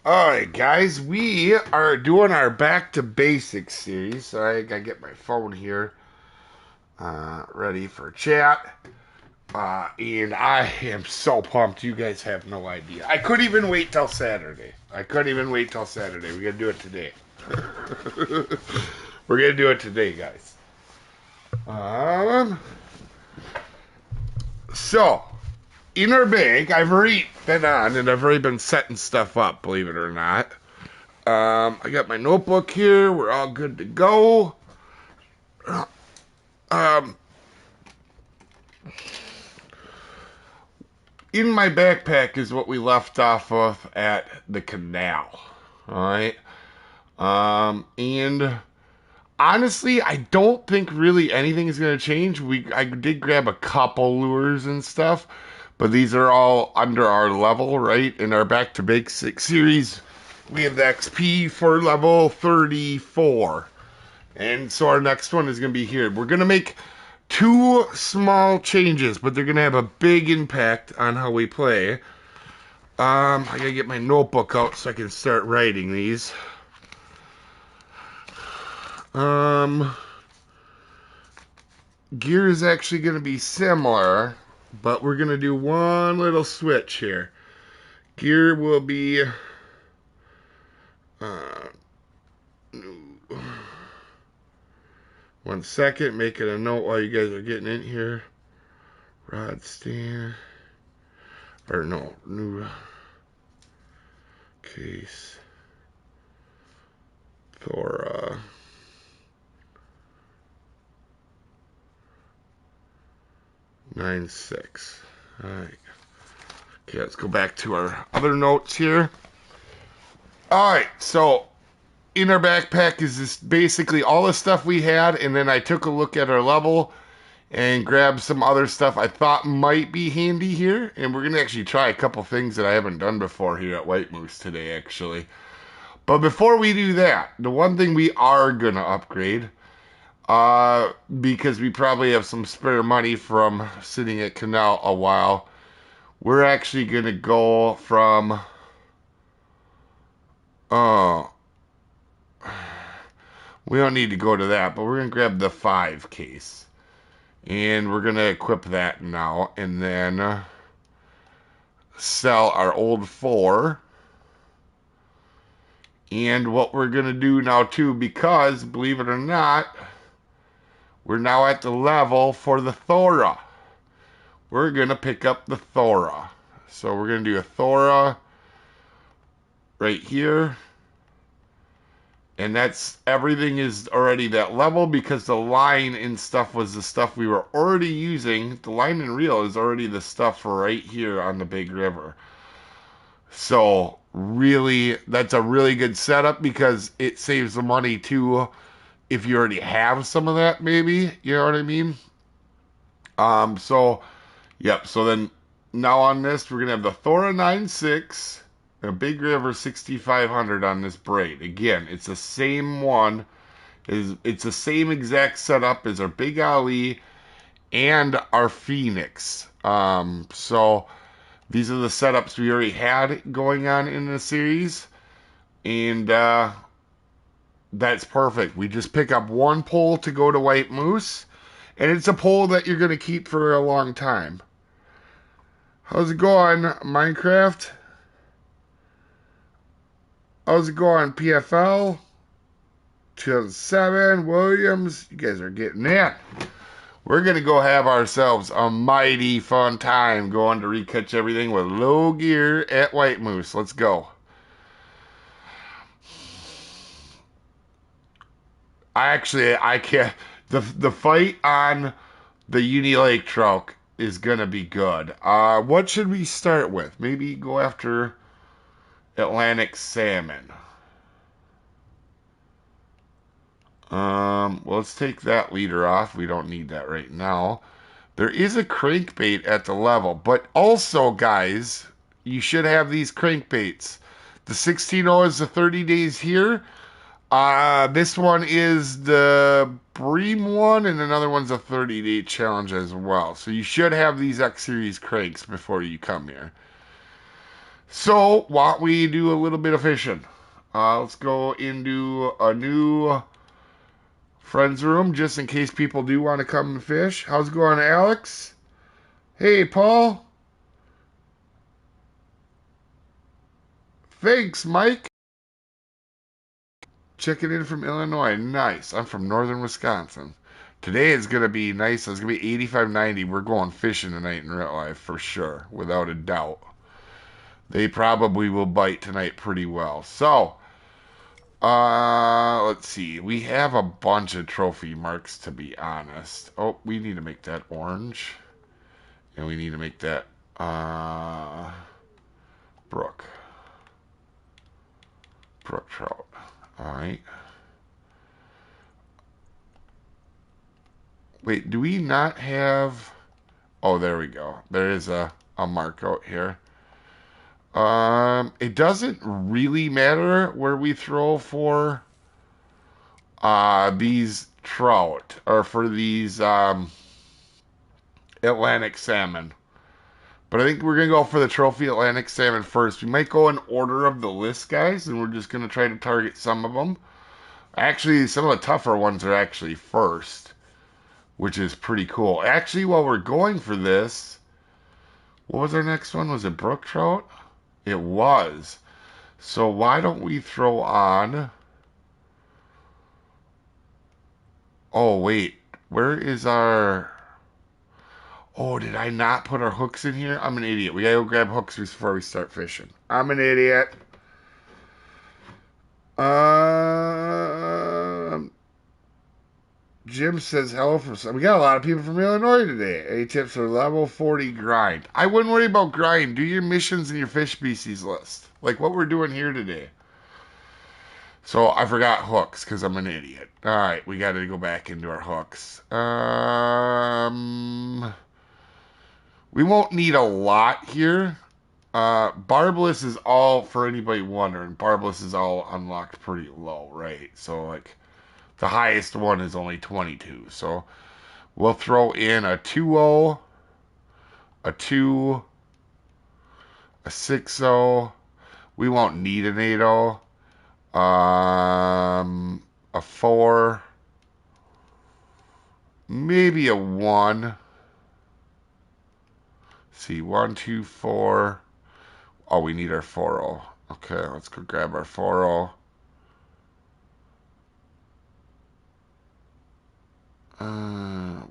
Alright, guys, we are doing our Back to Basics series. So I gotta get my phone here ready for chat. And I am so pumped. You guys have no idea. I couldn't even wait till Saturday. We're gonna do it today. We're gonna do it today, guys. Um, so, in our bag, I've already been on and I've already been setting stuff up, believe it or not. I got my notebook here. We're all good to go. Um, in my backpack is what we left off of at the canal. All right. And honestly, I don't think really anything is going to change. I did grab a couple lures and stuff, but these are all under our level, right? In our Back to Basics series, we have the XP for level 34. And so our next one is going to be here. We're going to make two small changes, but they're going to have a big impact on how we play. I got to get my notebook out so I can start writing these. Gear is actually going to be similar, but we're going to do one little switch here. Gear will be one second, making a note while you guys are getting in here. Rod stand. Or no, new case. Thora. Nine six. Alright. Okay, let's go back to our other notes here. Alright, so in our backpack is this basically all the stuff we had, and then I took a look at our level and grabbed some other stuff I thought might be handy here, and we're gonna actually try a couple things that I haven't done before here at White Moose today, actually. But before we do that, the one thing we are gonna upgrade, because we probably have some spare money from sitting at Canal a while, we're actually gonna go from we don't need to go to that, but we're going to grab the 5 case. And we're going to equip that now. And then sell our old 4. And what we're going to do now, too, because, believe it or not, we're now at the level for the Thora. We're going to pick up the Thora. So we're going to do a Thora right here. And that's, everything is already that level because the line and stuff was the stuff we were already using. The line and reel is already the stuff right here on the big river. So really, that's a really good setup because it saves the money too if you already have some of that, maybe. You know what I mean? Yep. So then now on this, we're going to have the Thora 9.6. A Big River 6500 on this braid. Again, it's the same one. It's the same exact setup as our Big Ali and our Phoenix. So these are the setups we already had going on in the series. And that's perfect. We just pick up one pole to go to White Moose. And it's a pole that you're going to keep for a long time. How's it going, Minecraft? How's it going, PFL? 2007, Williams. You guys are getting in. We're going to go have ourselves a mighty fun time going to recatch everything with low gear at White Moose. Let's go. I can't. The fight on the Uni Lake Trout is going to be good. What should we start with? Maybe go after Atlantic salmon. Well, let's take that leader off. We don't need that right now. There is a crankbait at the level, but also, guys, you should have these crankbaits. The 16.0 is the 30 days here. This one is the Bream one, and another one's a 30-day challenge as well. So you should have these X Series cranks before you come here. So, why don't we do a little bit of fishing? Let's go into a new friends room just in case people do want to come and fish. How's it going, Alex? Hey, Paul. Thanks, Mike. Checking in from Illinois. Nice. I'm from northern Wisconsin. Today is going to be nice. It's going to be 85, 90. We're going fishing tonight in real life for sure, without a doubt. They probably will bite tonight pretty well. So, let's see. We have a bunch of trophy marks, to be honest. Oh, we need to make that orange. And we need to make that, brook. Brook trout. Alright. Wait, do we not have... Oh, there we go. There is a mark out here. It doesn't really matter where we throw for these trout or for these Atlantic salmon. But I think we're gonna go for the trophy Atlantic salmon first. We might go in order of the list, guys, and we're just gonna try to target some of them. Actually, some of the tougher ones are actually first, which is pretty cool. Actually, while we're going for this, what was our next one? Was it brook trout? It was. So why don't we throw on... Oh, wait. Where is our... Oh, did I not put our hooks in here? I'm an idiot. We gotta go grab hooks before we start fishing. I'm an idiot. Jim says hello from... We got a lot of people from Illinois today. Any tips for level 40 grind? I wouldn't worry about grind. Do your missions and your fish species list. Like what we're doing here today. So I forgot hooks because I'm an idiot. All right, we got to go back into our hooks. We won't need a lot here. Barbless is all, for anybody wondering, Barbless is all unlocked pretty low, right? So like the highest one is only 22. So we'll throw in a 2-0, a 2, a 6-0. We won't need an 8-0. A 4, maybe a 1. See, 1, 2, 4. Oh, we need our 4-0. Okay, let's go grab our 4-0.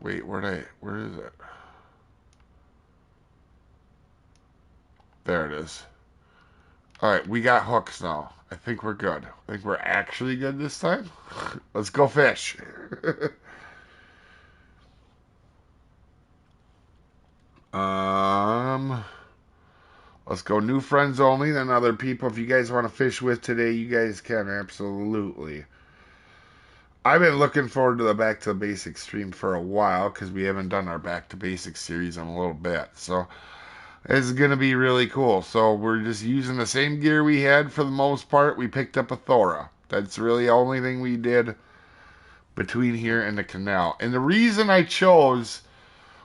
Wait, where is it? There it is. All right, we got hooks now. I think we're good. I think we're actually good this time. Let's go fish. Let's go new friends only, then other people. If you guys want to fish with today, you guys can absolutely. I've been looking forward to the Back to the Basics stream for a while because we haven't done our Back to Basics series in a little bit. So it's going to be really cool. So we're just using the same gear we had for the most part. We picked up a Thora. That's really the only thing we did between here and the canal. And the reason I chose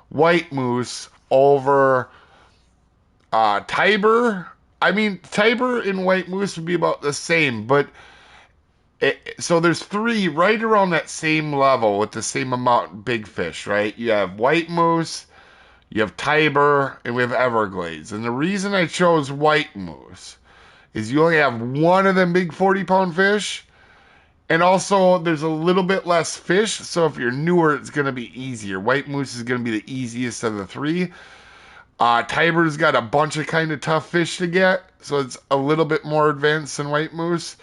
white moose over Tiber, I mean, Tiber and white moose would be about the same, but so there's 3 right around that same level with the same amount big fish, right? You have white moose, you have Tiber, and we have Everglades. And the reason I chose white moose is you only have one of them big 40-pound fish, and also there's a little bit less fish, so if you're newer, it's going to be easier. White moose is going to be the easiest of the 3. Tiber's got a bunch of kind of tough fish to get, so it's a little bit more advanced than white moose.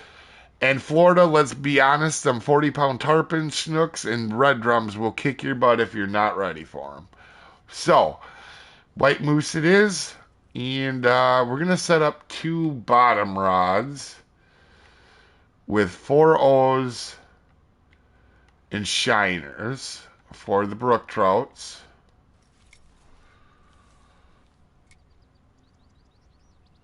And Florida, let's be honest, them 40-pound tarpon, snooks, and red drums will kick your butt if you're not ready for them. So, white moose it is, and we're going to set up 2 bottom rods with 4 O's and shiners for the brook trouts.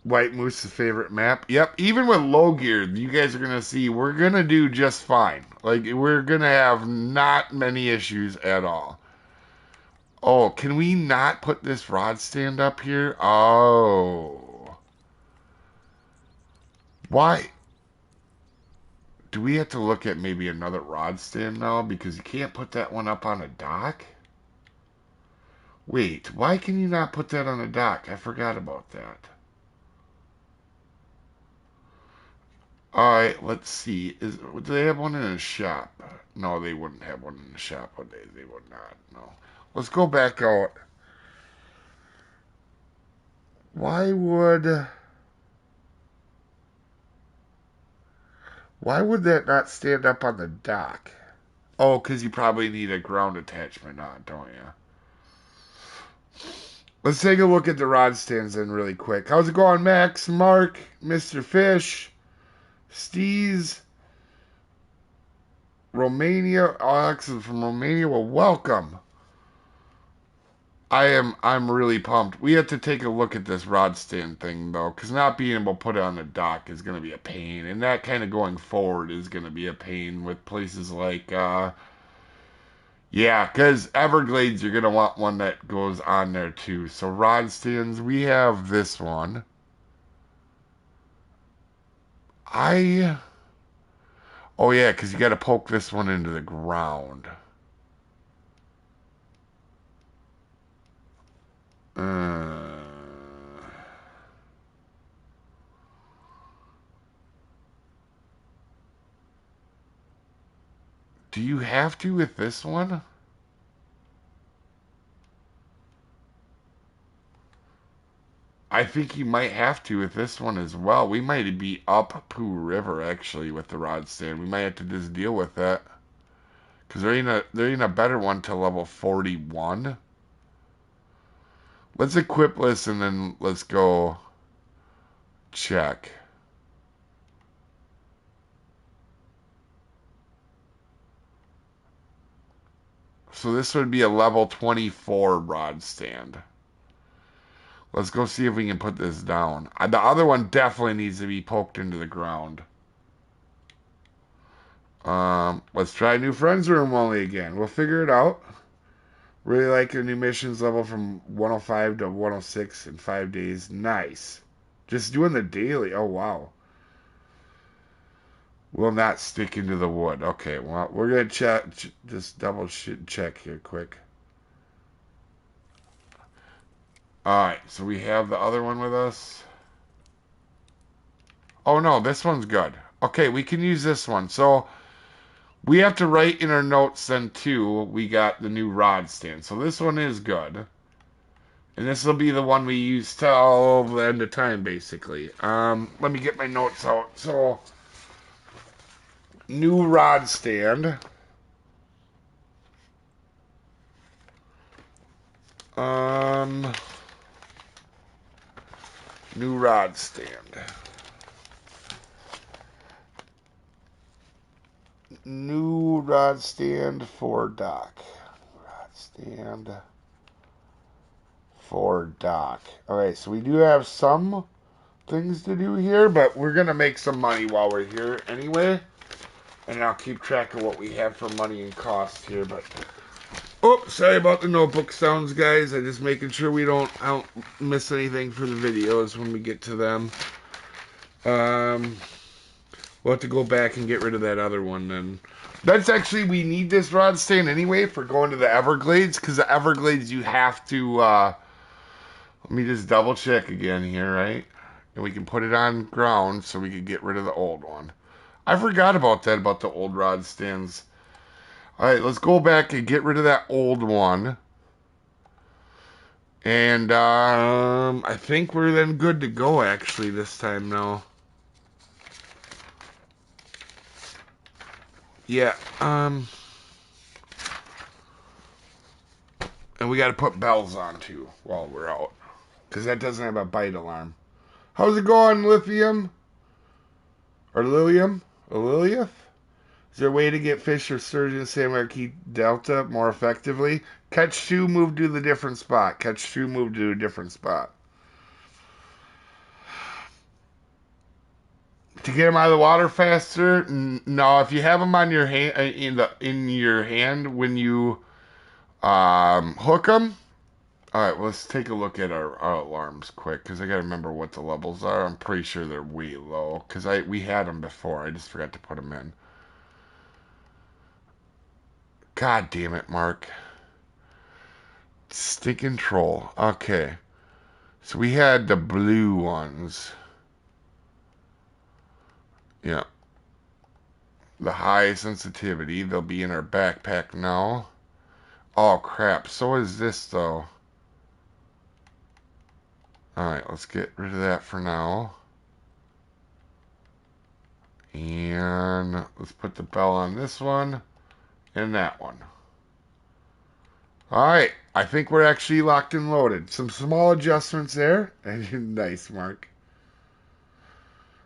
White Moose's favorite map. Yep, even with low gear, you guys are going to see we're going to do just fine. Like, we're going to have not many issues at all. Oh, can we not put this rod stand up here? Oh. Why? Do we have to look at maybe another rod stand now? Because you can't put that one up on a dock? Wait, why can you not put that on a dock? I forgot about that. Alright, let's see. Do they have one in a shop? No, they wouldn't have one in the shop, would they? They would not, no. Let's go back out. Why would... Why would that not stand up on the dock? Oh, because you probably need a ground attachment on, don't you? Let's take a look at the rod stands then really quick. How's it going, Max, Mark, Mr. Fish, Steez, Romania? Alex is from Romania. Well, welcome. I'm really pumped. We have to take a look at this rod stand thing though, because not being able to put it on the dock is going to be a pain, and that kind of going forward is going to be a pain with places like yeah, because Everglades, you're going to want one that goes on there too. So rod stands, we have this one. Oh yeah, because you got to poke this one into the ground. Uh, do you have to with this one? I think you might have to with this one as well. We might be up Pooh River actually with the rod stand. We might have to just deal with that. Because there ain't a better one to level 41. Let's equip this and then let's go check. So this would be a level 24 rod stand. Let's go see if we can put this down. The other one definitely needs to be poked into the ground. Let's try New Friends Room only again. We'll figure it out. Really like the new missions level from 105 to 106 in 5 days. Nice. Just doing the daily. Oh, wow. Will not stick into the wood. Okay, well, we're going to check, just double check here quick. Alright, so we have the other one with us. Oh, no, this one's good. Okay, we can use this one. So, we have to write in our notes then, too, we got the new rod stand. So, this one is good. And this will be the one we use till the end of time, basically. Let me get my notes out. So, new rod stand. New rod stand. New rod stand for dock. Rod stand for dock. Alright, so we do have some things to do here, but we're going to make some money while we're here anyway. And I'll keep track of what we have for money and cost here, but... Oh, sorry about the notebook sounds, guys. I'm just making sure I don't miss anything for the videos when we get to them. We'll have to go back and get rid of that other one then. That's actually, we need this rod stand anyway for going to the Everglades, because the Everglades you have to, let me just double check again here, right? And we can put it on ground so we can get rid of the old one. I forgot about that, about the old rod stands. Alright, let's go back and get rid of that old one. And I think we're then good to go actually this time now. Yeah, and we gotta put bells on too while we're out. Because that doesn't have a bite alarm. How's it going, Lithium? Or Lilium? Or Liliath? Is there a way to get fish or sturgeon San Marquis Delta more effectively? Catch two, move to the different spot. Catch two, move to a different spot. To get them out of the water faster? No, if you have them on your hand in your hand when you hook them, Alright, well, let's take a look at our alarms quick, because I gotta remember what the levels are. I'm pretty sure they're way low, because we had them before. I just forgot to put them in. God damn it, Mark. Stinking troll. Okay. So we had the blue ones. Yeah. The high sensitivity. They'll be in our backpack now. Oh, crap. So is this, though. Alright, let's get rid of that for now. And let's put the bell on this one and that one. Alright, I think we're actually locked and loaded. Some small adjustments there. Nice, Mark.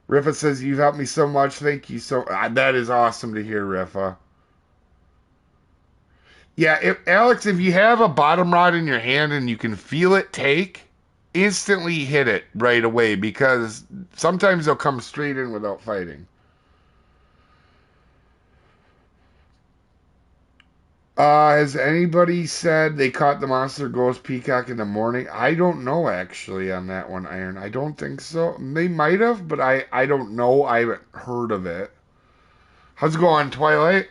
Rifa says, you've helped me so much. Thank you so that is awesome to hear, Rifa. Yeah, Alex, if you have a bottom rod in your hand and you can feel it take, instantly hit it right away because sometimes they'll come straight in without fighting. Has anybody said they caught the monster ghost peacock in the morning? I don't know actually on that one, Iron. I don't think so. They might have, but I don't know. I haven't heard of it. How's it going, Twilight?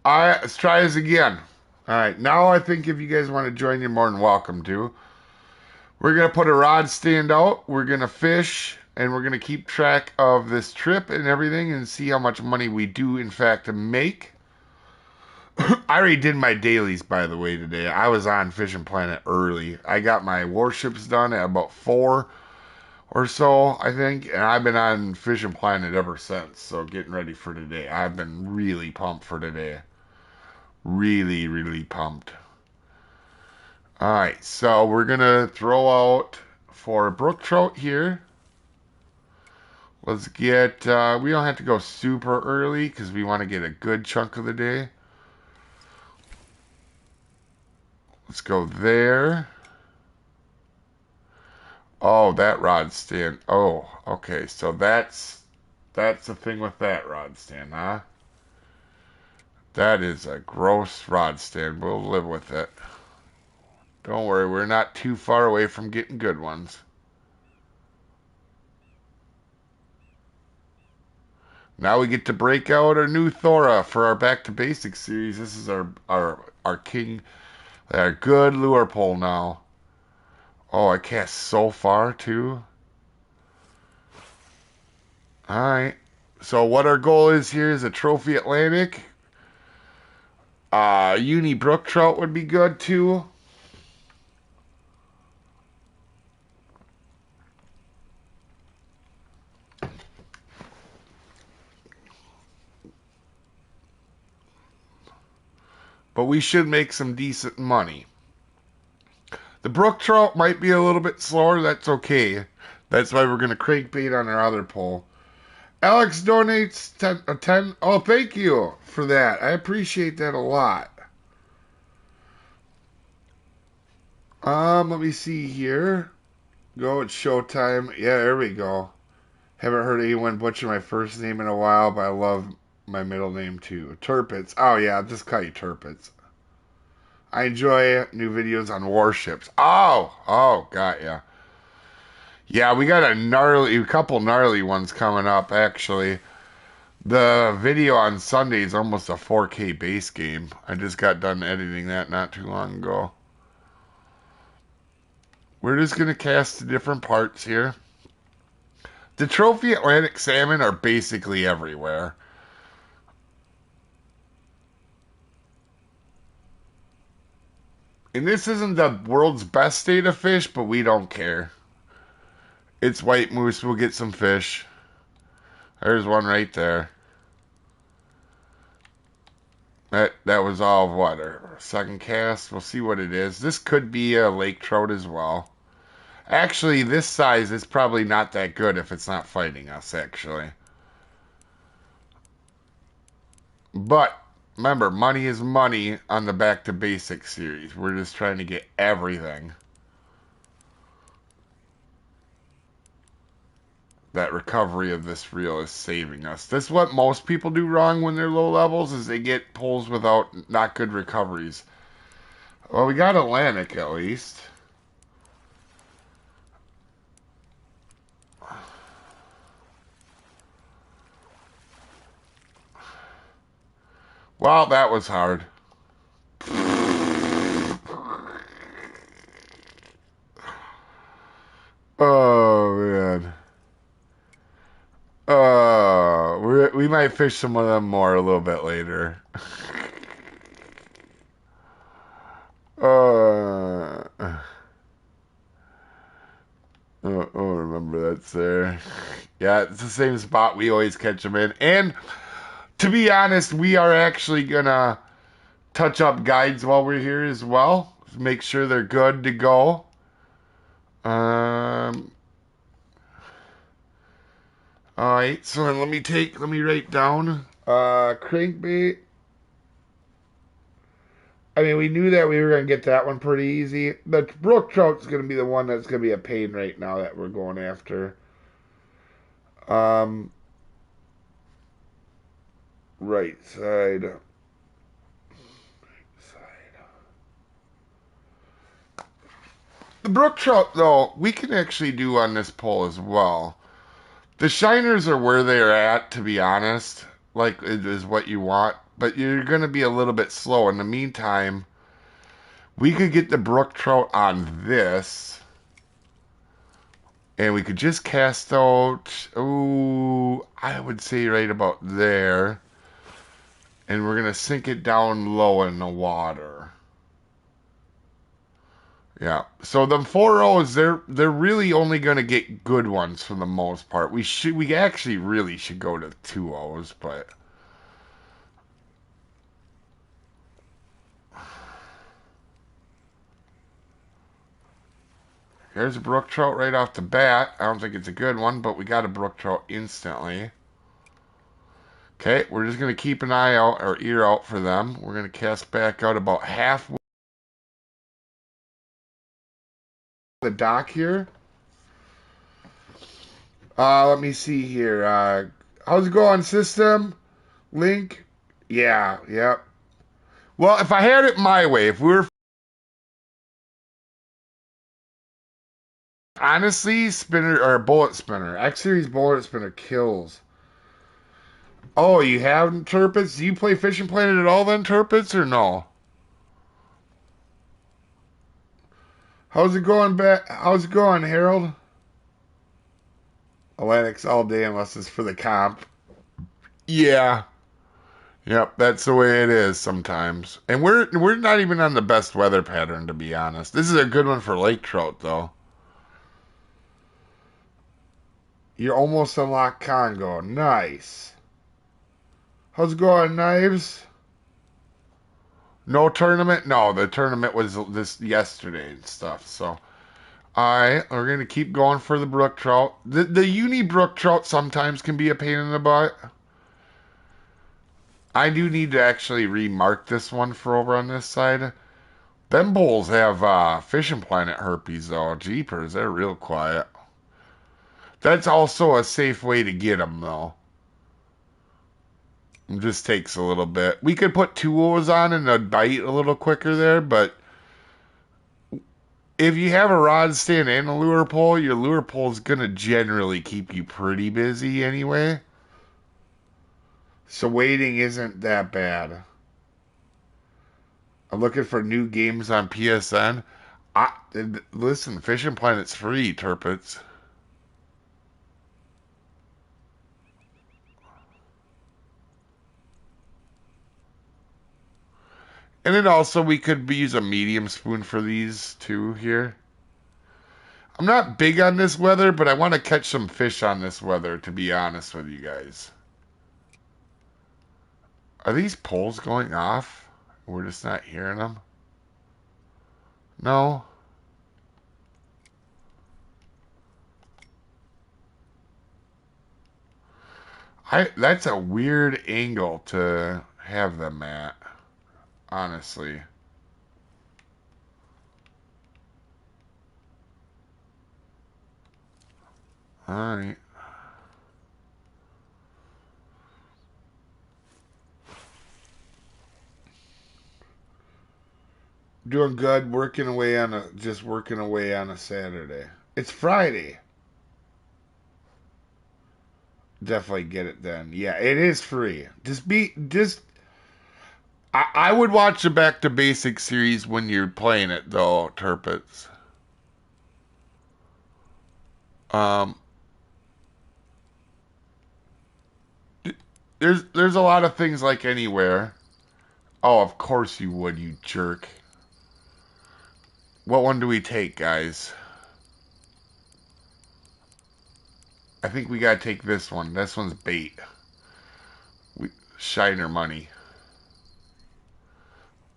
All right, let's try this again. All right, now I think if you guys want to join, you're more than welcome to. We're going to put a rod stand out. We're going to fish, and we're going to keep track of this trip and everything and see how much money we do, in fact, make. I already did my dailies, by the way, today. I was on Fishing Planet early. I got my warships done at about 4 or so, I think, and I've been on Fishing Planet ever since, so getting ready for today. I've been really pumped for today. Really, really pumped. Alright, so we're going to throw out for a brook trout here. Let's get, we don't have to go super early because we want to get a good chunk of the day. Let's go there. Oh, that rod stand. Oh, okay. So that's the thing with that rod stand, huh? That is a gross rod stand. We'll live with it. Don't worry, we're not too far away from getting good ones. Now we get to break out our new Thora for our Back to Basics series. This is our king, our good lure pole now. Oh, I cast so far too. Alright. So what our goal is here is a Trophy Atlantic. Uni Brook Trout would be good too. But we should make some decent money. The brook trout might be a little bit slower. That's okay. That's why we're going to crankbait on our other pole. Alex donates 10. Oh, thank you for that. I appreciate that a lot. Let me see here. Go, it's showtime. Yeah, there we go. Haven't heard anyone butcher my first name in a while, but I love my middle name too. Turpits. Oh yeah, I'll just call you Turpits. I enjoy new videos on warships. Oh, got ya. Yeah, we got a couple gnarly ones coming up, actually. The video on Sunday is almost a 4K base game. I just got done editing that not too long ago. We're just going to cast the different parts here. The Trophy Atlantic salmon are basically everywhere. And this isn't the world's best state of fish, but we don't care. It's white moose. We'll get some fish. There's one right there. That was all of what? Our second cast? We'll see what it is. This could be a lake trout as well. Actually, this size is probably not that good if it's not fighting us, actually. But, remember, money is money on the Back to Basics series. We're just trying to get everything. That recovery of this reel is saving us. This is what most people do wrong when they're low levels, is they get pulls without not good recoveries. Well, we got Atlantic at least. Well, that was hard. Oh, man. We might fish some of them more a little bit later. Uh, oh, remember that's there. Yeah, it's the same spot we always catch them in. And to be honest, we are actually gonna touch up guides while we're here as well. Make sure they're good to go. Um, all right, so then let me write down crankbait. I mean, we knew that we were going to get that one pretty easy. The brook trout's going to be the one that's going to be a pain right now that we're going after. Um, right side. Right side. The brook trout, though, we can actually do on this pole as well. The shiners are where they're at, to be honest. Like, it is what you want. But you're going to be a little bit slow. In the meantime, we could get the brook trout on this. And we could just cast out, oh, I would say right about there. And we're going to sink it down low in the water. Yeah. So the 4-0s, they're really only going to get good ones for the most part. We actually really should go to 2-0s, but here's a brook trout right off the bat. I don't think it's a good one, but we got a brook trout instantly. Okay, we're just going to keep an eye out or ear out for them. We're going to cast back out about halfway the dock here. Let me see here. How's it going, system? Link? Yeah, yep. Well, if I had it my way, if we were honestly spinner or bullet spinner, X Series bullet spinner kills. Oh, you have Turpits? Do you play Fishing Planet at all then, Turpits, or no? How's it going, How's it going, Harold? Atlantic's all day unless it's for the comp. Yeah. Yep, that's the way it is sometimes. And we're not even on the best weather pattern, to be honest. This is a good one for lake trout though. You're almost unlocked Congo. Nice. How's it going, Knives? No tournament? No, the tournament was this yesterday and stuff. So, alright, we're gonna keep going for the brook trout. The uni brook trout sometimes can be a pain in the butt. I do need to actually remark this one for over on this side. Them bulls have Fishing Planet herpes though. Jeepers, they're real quiet. That's also a safe way to get them though. It just takes a little bit. We could put 2 O's on and they'd bite a little quicker there, but if you have a rod stand and a lure pole, your lure pole is going to generally keep you pretty busy anyway. So waiting isn't that bad. I'm looking for new games on PSN. Listen, Fishing Planet's free, Turpits. And then also we could use a medium spoon for these too here. I'm not big on this weather, but I want to catch some fish on this weather, to be honest with you guys. Are these poles going off? We're just not hearing them? No? That's a weird angle to have them at, honestly. Alright. Doing good. Just working away on a Saturday. It's Friday. Definitely get it then. Yeah, it is free. I would watch the Back to Basics series when you're playing it though, Turpits. Um, there's a lot of things like anywhere. Oh, of course you would, you jerk. What one do we take, guys? I think we gotta take this one. This one's bait. We Shiner money.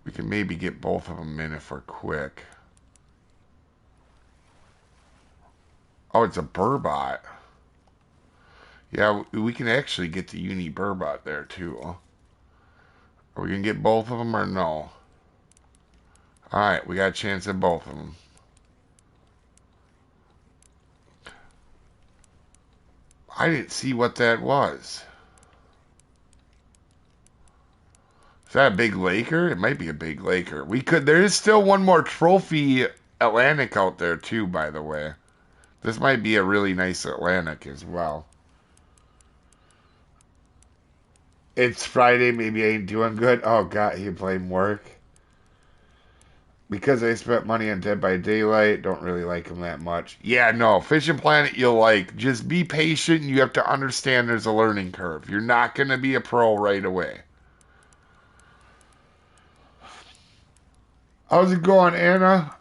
We can maybe get both of them in if we're quick. Oh, it's a Burbot. Yeah, we can actually get the Uni Burbot there too. Are we gonna get both of them or no? Alright, we got a chance at both of them. I didn't see what that was. Is that a big Laker? It might be a big Laker. There is still one more trophy Atlantic out there too, by the way. This might be a really nice Atlantic as well. It's Friday, maybe I ain't doing good. Oh, God, you blame work. Because I spent money on Dead by Daylight, don't really like them that much. Yeah, no, Fishing Planet you'll like. Just be patient and you have to understand there's a learning curve. You're not going to be a pro right away. How's it going, Anna?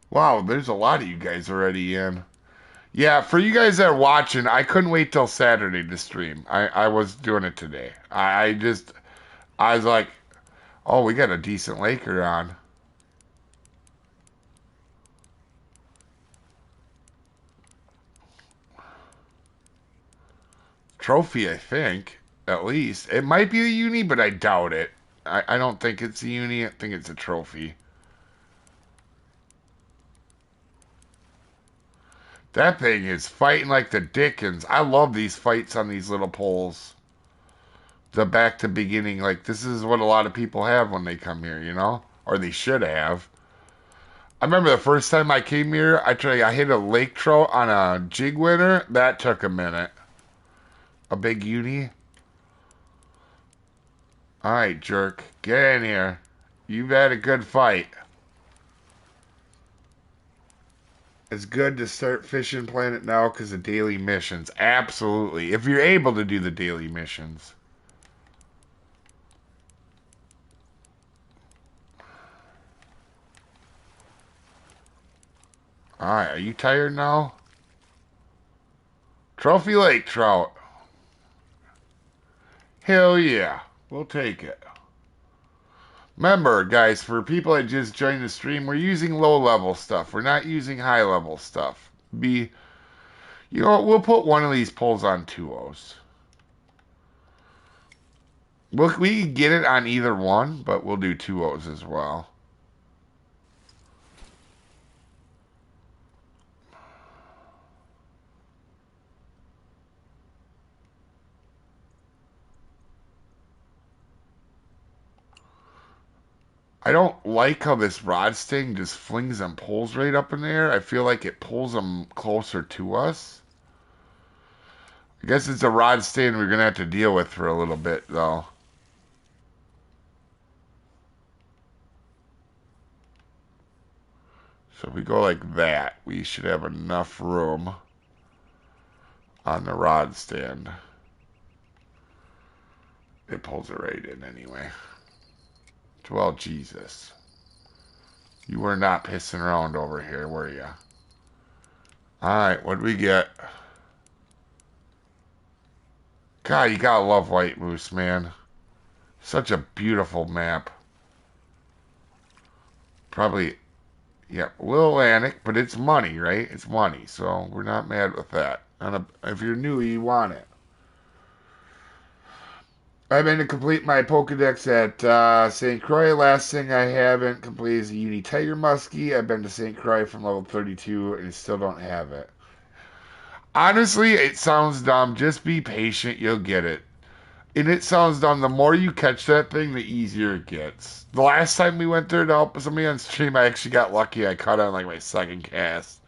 Wow, there's a lot of you guys already in. Yeah, for you guys that are watching, I couldn't wait till Saturday to stream. I was doing it today. I was like, oh, we got a decent Laker on. Trophy, I think, at least. It might be a uni, but I doubt it. I don't think it's a uni. I think it's a trophy. That thing is fighting like the Dickens. I love these fights on these little poles. The back to beginning, like this is what a lot of people have when they come here, you know? Or they should have. I remember the first time I came here, I hit a lake trout on a jig winner. That took a minute. A big uni. Alright, jerk. Get in here. You've had a good fight. It's good to start Fishing Planet now because of daily missions. Absolutely. If you're able to do the daily missions. Alright, are you tired now? Trophy Lake Trout. Hell yeah. We'll take it. Remember, guys, for people that just joined the stream, we're using low-level stuff. We're not using high-level stuff. You know what? We'll put one of these poles on 2-0s. We can get it on either one, but we'll do 2-0s as well. I don't like how this rod sting just flings them poles right up in the air. I feel like it pulls them closer to us. I guess it's a rod sting we're going to have to deal with for a little bit, though. So if we go like that, we should have enough room on the rod stand. It pulls it right in anyway. Well, Jesus. You were not pissing around over here, were you? Alright, what'd we get? God, you gotta love White Moose, man. Such a beautiful map. Probably, yeah, Little Atlantic, but it's money, right? It's money, so we're not mad with that. If you're new, you want it. I've been to complete my Pokedex at St. Croix. Last thing I haven't completed is a Uni Tiger Muskie. I've been to St. Croix from level 32 and still don't have it. Honestly, it sounds dumb. Just be patient. You'll get it. And it sounds dumb. The more you catch that thing, the easier it gets. The last time we went there to help somebody on stream, I actually got lucky. I caught on like my second cast.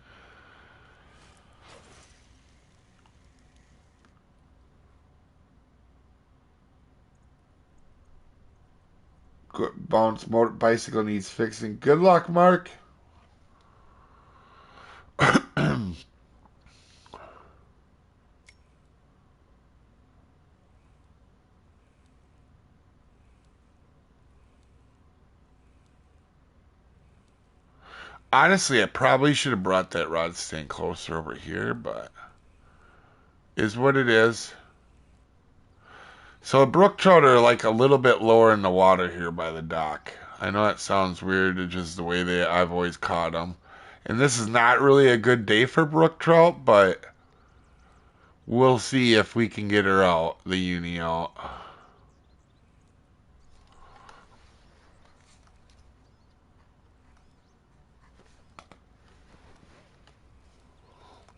Good bounce motor bicycle needs fixing. Good luck, Mark. Honestly, I probably should have brought that rod stand closer over here, but is what it is. So brook trout are like a little bit lower in the water here by the dock. I know that sounds weird, it's just the way I've always caught them. And this is not really a good day for brook trout, but we'll see if we can get her out, the uni out.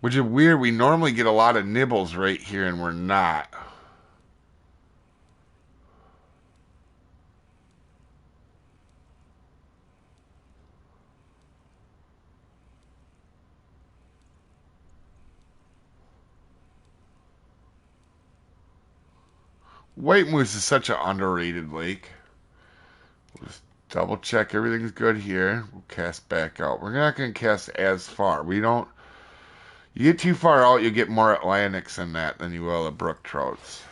Which is weird, we normally get a lot of nibbles right here and we're not. White Moose is such an underrated lake. We'll just double check everything's good here. We'll cast back out. We're not going to cast as far. We don't. You get too far out, you get more Atlantics in that than you will the brook trouts.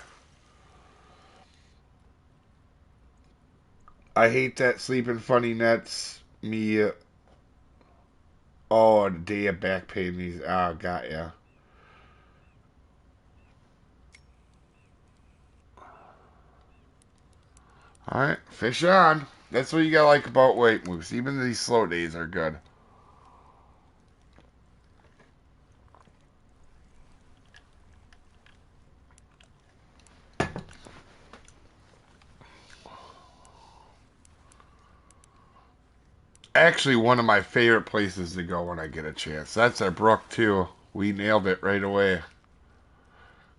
I hate that sleeping funny nets. Me. Oh, a day of back pain. These. Ah, got ya. All right, fish on. That's what you gotta like about White Moose. Even these slow days are good. Actually, one of my favorite places to go when I get a chance. That's our brook too. We nailed it right away.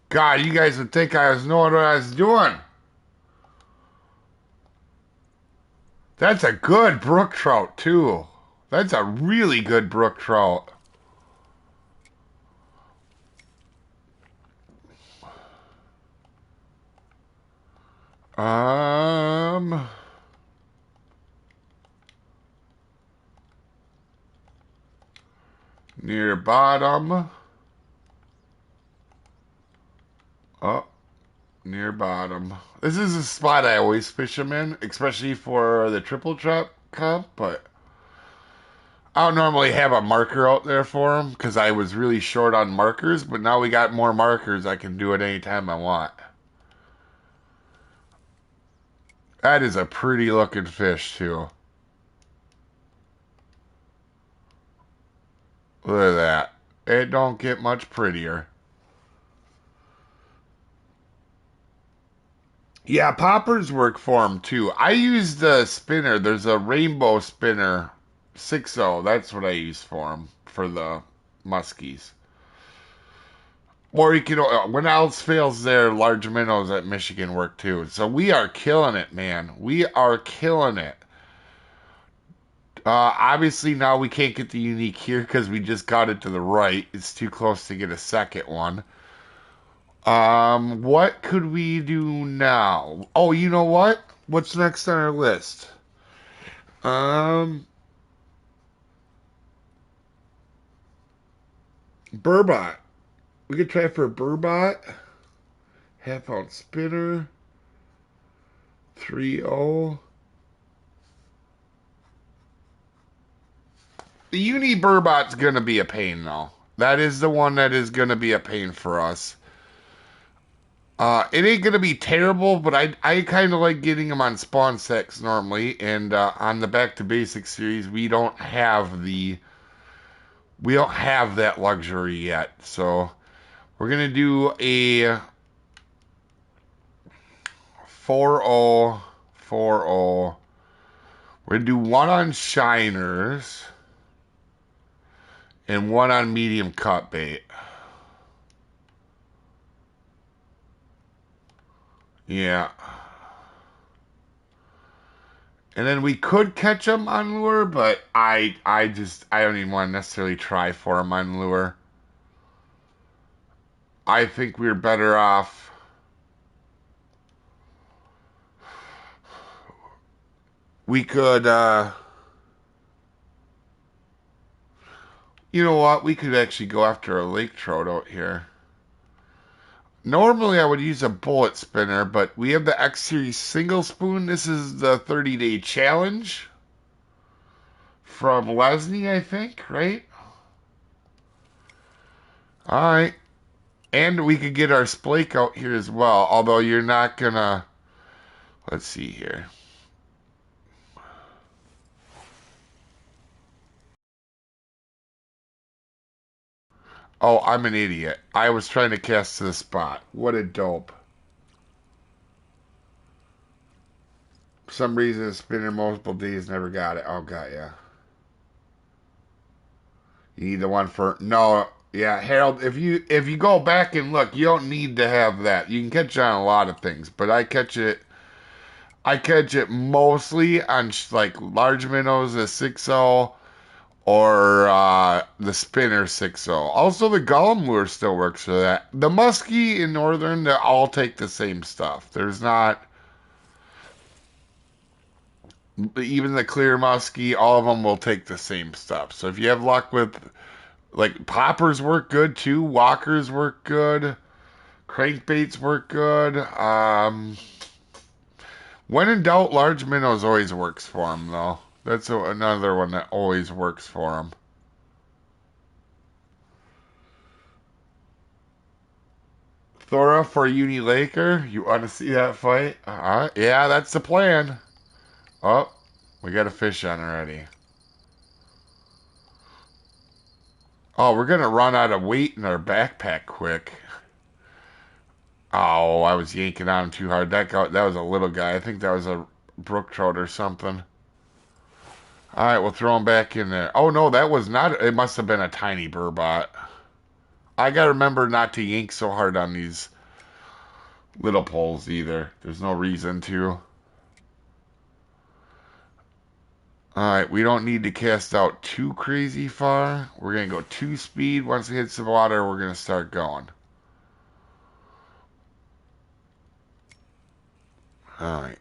God, you guys would think I was knowing what I was doing. That's a good brook trout too. That's a really good brook trout. Um, near bottom. Oh, near bottom. This is a spot I always fish them in, especially for the triple trap comp, but I don't normally have a marker out there for them because I was really short on markers, but now we got more markers. I can do it anytime I want. That is a pretty looking fish, too. Look at that. It don't get much prettier. Yeah, poppers work for them, too. I use the spinner. There's a rainbow spinner 6.0. That's what I use for them, for the muskies. Or you can, when else fails there, large minnows at Michigan work too. So we are killing it, man. We are killing it. Obviously now we can't get the unique here because we just got it to the right. It's too close to get a second one. What could we do now? Oh, you know what? What's next on our list? Um, Burbot. We could try for a Burbot. Half ounce spinner. 3.0. The Uni Burbot's gonna be a pain though. That is the one that is gonna be a pain for us. It ain't gonna be terrible, but I kind of like getting them on spawn sets normally, and on the Back to Basics series we don't have that luxury yet. So we're gonna do a 4.0 4.0. We're gonna do one on shiners and one on medium cut bait. Yeah. And then we could catch them on lure, but I don't even want to necessarily try for them on lure. I think we're better off. We could, you know what? We could actually go after a lake trout out here. Normally I would use a bullet spinner, but we have the X Series single spoon. This is the 30-day challenge from Lesney, I think, right? All right. And we could get our splake out here as well, although you're not gonna. Let's see here. Oh, I'm an idiot. I was trying to cast to the spot. What a dope. For some reason, the spinner multiple days never got it. Oh, got ya. You need the one for no. Yeah, Harold. If you go back and look, you don't need to have that. You can catch it on a lot of things, but I catch it. I catch it mostly on like large minnows, a 6-0, or the spinner 6-0. Also, the Gollum lure still works for that. The muskie in northern, they all take the same stuff. There's not even the clear muskie. All of them will take the same stuff. So if you have luck with like poppers, work good too. Walkers work good. Crankbaits work good. When in doubt, large minnows always works for them though. That's another one that always works for them. Thora for Uni Laker. You want to see that fight? Yeah, that's the plan. Oh, we got a fish on already. Oh, we're gonna run out of weight in our backpack quick. Oh, I was yanking on him too hard. That was a little guy. I think that was a brook trout or something. All right, we'll throw him back in there. Oh no, that was not. It must have been a tiny burbot. I gotta remember not to yank so hard on these little poles either. There's no reason to. Alright, we don't need to cast out too crazy far. We're going to go 2 speed. Once it hits the water, we're going to start going. Alright,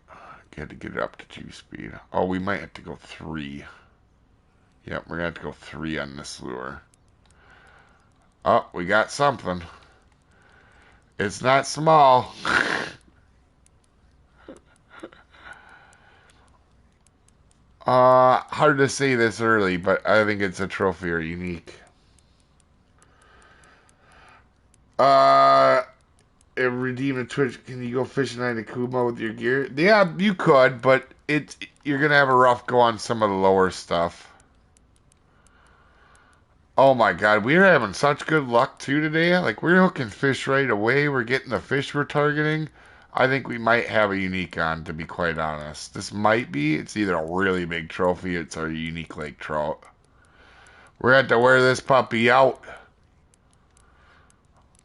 got to get it up to 2 speed. Oh, we might have to go 3. Yep, we're going to have to go 3 on this lure. Oh, we got something. It's not small. Hard to say this early, but I think it's a trophy or unique. Uh, redeem a Twitch. Can you go fishing on Akuma with your gear? Yeah, you could, but you're gonna have a rough go on some of the lower stuff. Oh my god, we're having such good luck too today. Like we're hooking fish right away. We're getting the fish we're targeting. I think we might have a unique on, to be quite honest. This might be. It's either a really big trophy, it's our unique lake trout. We're going to have to wear this puppy out.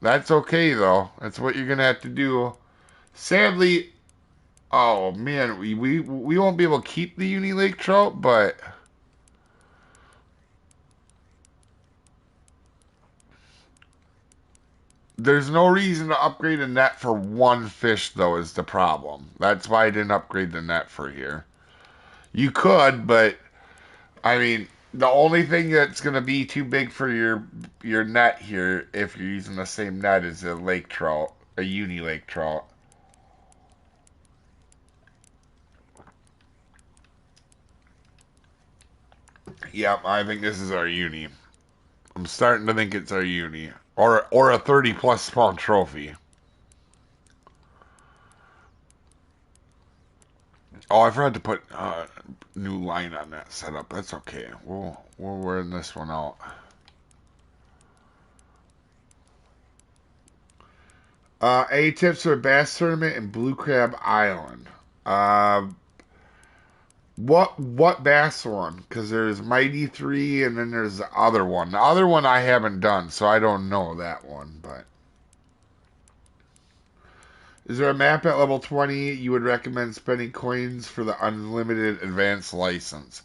That's okay though. That's what you're gonna have to do. Sadly, oh man, we won't be able to keep the uni lake trout, but there's no reason to upgrade a net for one fish, though, is the problem. That's why I didn't upgrade the net for here. You could, but I mean, the only thing that's going to be too big for your net here, if you're using the same net, is a lake trout, a uni lake trout. Yep, I think this is our uni. I'm starting to think it's our uni, or a 30 plus spawn trophy. Oh, I forgot to put new line on that setup. That's okay. We'll wear this one out. A tips for bass tournament in Blue Crab Island. Uh, what bass one? Because there's Mighty 3 and then there's the other one. The other one I haven't done, so I don't know that one. But Is there a map at level 20 you would recommend spending coins for the unlimited advanced license?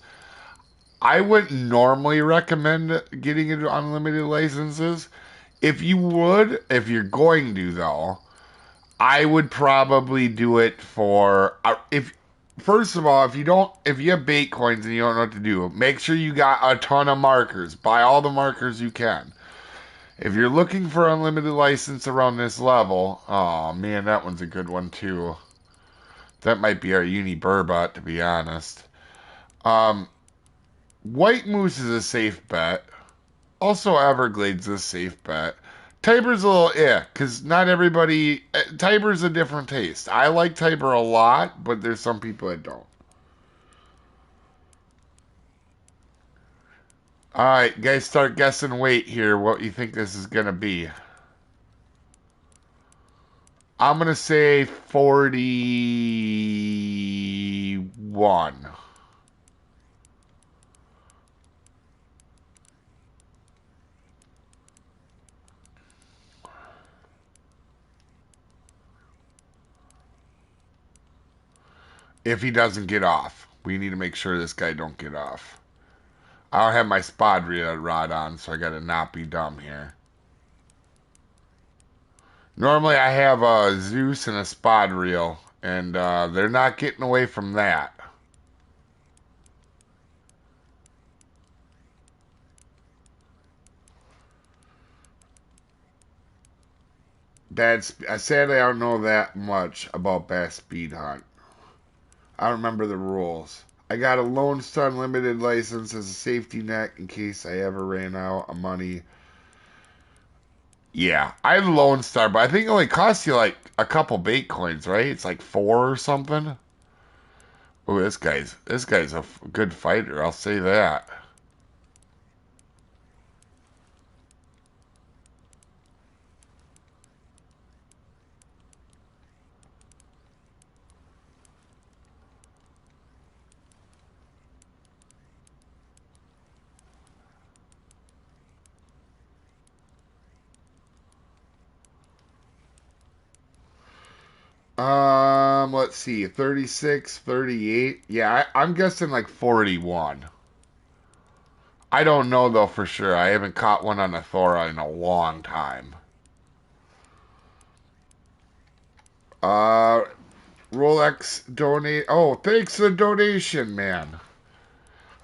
I wouldn't normally recommend getting into unlimited licenses. If you would, if you're going to though, I would probably do it for if first of all, if you have bait coins and you don't know what to do, make sure you got a ton of markers. Buy all the markers you can. If you're looking for unlimited license around this level, oh man, that one's a good one too. That might be our uni burbot, to be honest. Um, White Moose is a safe bet. Also, Everglades is a safe bet. Tiber's a little because not everybody. Tiber's a different taste. I like Tiber a lot, but there's some people that don't. All right, guys, start guessing weight here. What you think this is gonna be? I'm gonna say 41. If he doesn't get off, we need to make sure this guy don't get off. I don't have my spot rod on, so I gotta not be dumb here. Normally I have a Zeus and a spot reel, and they're not getting away from that. Sadly, I don't know that much about Bass Speed Hunt. I don't remember the rules. I got a Lone Star Unlimited license as a safety net in case I ever ran out of money. Yeah, I have Lone Star, but I think it only costs you like a couple bait coins, right? It's like 4 or something. Oh, this guy's a good fighter. I'll say that. Let's see, 36, 38. Yeah, I'm guessing like 41. I don't know though for sure. I haven't caught one on a Thora in a long time. Uh, Rolex donate. Oh, thanks for the donation, man.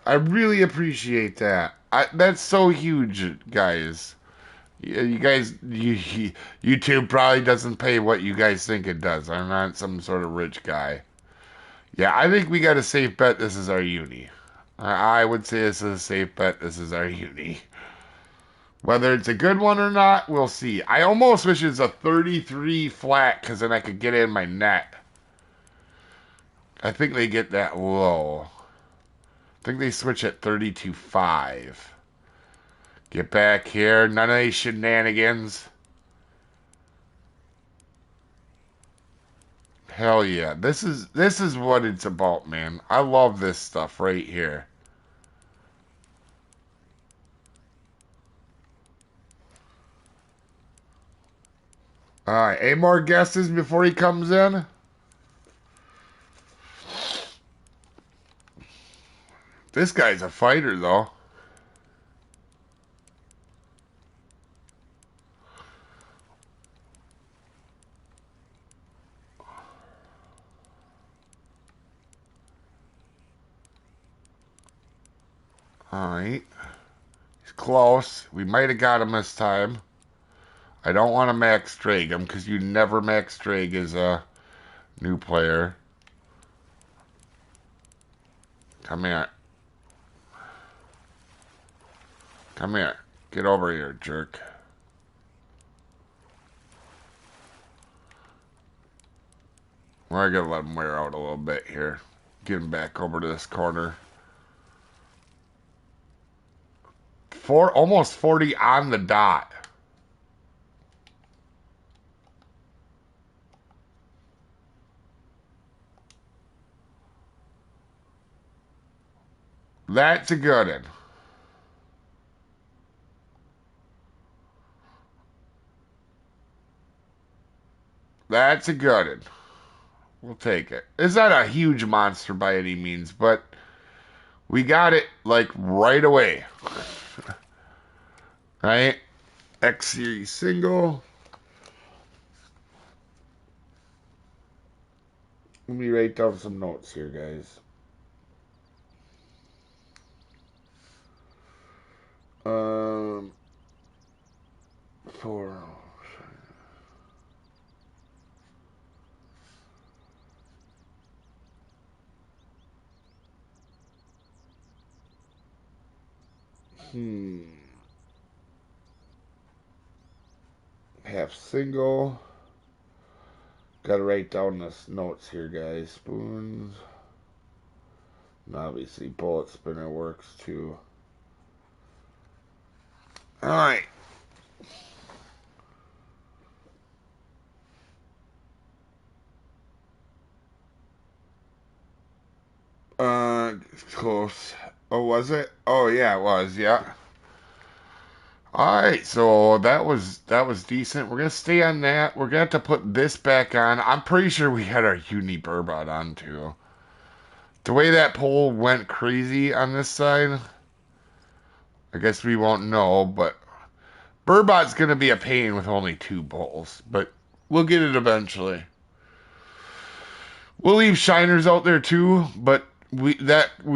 I really appreciate that. That's so huge, guys. You guys, YouTube probably doesn't pay what you guys think it does. I'm not some sort of rich guy. Yeah, I think we got a safe bet. This is our uni. I would say this is a safe bet. This is our uni. Whether it's a good one or not, we'll see. I almost wish it's a 33 flat because then I could get in my net. I think they get that low. I think they switch at 32.5. Get back here. None of these shenanigans. Hell yeah. This is what it's about, man. I love this stuff right here. Alright, any more guesses before he comes in? This guy's a fighter, though. Alright. He's close. We might have got him this time. I don't want to max drag him because you never max drag as a new player. Come here. Come here. Get over here, jerk. We're gonna let him wear out a little bit here. Get him back over to this corner. Almost 40 on the dot. That's a good one. That's a good one. We'll take it. It's not a huge monster by any means, but we got it like right away. Right? X series single. Let me write down some notes here, guys. Um, 4. Half single. Gotta write down the notes here, guys. Spoons. And obviously, bullet spinner works too. Alright. Close. Oh, was it? Oh, yeah, it was. Yeah. All right, so that was decent. We're gonna stay on that. We're gonna have to put this back on. I'm pretty sure we had our uni burbot on too. The way that pole went crazy on this side, I guess we won't know. But burbot's gonna be a pain with only 2 poles, but we'll get it eventually. We'll leave shiners out there too, but we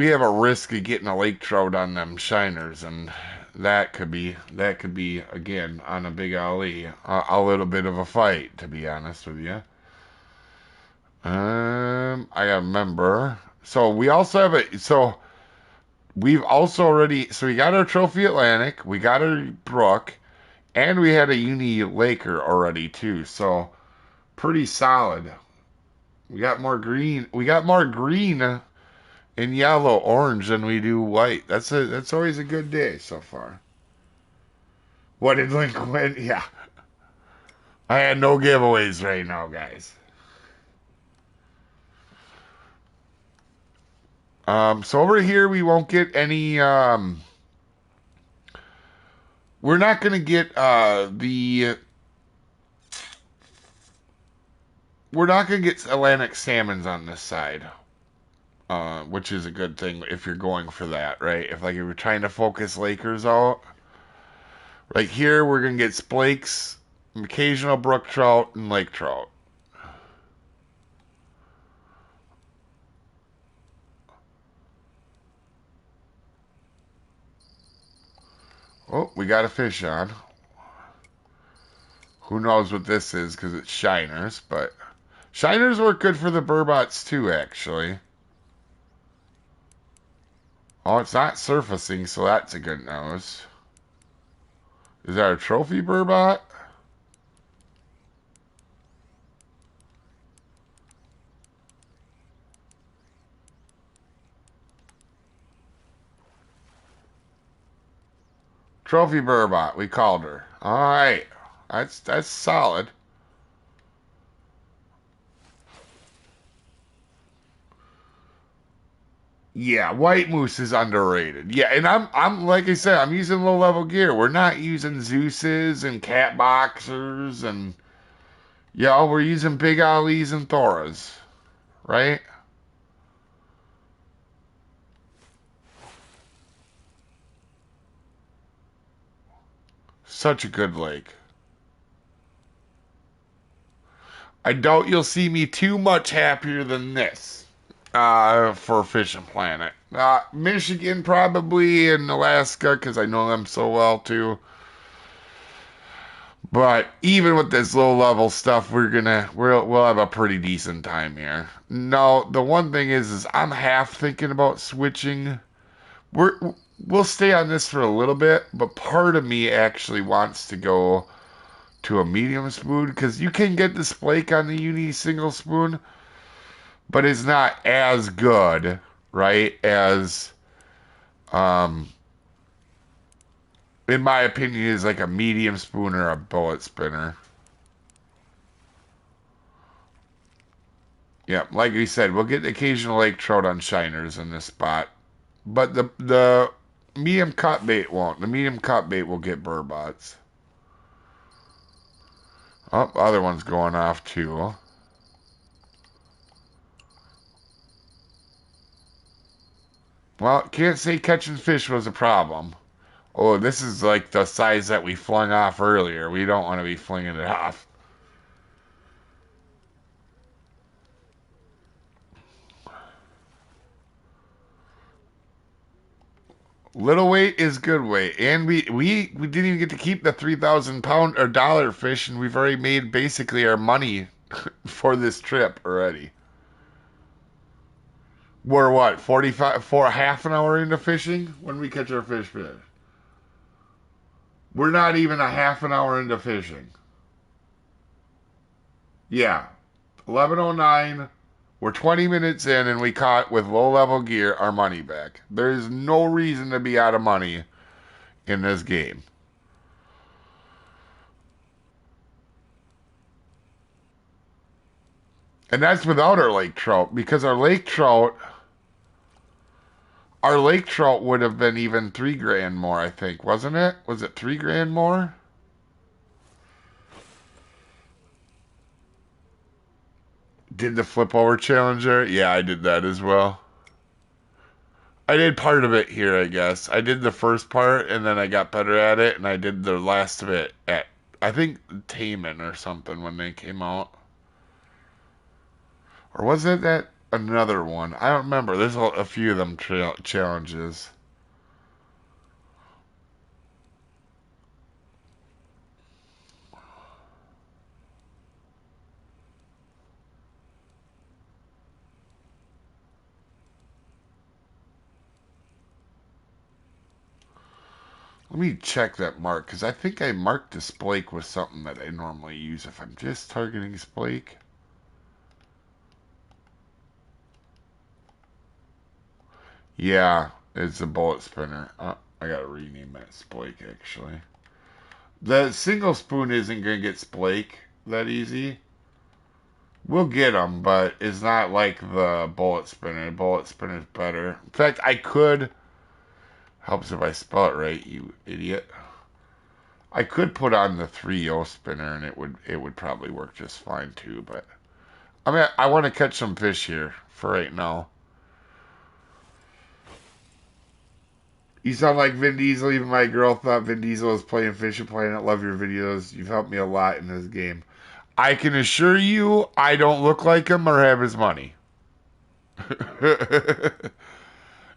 have a risk of getting a lake trout on them shiners, and that could be again on a big alley a little bit of a fight, to be honest with you. I gotta remember. So we also have a we've also already we got our Trophy Atlantic, we got our Brook, and we had a Uni Laker already too. So pretty solid. We got more green. We got more green and yellow, orange than we do white. That's always a good day so far. What did Link win? Yeah. I had no giveaways right now, guys. So over here we won't get any we're not gonna get we're not gonna get Atlantic salmons on this side. Which is a good thing if you're going for that, right? If you're trying to focus Lakers out. Right here we're gonna get splakes, occasional brook trout, and lake trout. Oh, we got a fish on. Who knows what this is because it's shiners, but shiners work good for the burbots too, actually. Oh, it's not surfacing, so that's a good nose. Is that a trophy burbot? Trophy burbot, we called her. All right, that's solid. Yeah, white moose is underrated. Yeah, and I'm like I said, I'm using low level gear. We're not using Zeus's and cat boxers and yeah, we're using big Ali's and Thoras, right? Such a good lake. I doubt you'll see me too much happier than this for Fishing Planet. Michigan probably and Alaska because I know them so well too. But even with this low level stuff, we'll have a pretty decent time here. No, the one thing is I'm half thinking about switching. We're we'll stay on this for a little bit, but part of me actually wants to go to a medium spoon because you can get this flake on the uni single spoon, but it's not as good, right? As in my opinion, is like a medium spoon or a bullet spinner. Yeah, like we said, we'll get the occasional lake trout on shiners in this spot, but the medium cut bait won't. The medium cut bait will get burbots. Oh, other one's going off too. Well, can't say catching fish was a problem. Oh, this is like the size that we flung off earlier. We don't want to be flinging it off. Little weight is good weight, and we didn't even get to keep the 3,000 pound or dollar fish, and we've already made basically our money for this trip already. We're what 45 for half an hour into fishing when we catch our fish. We're not even a half an hour into fishing. Yeah, 11:09. We're 20 minutes in, and we caught with low level gear our money back. There's no reason to be out of money in this game. And that's without our lake trout, because our lake trout would have been even 3 grand more, I think, wasn't it? Was it 3 grand more? Did the flip over challenger? Yeah, I did that as well. I did part of it here, I guess. I did the first part and then I got better at it, and I did the last of it at, I think, Taman or something when they came out. Or was it that another one? I don't remember. There's a few of them challenges. Let me check that mark, because I think I marked the splake with something that I normally use if I'm just targeting splake. Yeah, it's a bullet spinner. I gotta rename that splake, actually. The single spoon isn't gonna get splake that easy. We'll get them, but it's not like the bullet spinner. The bullet spinner's better. In fact, I could. Helps if I spell it right, you idiot. I could put on the 3-0 spinner and it would probably work just fine too, but I mean I want to catch some fish here for right now. You sound like Vin Diesel. Even my girl thought Vin Diesel was playing Fish and Planet. Love your videos. You've helped me a lot in this game. I can assure you I don't look like him or have his money.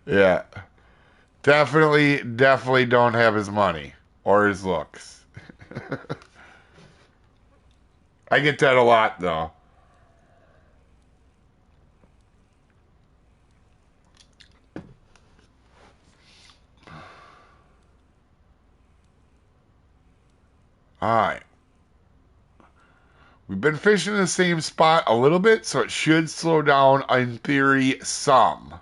Yeah. Definitely don't have his money or his looks. I get that a lot though. Alright. We've been fishing in the same spot a little bit, so it should slow down in theory some.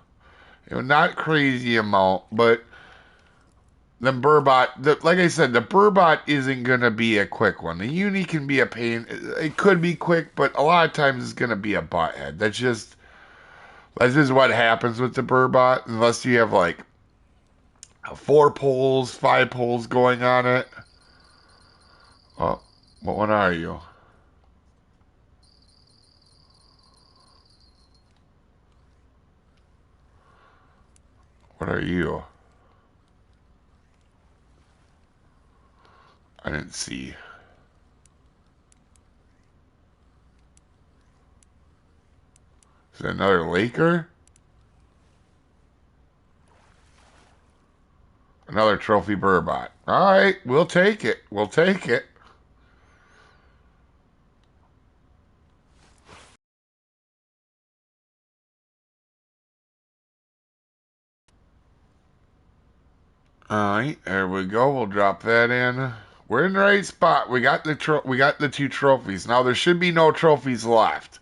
Not crazy amount, but the burbot, like I said, the burbot isn't going to be a quick one. The uni can be a pain. It could be quick, but a lot of times it's going to be a butthead. That's just what happens with the burbot, unless you have like 4 poles, 5 poles going on it. Oh, what one are you? What are you? I didn't see. Is it another Laker? Another trophy burbot. All right, we'll take it. We'll take it. All right, there we go. We'll drop that in. We're in the right spot. We got the 2 trophies. Now there should be no trophies left.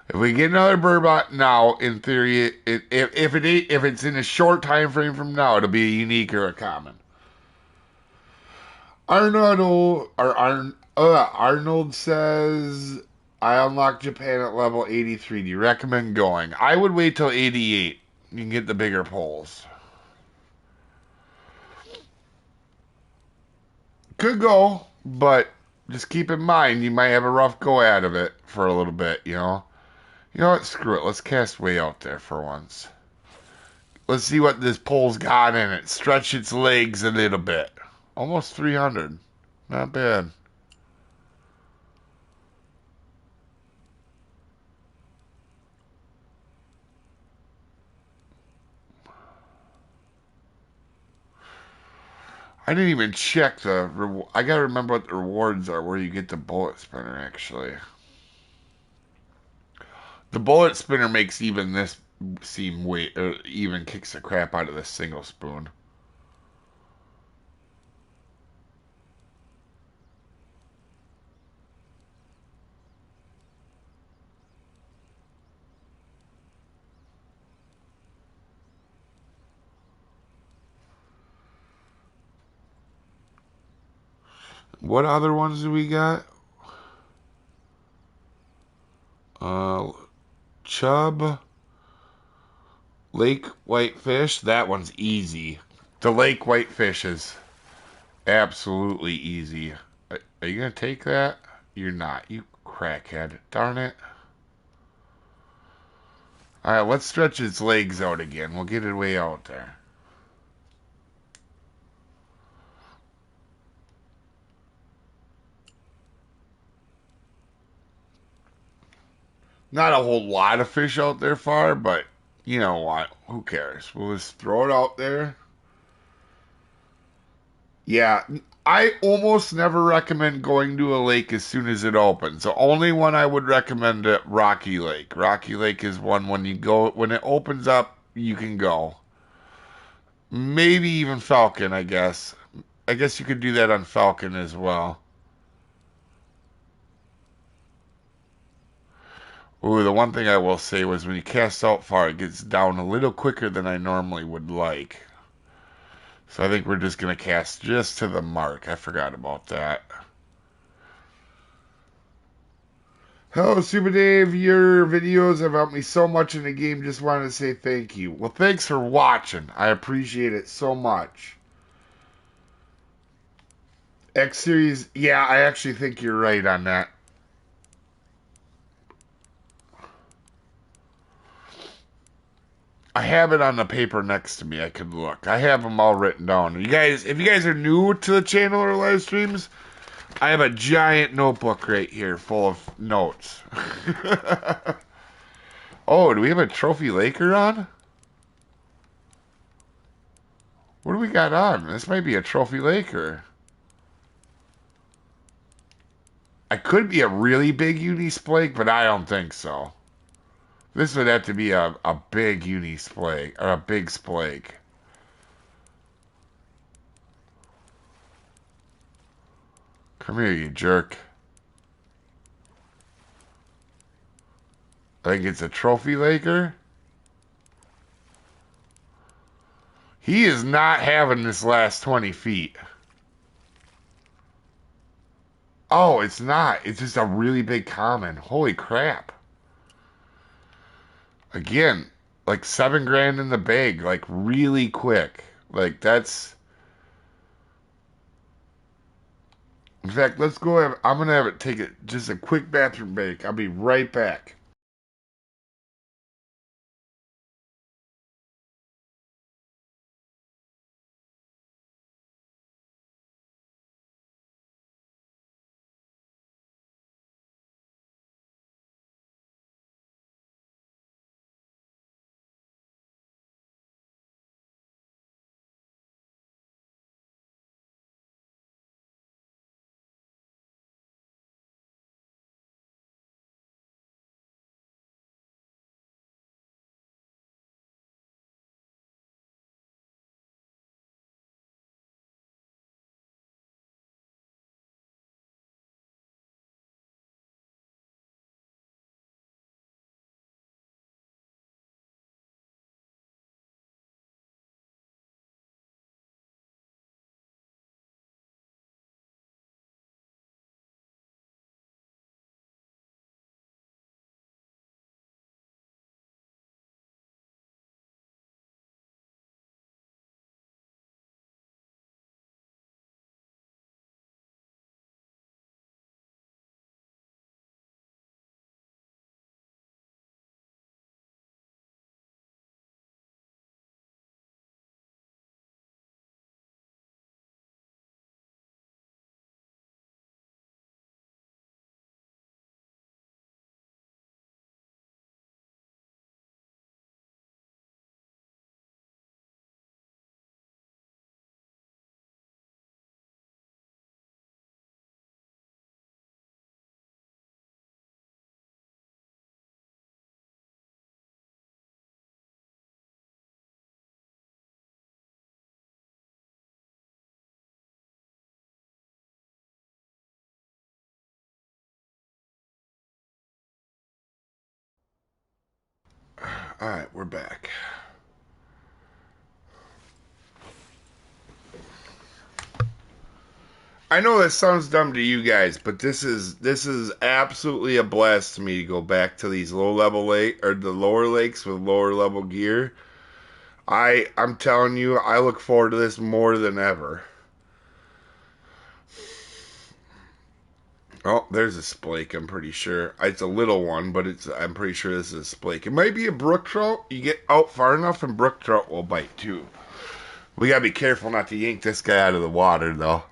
If we get another burbot now, in theory, if it's in a short time frame from now, it'll be a unique or a common. Arnold says, I unlocked Japan at level 83. Do you recommend going? I would wait till 88. You can get the bigger poles. Could go, but just keep in mind you might have a rough go out of it for a little bit, you know. You know what? Screw it. Let's cast way out there for once. Let's see what this pole's got in it. Stretch its legs a little bit. Almost 300. Not bad. I didn't even check the. I gotta remember what the rewards are. Where you get the bullet spinner, actually. The bullet spinner makes even this seem way. Even kicks the crap out of the single spoon. What other ones do we got? Uh, chub, lake whitefish. That one's easy. The lake whitefish is absolutely easy. Are you gonna take that? You're not. You crackhead. Darn it. Alright, let's stretch its legs out again. We'll get it way out there. Not a whole lot of fish out there far, but you know what? Who cares? We'll just throw it out there. Yeah, I almost never recommend going to a lake as soon as it opens. The only one I would recommend at Rocky Lake. Rocky Lake is one when you go when it opens up, you can go. Maybe even Falcon, I guess. I guess you could do that on Falcon as well. Ooh, the one thing I will say was when you cast out far, it gets down a little quicker than I normally would like. So I think we're just going to cast just to the mark. I forgot about that. Hello, Soopa-Dave. Your videos have helped me so much in the game. Just wanted to say thank you. Well, thanks for watching. I appreciate it so much. X Series, yeah, I actually think you're right on that. I have it on the paper next to me. I could look. I have them all written down. You guys, if you guys are new to the channel or live streams, I have a giant notebook right here full of notes. Oh, do we have a Trophy Laker on? What do we got on? This might be a Trophy Laker. I could be a really big Unisplake, but I don't think so. This would have to be a big Unisplake, or a big Splake. Come here, you jerk. I think it's a Trophy Laker. He is not having this last 20 feet. Oh, it's not. It's just a really big common. Holy crap. Again, like 7 grand in the bag, like really quick. Like that's. In fact, let's go have. I'm gonna have it take it just a quick bathroom break. I'll be right back. Alright, we're back. I know that sounds dumb to you guys, but this is absolutely a blast to me to go back to these low level lake or the lower lakes with lower level gear. I'm telling you, I look forward to this more than ever. Oh, there's a splake, I'm pretty sure. It's a little one, but I'm pretty sure this is a splake. It might be a brook trout. You get out far enough and brook trout will bite too. We gotta be careful not to yank this guy out of the water though.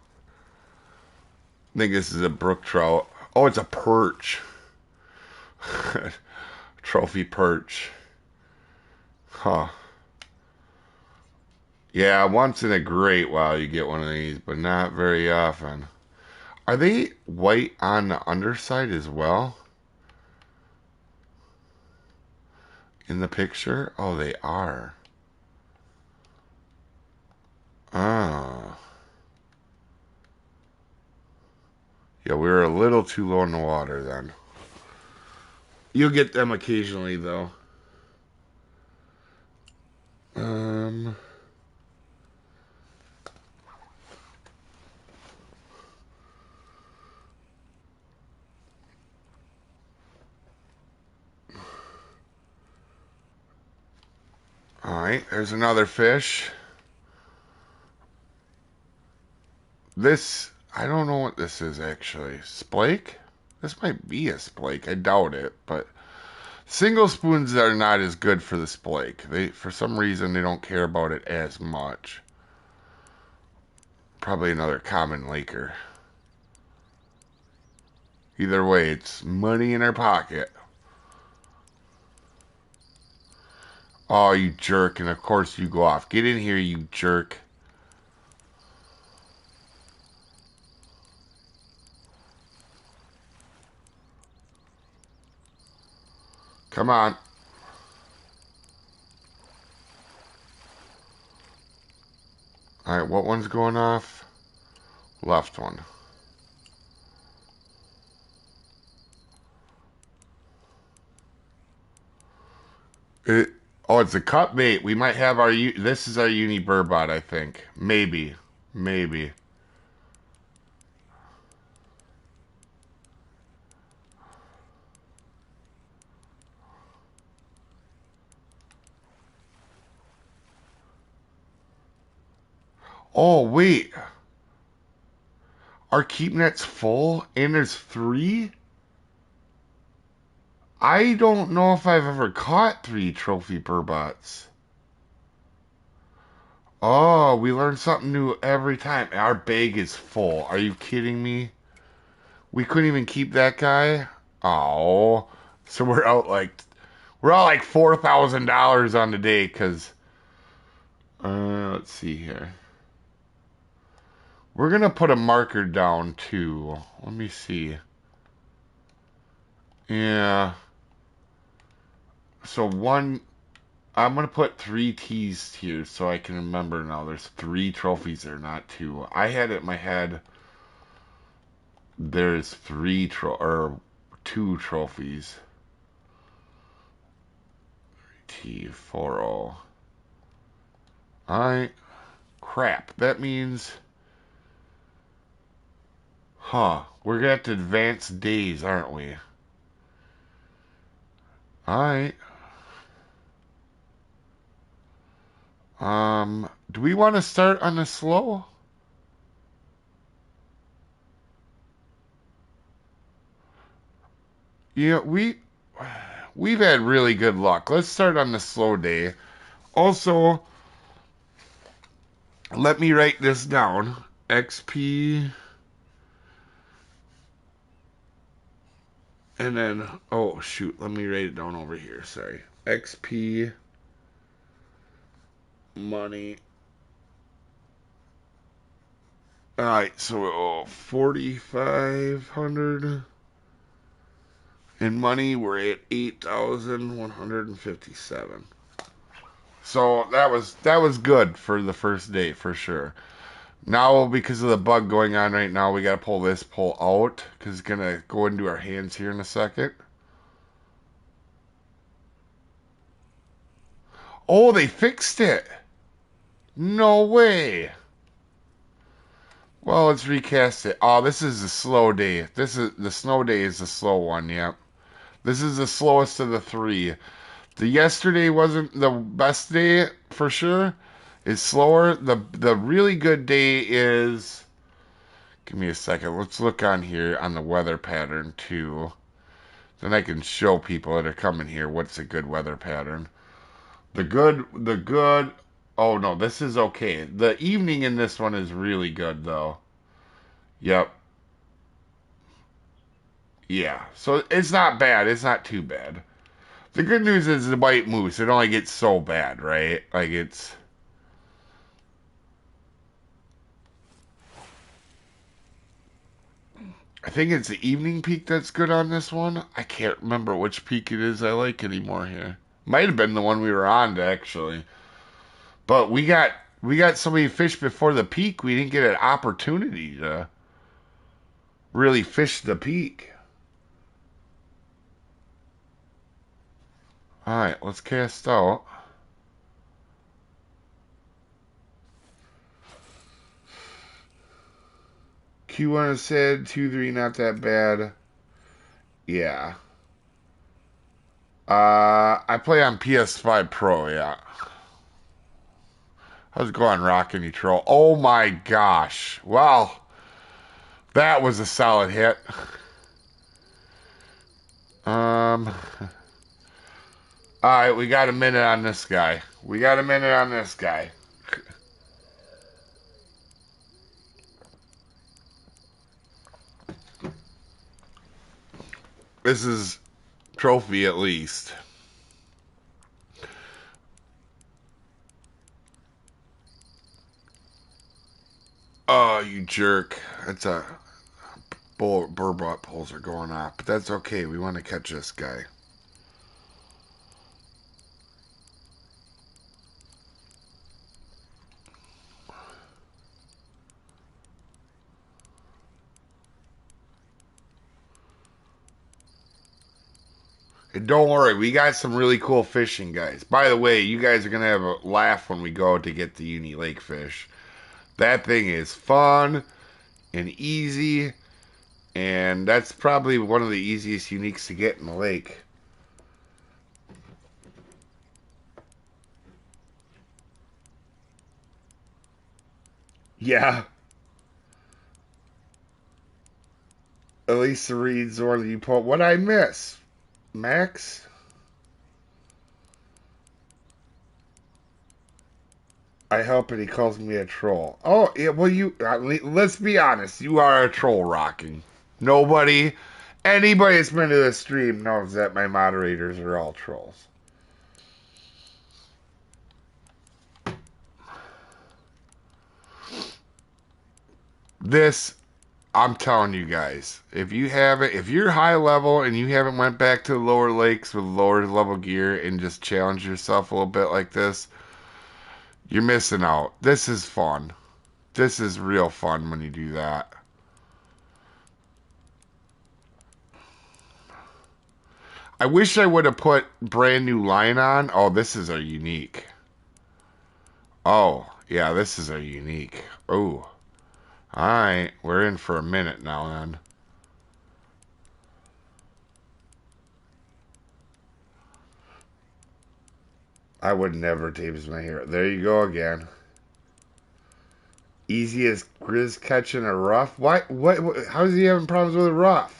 I think this is a brook trout. Oh, it's a perch. Trophy perch. Huh. Yeah, once in a great while you get one of these, but not very often. Are they white on the underside as well? In the picture? Oh, they are. Oh. Yeah, we were a little too low in the water then. You'll get them occasionally, though. Um... Alright, there's another fish. This, I don't know what this is actually. Splake? This might be a splake. I doubt it, but single spoons are not as good for the splake. For some reason, they don't care about it as much. Probably another common laker. Either way, it's money in our pocket. Oh, you jerk, and of course you go off. Get in here, you jerk. Come on. Alright, what one's going off? Left one. Oh, it's a cut bait. We might have our... This is our uni burbot, I think. Maybe. Maybe. Oh, wait. Our keep net's full and there's 3? I don't know if I've ever caught 3 trophy burbots. Oh, we learn something new every time. Our bag is full. Are you kidding me? We couldn't even keep that guy? Oh. So we're out like $4,000 on the day because let's see here. We're gonna put a marker down too. Let me see. Yeah. So I'm gonna put 3 T's here so I can remember now. There's 3 trophies there, not 2. I had it in my head. There's 2 trophies. T40. Alright. Crap. That means... Huh. We're gonna have to advance days, aren't we? Alright. Do we want to start on the slow? Yeah, we've had really good luck. Let's start on the slow day. Also, let me write this down. XP. And then, oh shoot, let me write it down over here. Sorry. XP. Money. Alright, so 4,500. In money, we're at 8,157. So that was good for the first day for sure. Now, because of the bug going on right now, we gotta pull this pole out because it's gonna go into our hands here in a second. Oh, they fixed it. No way. Well, let's recast it. Oh, this is a slow day. This is the snow day is the slow one, yep. This is the slowest of the three. The yesterday wasn't the best day for sure. It's slower. The really good day is, give me a second. Let's look on here on the weather pattern too. Then I can show people that are coming here what's a good weather pattern. The good, oh no, this is okay. The evening in this one is really good though. Yep. Yeah. So it's not bad. It's not too bad. The good news is the white moose, it only gets so bad, right? Like it's, I think it's the evening peak that's good on this one. I can't remember which peak it is I like anymore here. Might have been the one we were on actually. But we got so many fish before the peak, we didn't get an opportunity to really fish the peak. Alright, let's cast out. Q1 has said 2-3 not that bad. Yeah. I play on PS5 Pro, yeah. How's it going, Rockin' You Troll? Oh my gosh. Well, that was a solid hit. Um, alright, we got a minute on this guy. We got a minute on this guy. This is trophy at least. Oh, you jerk. That's a burbot poles are going off, but that's okay. We want to catch this guy. And don't worry, we got some really cool fishing, guys. By the way, you guys are going to have a laugh when we go to get the uni lake fish. That thing is fun and easy, and that's probably one of the easiest uniques to get in the lake. Yeah. At least the reads or you put. What I miss? Max? I help and he calls me a troll. Oh, yeah, well, let's be honest. You are a troll, Rocking. Anybody that's been to the stream knows that my moderators are all trolls. This, I'm telling you guys, if you're high level and you haven't went back to the lower lakes with lower level gear and just challenge yourself a little bit like this, you're missing out. This is fun. This is real fun when you do that. I wish I would have put brand new line on. Oh, this is a unique. Oh, yeah, this is a unique. Oh, alright. We're in for a minute now then. I would never tape my hair. There you go again. Easy as Grizz catching a rough? What? How is he having problems with a rough?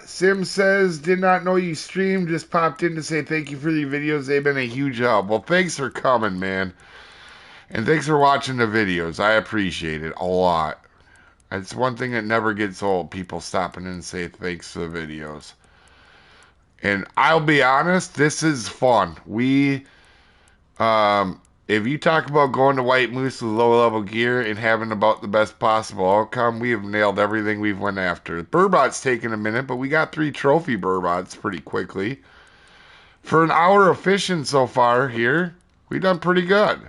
Sim says, did not know you streamed. Just popped in to say thank you for the videos. They've been a huge help. Well, thanks for coming, man. And thanks for watching the videos. I appreciate it a lot. It's one thing that never gets old. People stopping in and say thanks for the videos. And I'll be honest, this is fun. If you talk about going to White Moose with low level gear and having about the best possible outcome, we have nailed everything we've went after. Burbot's taken a minute, but we got 3 trophy burbots pretty quickly. For an hour of fishing so far here, we've done pretty good.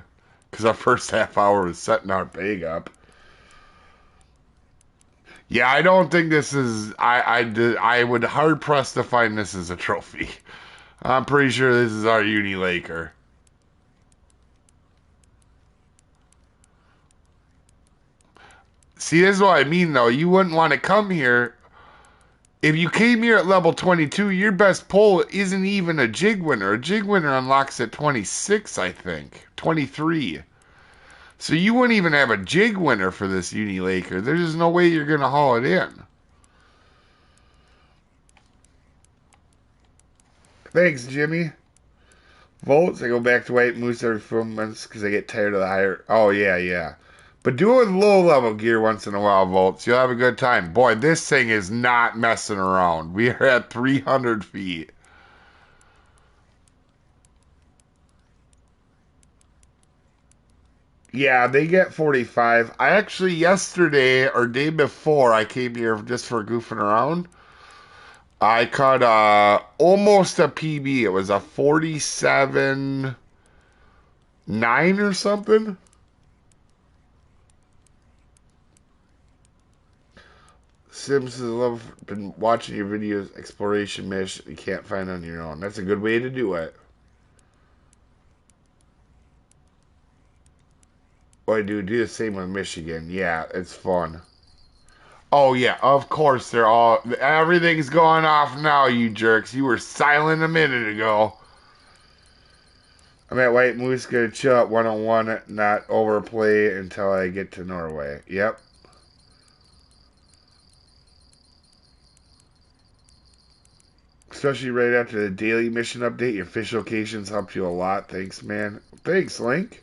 Because our first half hour was setting our bag up. Yeah, I don't think this is. I would hard pressed to find this as a trophy. I'm pretty sure this is our Uni Laker. See, this is what I mean, though. You wouldn't want to come here. If you came here at level 22, your best pull isn't even a jig winner. A jig winner unlocks at 26, I think. 23. So you wouldn't even have a jig winner for this Uni Laker. There's just no way you're going to haul it in. Thanks, Jimmy. Volts, I go back to White Moose every 4 months because I get tired of the higher. Oh, yeah, yeah. But do it with low level gear once in a while, Volts. You'll have a good time. Boy, this thing is not messing around. We are at 300 feet. Yeah, they get 45. I actually, yesterday or day before I came here just for goofing around, I caught almost a PB. It was a 47.9 or something. Sims has love been watching your videos, exploration mission you can't find on your own. That's a good way to do it. Oh, I do the same with Michigan. Yeah, it's fun. Oh yeah, of course they're all. Everything's going off now, you jerks. You were silent a minute ago. I'm at White Moose. Gonna chill at 101, not overplay until I get to Norway. Yep. Especially right after the daily mission update, your fish locations helped you a lot. Thanks, man. Thanks, Link.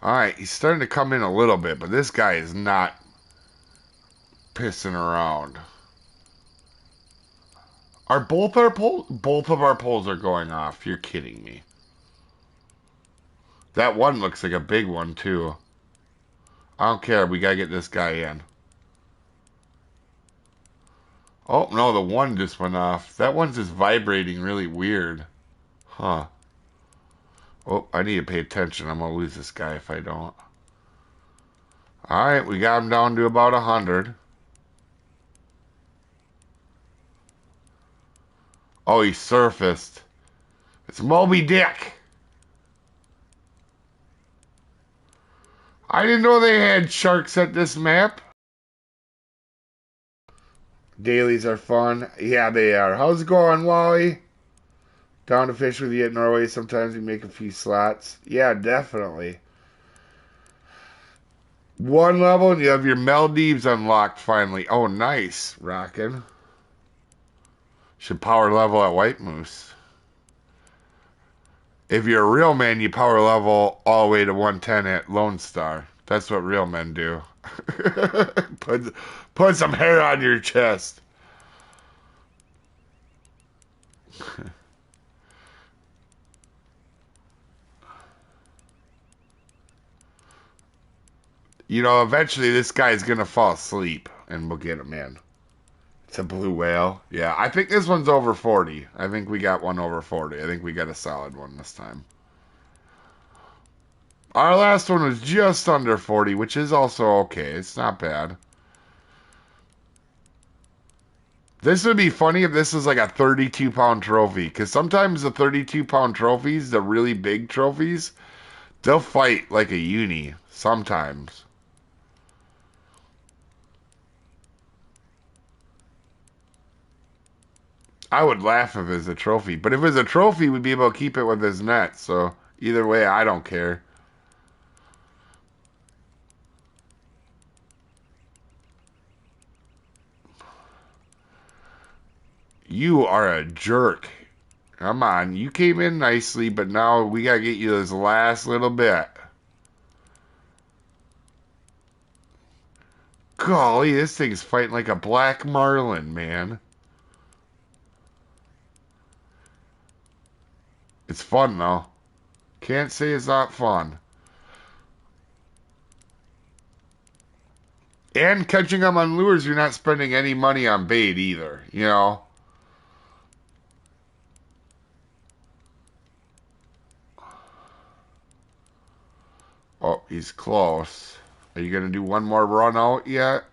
All right, he's starting to come in a little bit, but this guy is not pissing around. Are both our poles? Both of our poles are going off. You're kidding me. That one looks like a big one too. I don't care. We gotta get this guy in. Oh no, the one just went off. That one's just vibrating really weird. Huh. Oh, I need to pay attention. I'm gonna lose this guy if I don't. All right, we got him down to about 100. Oh, he surfaced. It's Moby Dick. I didn't know they had sharks at this map. Dailies are fun. Yeah, they are. How's it going, Wally? Down to fish with you at Norway. Sometimes we make a few slots. Yeah, definitely. One level and you have your Maldives unlocked finally. Oh, nice. Rockin'. Should power level at White Moose. If you're a real man, you power level all the way to 110 at Lone Star. That's what real men do. put some hair on your chest. You know, eventually this guy's gonna fall asleep and we'll get him in. It's a blue whale. Yeah, I think this one's over 40. I think we got one over 40. I think we got a solid one this time. Our last one was just under 40, which is also okay. It's not bad. This would be funny if this was like a 32-pound trophy, because sometimes the 32-pound trophies, the really big trophies, they'll fight like a uni sometimes. I would laugh if it was a trophy, but if it was a trophy, we'd be able to keep it with his net. So either way, I don't care. You are a jerk. Come on, you came in nicely, but now we gotta get you this last little bit. Golly, this thing's fighting like a black marlin, man. It's fun though. Can't say it's not fun. And catching them on lures, you're not spending any money on bait either, you know? Oh, he's close. Are you going to do one more run out yet?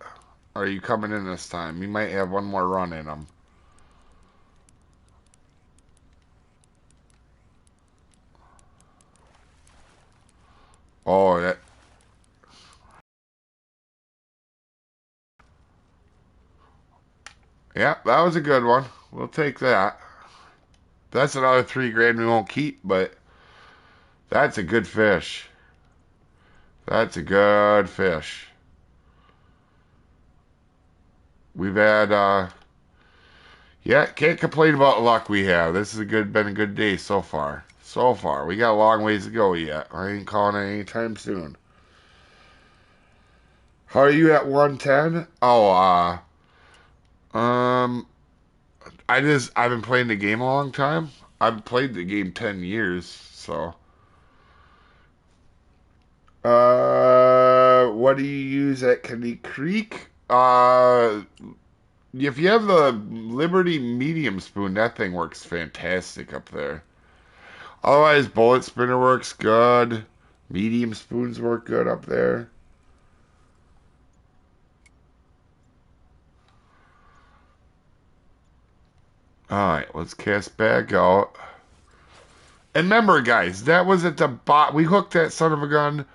Or are you coming in this time? He might have one more run in him. Oh, that. Yeah, that was a good one. We'll take that. That's another 3 grand we won't keep, but that's a good fish. That's a good fish. We've had, yeah, can't complain about luck we have. This has been a good day so far. So far. We got a long ways to go yet. I ain't calling it anytime soon. How are you at 110? Oh, um, I've been playing the game a long time. I've played the game 10 years, so. What do you use at Caney Creek? If you have the Liberty medium spoon, that thing works fantastic up there. Otherwise, bullet spinner works good. Medium spoons work good up there. Alright, let's cast back out. And remember, guys, that was at the bottom. We hooked that son of a gun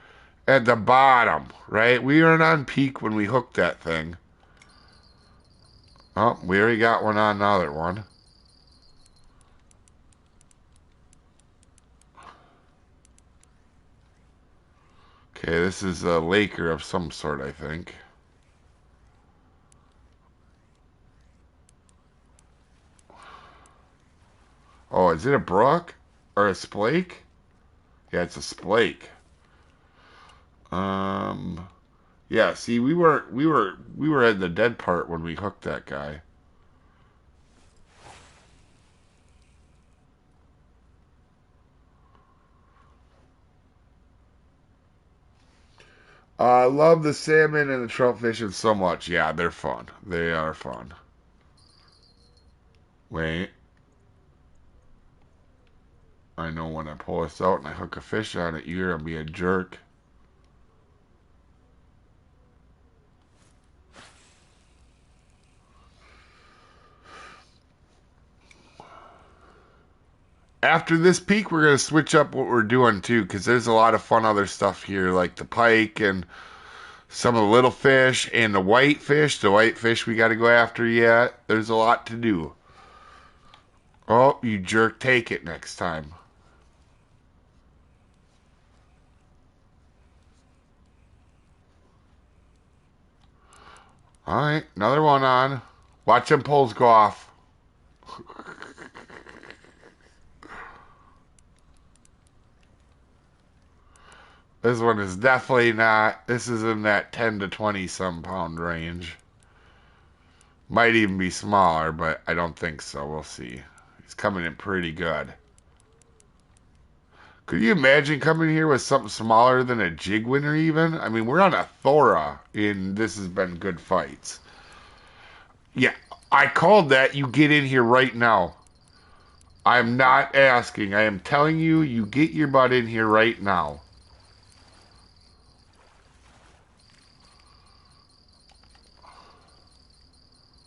at the bottom, right? We weren't on peak when we hooked that thing. Oh, we already got one on another one. Okay, this is a Laker of some sort, I think. Oh, is it a brook? Or a splake? Yeah, it's a splake. Um, yeah, see, we were at the dead part when we hooked that guy. I love the salmon and the trout fishing so much. Yeah, they're fun. They are fun. Wait, I know when I pull this out and I hook a fish on it, you're gonna be a jerk. After this peak, we're gonna switch up what we're doing too, because there's a lot of fun other stuff here, like the pike and some of the little fish and the whitefish. The whitefish we got to go after yet. There's a lot to do. Oh, you jerk! Take it next time. All right, another one on. Watch them poles go off. This one is definitely not. This is in that 10 to 20 some pound range. Might even be smaller, but I don't think so. We'll see. He's coming in pretty good. Could you imagine coming here with something smaller than a jig winner even? I mean, we're on a Thora, and this has been good fights. Yeah, I called that. You get in here right now. I'm not asking. I am telling you, you get your butt in here right now.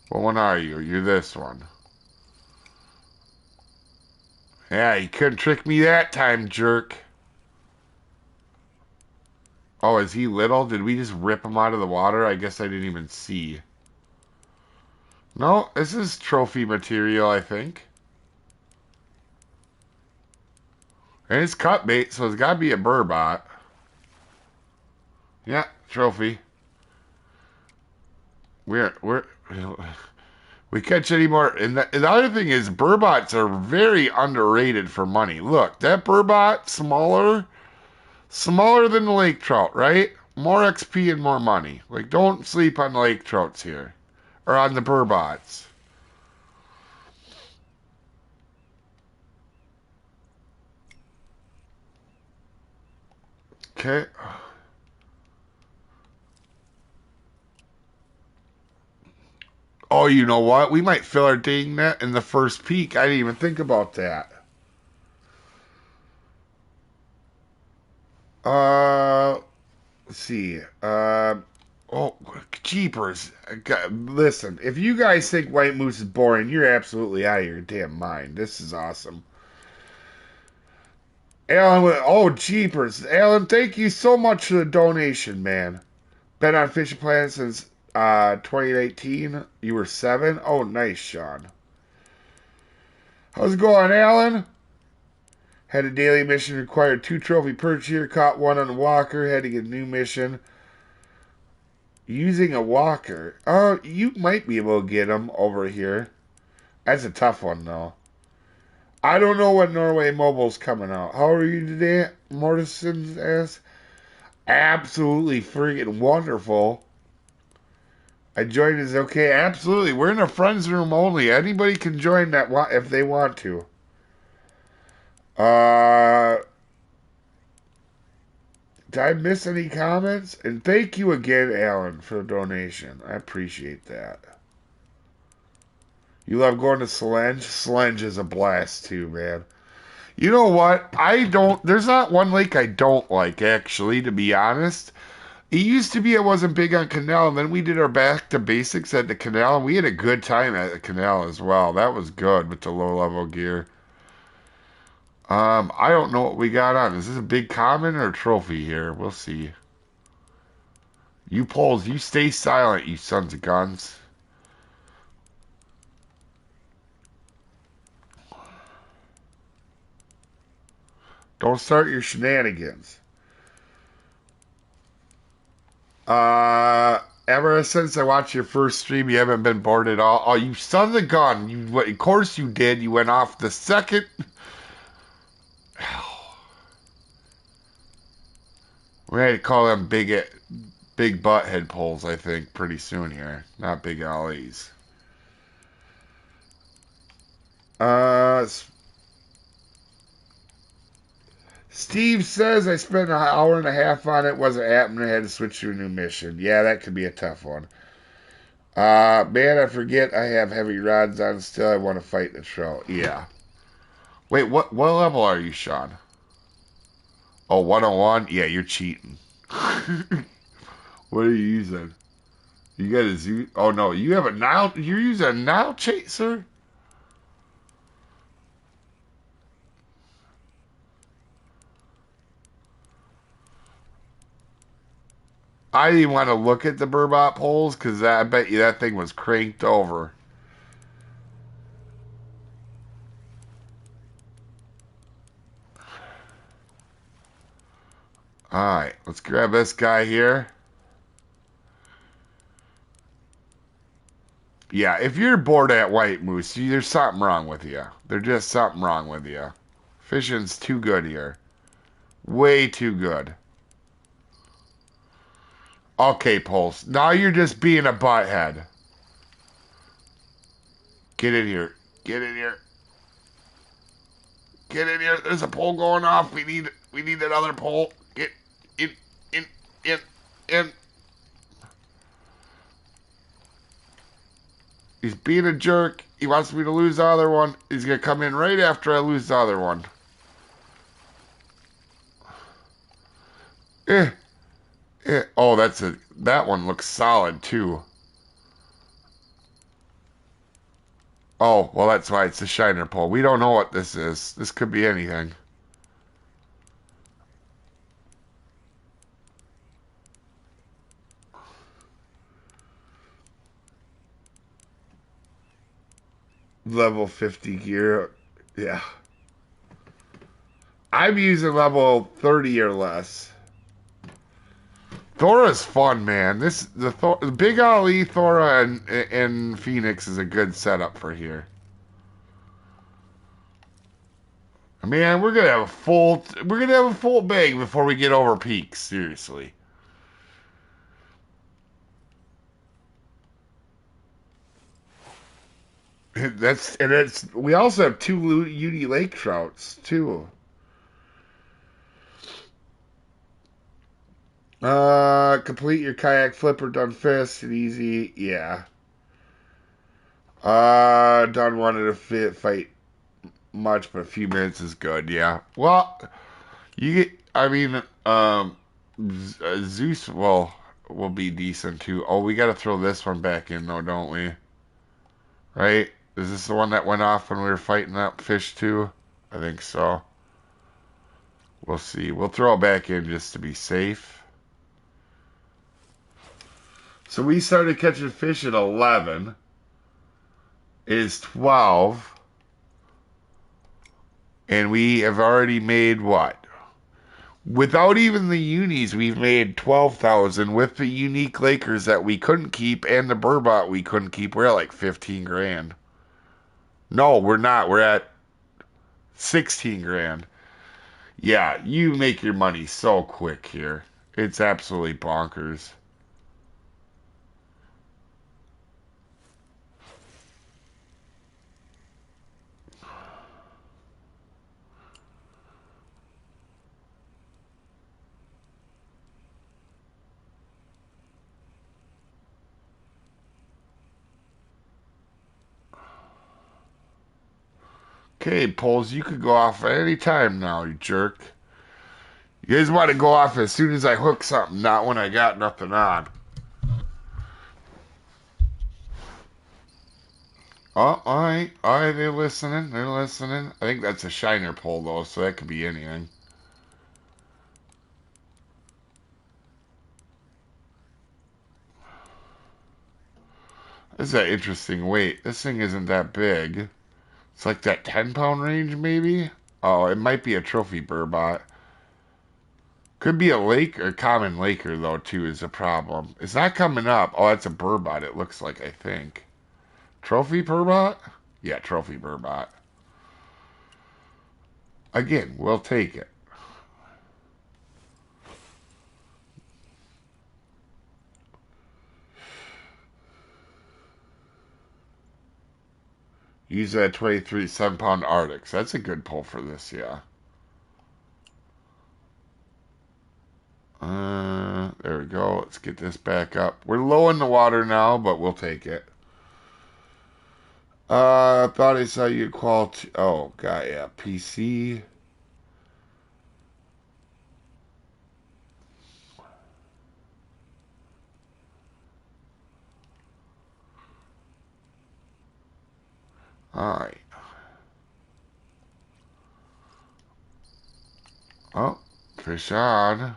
What one are you? You're this one. Yeah, you couldn't trick me that time, jerk. Oh, is he little? Did we just rip him out of the water? I guess I didn't even see. No, this is trophy material, I think. And it's cut bait, so it's got to be a burbot. Yeah, trophy. We're we catch any more. And the other thing is, burbots are very underrated for money. Look, that burbot smaller than the lake trout, right? More XP and more money. Like, don't sleep on the lake trouts here, or on the burbots. Okay. Oh, you know what? We might fill our dang net in the first peak. I didn't even think about that. Let's see. Oh, jeepers. Listen, if you guys think White Moose is boring, you're absolutely out of your damn mind. This is awesome. Alan, oh, jeepers. Alan, thank you so much for the donation, man. Been on Fishing Planet since 2018. You were 7. Oh, nice, Sean. How's it going, Alan? Had a daily mission, required 2 trophy perch here, caught 1 on the walker, had to get a new mission. Using a walker. Oh, you might be able to get them over here. That's a tough one, though. I don't know when Norway Mobile's coming out. How are you today? Mortison asks. Absolutely freaking wonderful. I joined is okay. Absolutely. We're in a friends room only. Anybody can join that if they want to. Did I miss any comments? And thank you again, Alan, for the donation. I appreciate that. You love going to Slenge? Slenge is a blast too, man. You know what? There's not one lake I don't like, actually, to be honest. It used to be I wasn't big on Canal, and then we did our back to basics at the Canal, and we had a good time at the Canal as well. That was good with the low level gear. I don't know what we got on. Is this a big common or a trophy here? We'll see. You poles, you stay silent, you sons of guns. Don't start your shenanigans. Ever since I watched your first stream, you haven't been bored at all. Oh, you son of a gun! Of course you did. You went off the second. We had to call them big butt head poles, I think, pretty soon here. Not big ollies. Steve says I spent an hour and a half on it. Wasn't happening. I had to switch to a new mission. Yeah, that could be a tough one. Man, I forget I have heavy rods on still. I want to fight the trout. Yeah. Wait, what level are you, Sean? Oh, 101? Yeah, you're cheating. What are you using? You got a zoo? Oh, no, you have a Nile. You're using a Nile chaser? I didn't want to look at the Burbot poles because I bet you that thing was cranked over. Alright, let's grab this guy here. Yeah, if you're bored at White Moose, there's something wrong with you. There's just something wrong with you. Fishing's too good here. Way too good. Okay, Pulse. Now you're just being a butthead. Get in here. Get in here. Get in here. There's a pole going off. We need another pole. Get in. He's being a jerk. He wants me to lose the other one. He's gonna come in right after I lose the other one. Oh, that one looks solid too. Oh, well, that's why it's a shiner pole. We don't know what this is. This could be anything. Level 50 gear. Yeah. I'm using level 30 or less. Thora's fun, man. The Big Ali, Thora, and Phoenix is a good setup for here. Man, we're gonna have a full bag before we get over peaks. Seriously. We also have 2 Uni Lake trouts too. Complete your kayak flipper, done fist and easy. Yeah. Don't wanted to fight much, but a few minutes is good. Yeah. Well, you get. I mean, Zeus will be decent too. Oh, we got to throw this one back in though, don't we? Right? Is this the one that went off when we were fighting that fish too? I think so. We'll see. We'll throw it back in just to be safe. So we started catching fish at 11. It is 12. And we have already made what? Without even the unis, we've made 12,000 with the unique Lakers that we couldn't keep and the Burbot we couldn't keep. We're at like 15 grand. No, we're not. We're at 16 grand. Yeah, you make your money so quick here. It's absolutely bonkers. Okay, Poles, you could go off at any time now, you jerk. You guys want to go off as soon as I hook something, not when I got nothing on. Oh, alright, alright, they're listening, they're listening. I think that's a shiner pole, though, so that could be anything. This is an interesting weight. This thing isn't that big. It's like that 10-pound range, maybe? Oh, it might be a trophy burbot. Could be a lake or common laker, though, too, is a problem. It's not coming up. Oh, that's a burbot, it looks like, I think. Trophy burbot? Yeah, trophy burbot. Again, we'll take it. Use that 23 7-pound Arctics. That's a good pull for this, yeah. There we go. Let's get this back up. We're low in the water now, but we'll take it. I thought I saw you quality. Oh, God, yeah. PC. Alright. Oh, fish on.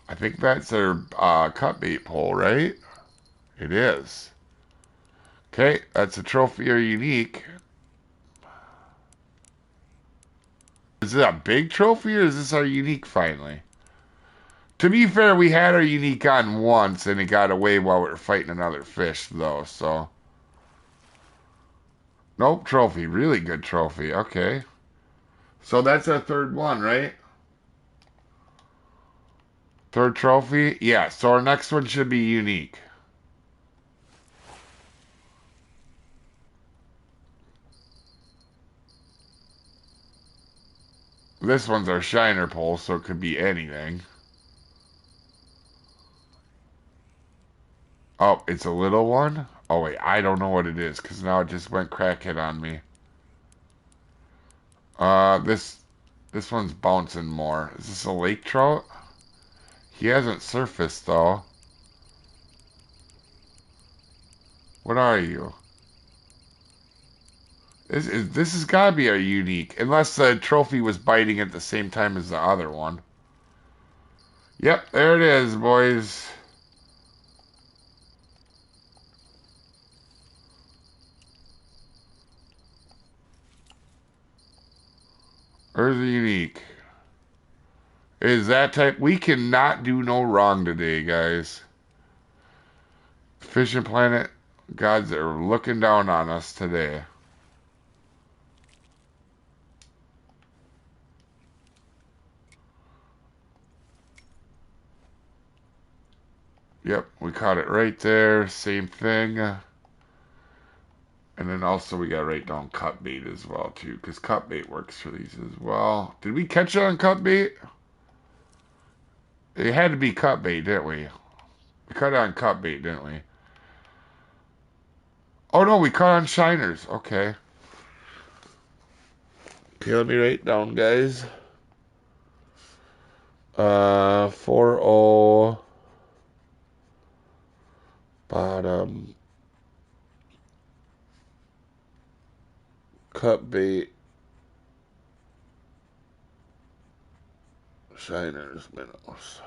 I think that's their cut bait pole, right? It is. Okay, that's a trophy or unique. Is it a big trophy or is this our unique finally? To be fair, we had our unique on once and it got away while we were fighting another fish, though, so. Nope, trophy. Really good trophy. Okay. So that's our third one, right? Third trophy? Yeah, so our next one should be unique. This one's our shiner pole, so it could be anything. Oh, it's a little one? Oh, wait, I don't know what it is, because now it just went crackhead on me. This one's bouncing more. Is this a lake trout? He hasn't surfaced, though. What are you? This has got to be a unique, unless the trophy was biting at the same time as the other one. Yep, there it is, boys. There's a unique. Is that type? We cannot do no wrong today, guys. Fishing Planet gods are looking down on us today. Yep, we caught it right there. Same thing. And then also we got to write down cut bait as well, too, because cut bait works for these as well. Did we catch it on cut bait? It had to be cut bait, didn't we? We cut it on cut bait, didn't we? Oh no, we caught on shiners. Okay. Okay, let me write down, guys. 4-0 bottom cut bait shiners minnows.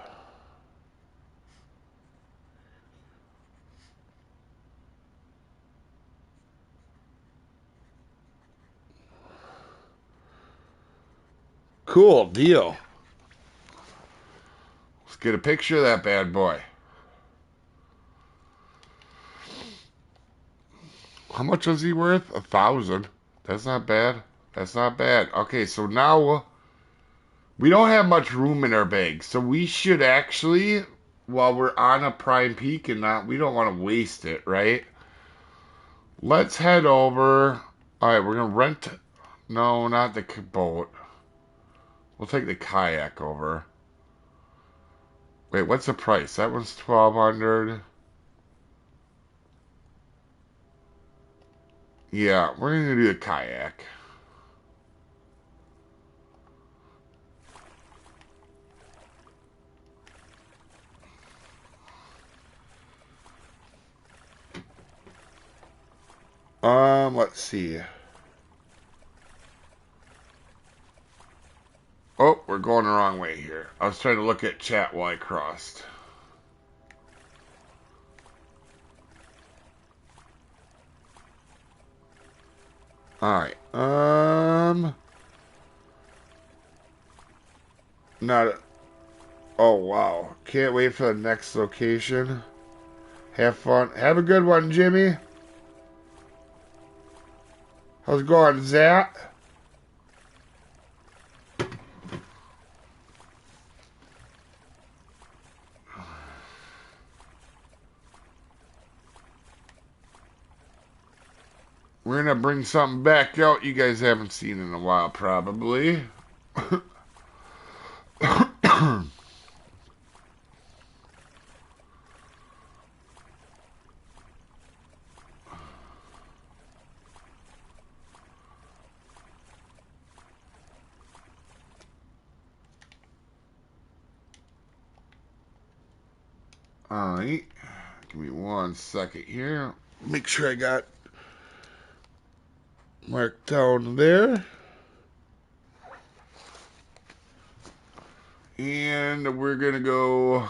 Cool deal. Let's get a picture of that bad boy. How much was he worth? 1,000. That's not bad. That's not bad. Okay, so now we don't have much room in our bag, so we should actually, while we're on a prime peak and not, we don't want to waste it, right? Let's head over. All right, we're gonna rent. No, not the boat. We'll take the kayak over. Wait, what's the price? That one's 1,200. Yeah, we're gonna do the kayak. Let's see. Oh, we're going the wrong way here. I was trying to look at chat while I crossed. Alright. Not. Oh, wow. Can't wait for the next location. Have fun. Have a good one, Jimmy. How's it going, Zach? We're gonna bring something back out you guys haven't seen in a while, probably. Alright. Give me 1 second here. Make sure I got marked down there. And we're gonna go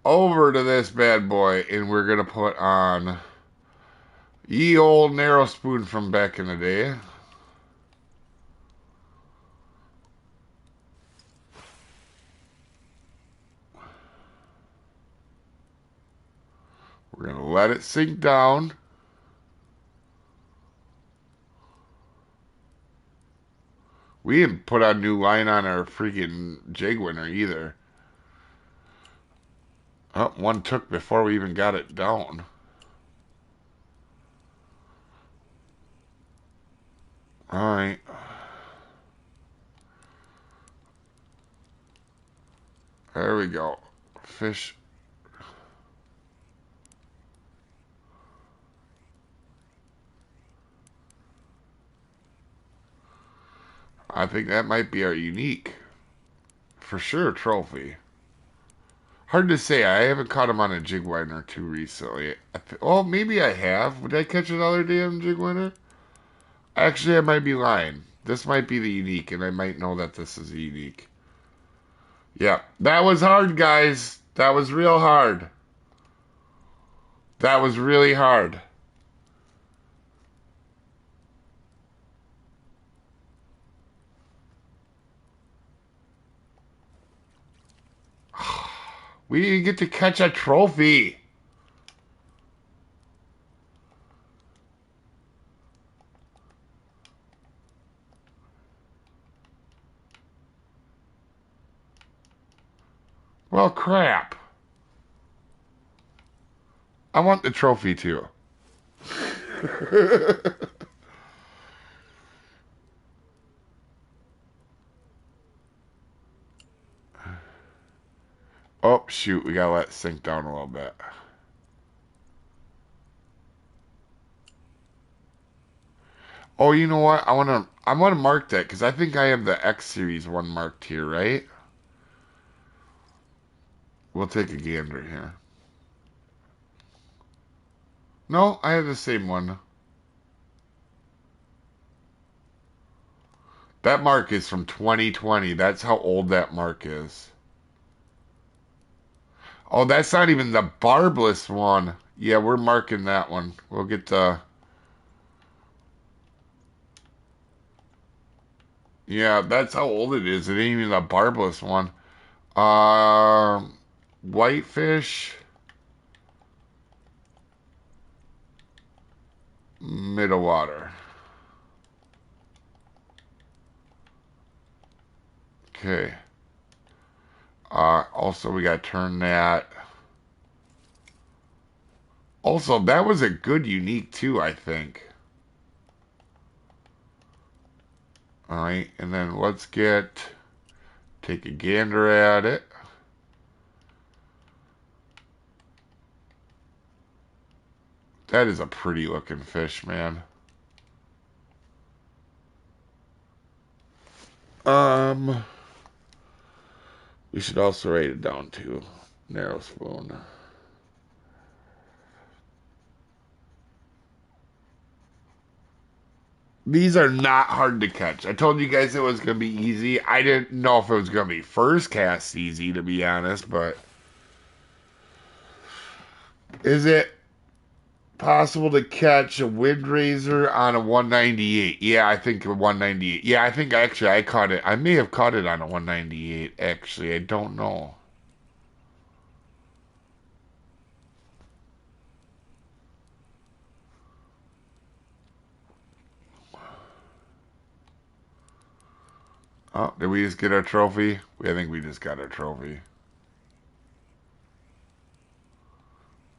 over to this bad boy and we're gonna put on ye old narrow spoon from back in the day. We're gonna let it sink down. We didn't put a new line on our freaking jig winner either. Oh, one took before we even got it down. Alright. There we go. Fish. I think that might be our unique. For sure, trophy. Hard to say. I haven't caught him on a jig winner too recently. Oh, maybe I have. Would I catch another damn jig winner? Actually, I might be lying. This might be the unique, and I might know that this is the unique. Yeah, that was hard, guys. That was real hard. That was really hard. We didn't get to catch a trophy. Well, crap. I want the trophy too. Oh, shoot. We gotta let it sink down a little bit. Oh, you know what? I wanna mark that because I think I have the X series one marked here, right? We'll take a gander here. No, I have the same one. That mark is from 2020. That's how old that mark is. Oh, that's not even the barbless one. Yeah, we're marking that one. We'll get the. Yeah, that's how old it is. It ain't even the barbless one. Whitefish, middle water. Okay. Also, we got to turn that. Also, that was a good unique too, I think. All right, and then take a gander at it. That is a pretty looking fish, man. Um, we should also write it down too. Narrow spoon. These are not hard to catch. I told you guys it was going to be easy. I didn't know if it was going to be first cast easy, to be honest, but is it possible to catch a wind razor on a 198? Yeah, I think a 198. Yeah, I think actually I caught it. I may have caught it on a 198, actually. I don't know. Oh, did we just get our trophy? I think we just got our trophy.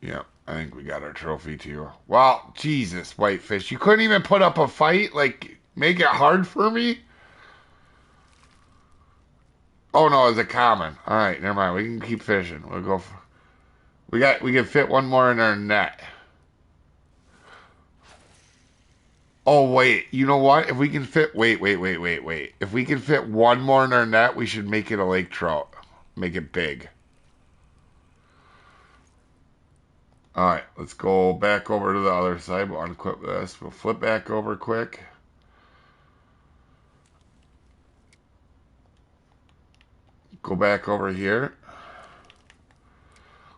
Yeah, I think we got our trophy too. Well, Jesus, Whitefish, you couldn't even put up a fight? Like, make it hard for me? Oh no, it's a common. All right, never mind. We can keep fishing. We'll go. We can fit one more in our net. Oh wait, you know what? If we can fit, wait. If we can fit one more in our net, we should make it a lake trout. Make it big. All right, let's go back over to the other side. We'll unequip this. We'll flip back over quick. Go back over here.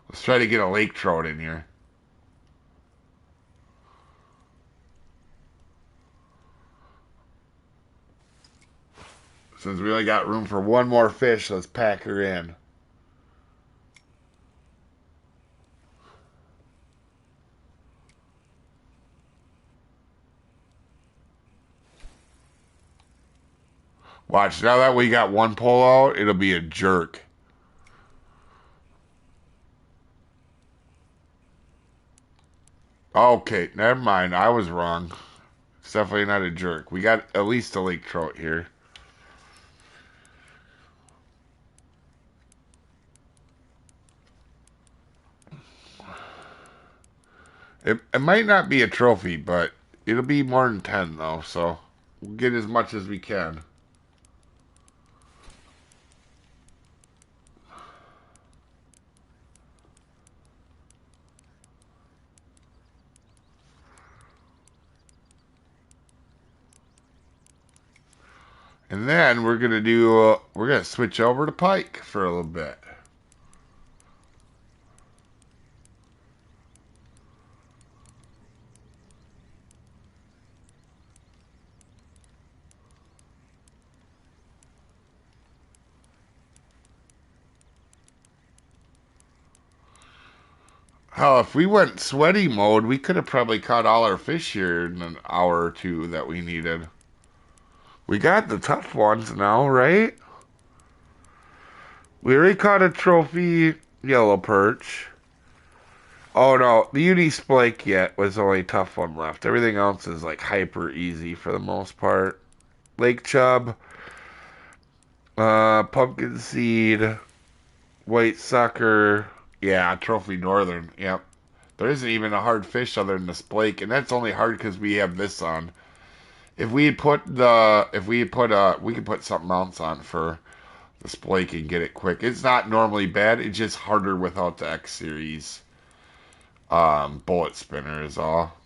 Let's try to get a lake trout in here. Since we only got room for one more fish, let's pack her in. Watch, now that we got one pull out, it'll be a jerk. Okay, never mind. I was wrong. It's definitely not a jerk. We got at least a lake trout here. It might not be a trophy, but it'll be more than 10, though, so we'll get as much as we can. And then we're gonna switch over to pike for a little bit. Hell, if we went sweaty mode, we could have probably caught all our fish here in an hour or two that we needed. We got the tough ones now, right? We already caught a trophy yellow perch. Oh no, the uni splake yet was the only tough one left. Everything else is like hyper easy for the most part. Lake chub, pumpkin seed, white sucker. Yeah, trophy northern. Yep. There isn't even a hard fish other than the splake, and that's only hard because we have this on. we could put something else on for display can get it quick. It's not normally bad. It's just harder without the X series bullet spinner is all.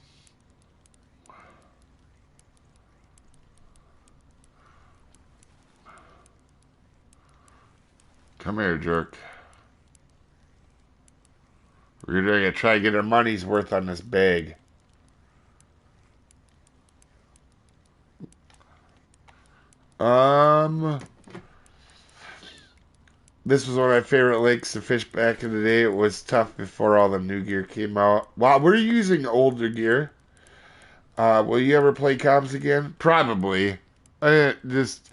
Come here, jerk. We're gonna try to get our money's worth on this bag. Um, this was one of my favorite lakes to fish back in the day. It was tough before all the new gear came out. Wow, we're using older gear. Will you ever play comms again? Probably. Just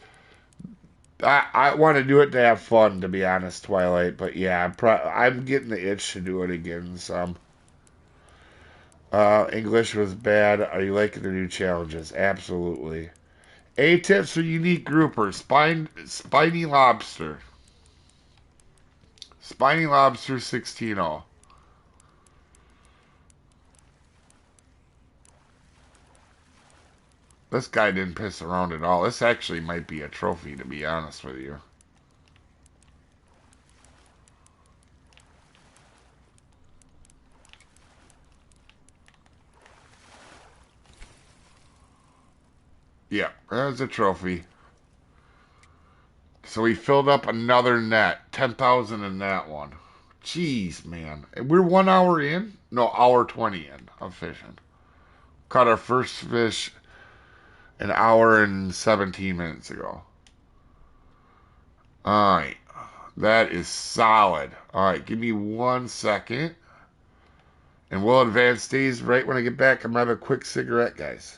I want to do it to have fun, to be honest, Twilight. But yeah, I'm getting the itch to do it again. Some English was bad. Are you liking the new challenges? Absolutely. A tips for unique grouper. Spiny lobster. Spiny lobster 16-0. This guy didn't piss around at all. This actually might be a trophy, to be honest with you. Yeah, that's a trophy. So we filled up another net. 10,000 in that one. Jeez, man. We're 1 hour in? No, hour 20 in of fishing. Caught our first fish an hour and 17 minutes ago. Alright. That is solid. Alright, give me 1 second. And we'll advance these right when I get back. I'm going to have a quick cigarette, guys.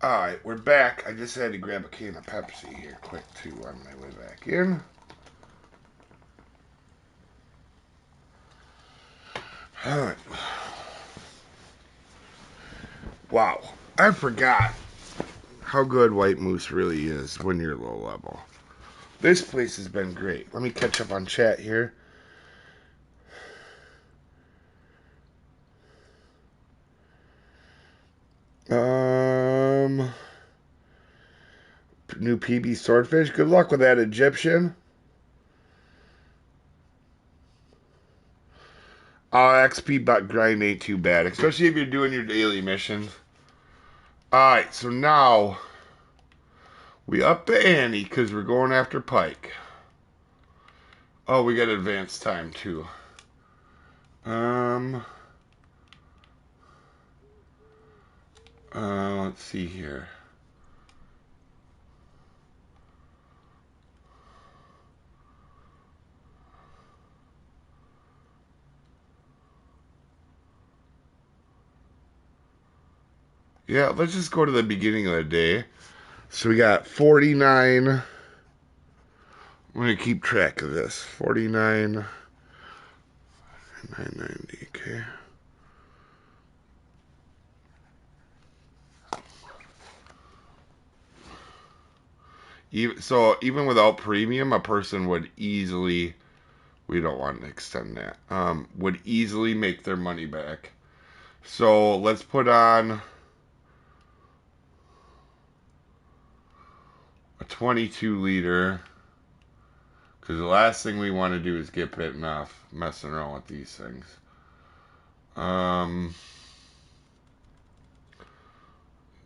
Alright, we're back. I just had to grab a can of Pepsi here quick too on my way back in. Alright. Wow. I forgot how good White Moose really is when you're low level. This place has been great. Let me catch up on chat here. New PB Swordfish. Good luck with that, Egyptian. XP but grind ain't too bad, especially if you're doing your daily missions. Alright, so now we up the ante because we're going after Pike. Oh, we got advanced time too. Let's see here. Yeah, let's just go to the beginning of the day. So we got 49. I'm going to keep track of this. 49. 990, okay. So even without premium, a person would easily, we don't want to extend that, would easily make their money back. So let's put on a 22 liter, because the last thing we want to do is get bitten off messing around with these things.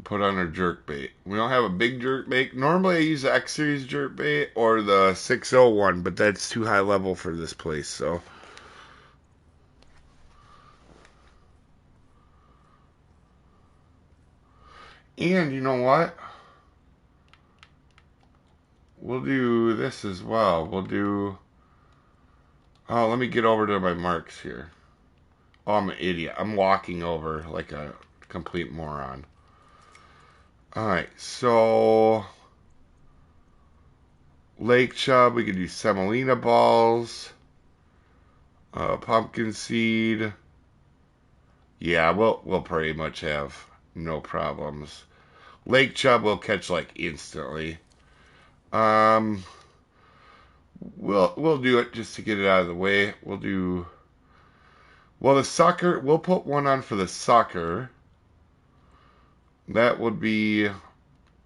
Put on our jerk bait. We don't have a big jerk bait. Normally I use the X series jerk bait or the 601, but that's too high level for this place, so. And you know what? We'll do this as well. We'll do... Oh, let me get over to my marks here. Oh, I'm an idiot. I'm walking over like a complete moron. Alright, so... Lake chub, we could do semolina balls. Pumpkin seed. Yeah, we'll pretty much have no problems. Lake chub will catch like instantly. We'll do it just to get it out of the way. We'll do... Well, the sucker, we'll put one on for the sucker. That would be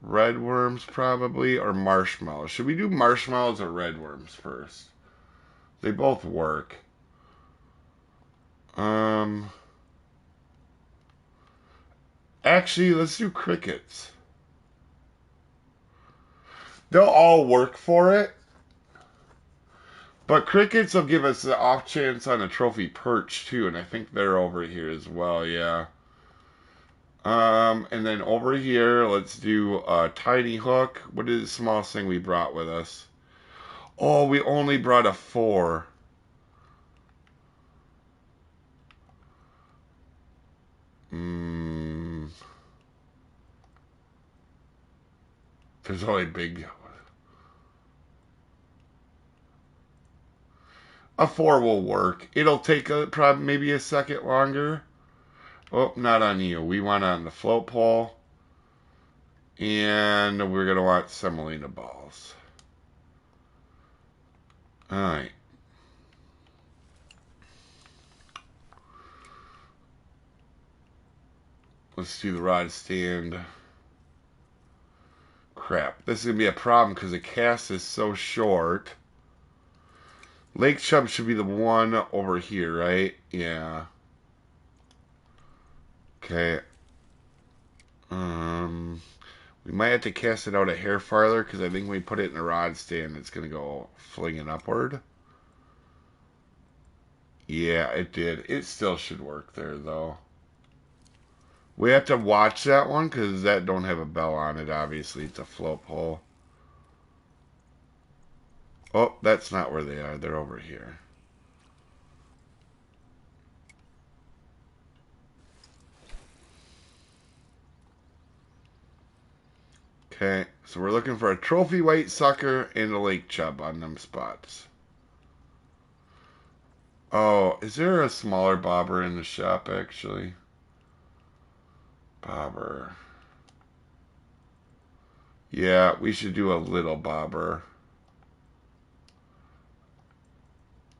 red worms probably, or marshmallows. Should we do marshmallows or red worms first? They both work. Actually, let's do crickets. They'll all work for it. But crickets will give us the off chance on a trophy perch too, and I think they're over here as well, yeah. And then over here, let's do a tiny hook. What is the smallest thing we brought with us? Oh, we only brought a 4. There's only big... A 4 will work. It'll take probably maybe a second longer. Oh, not on you. We want on the float pole. And we're going to want semolina balls. Alright. Let's do the rod stand. Crap. This is going to be a problem because the cast is so short. Lake chub should be the one over here, right? Yeah. Okay. We might have to cast it out a hair farther because I think when we put it in a rod stand, it's going to go flinging upward. Yeah, it did. It still should work there, though. We have to watch that one because that don't have a bell on it, obviously. It's a float pole. Oh, that's not where they are. They're over here. Okay, so we're looking for a trophy white sucker and a lake chub on them spots. Oh, is there a smaller bobber in the shop actually? Bobber. Yeah, we should do a little bobber.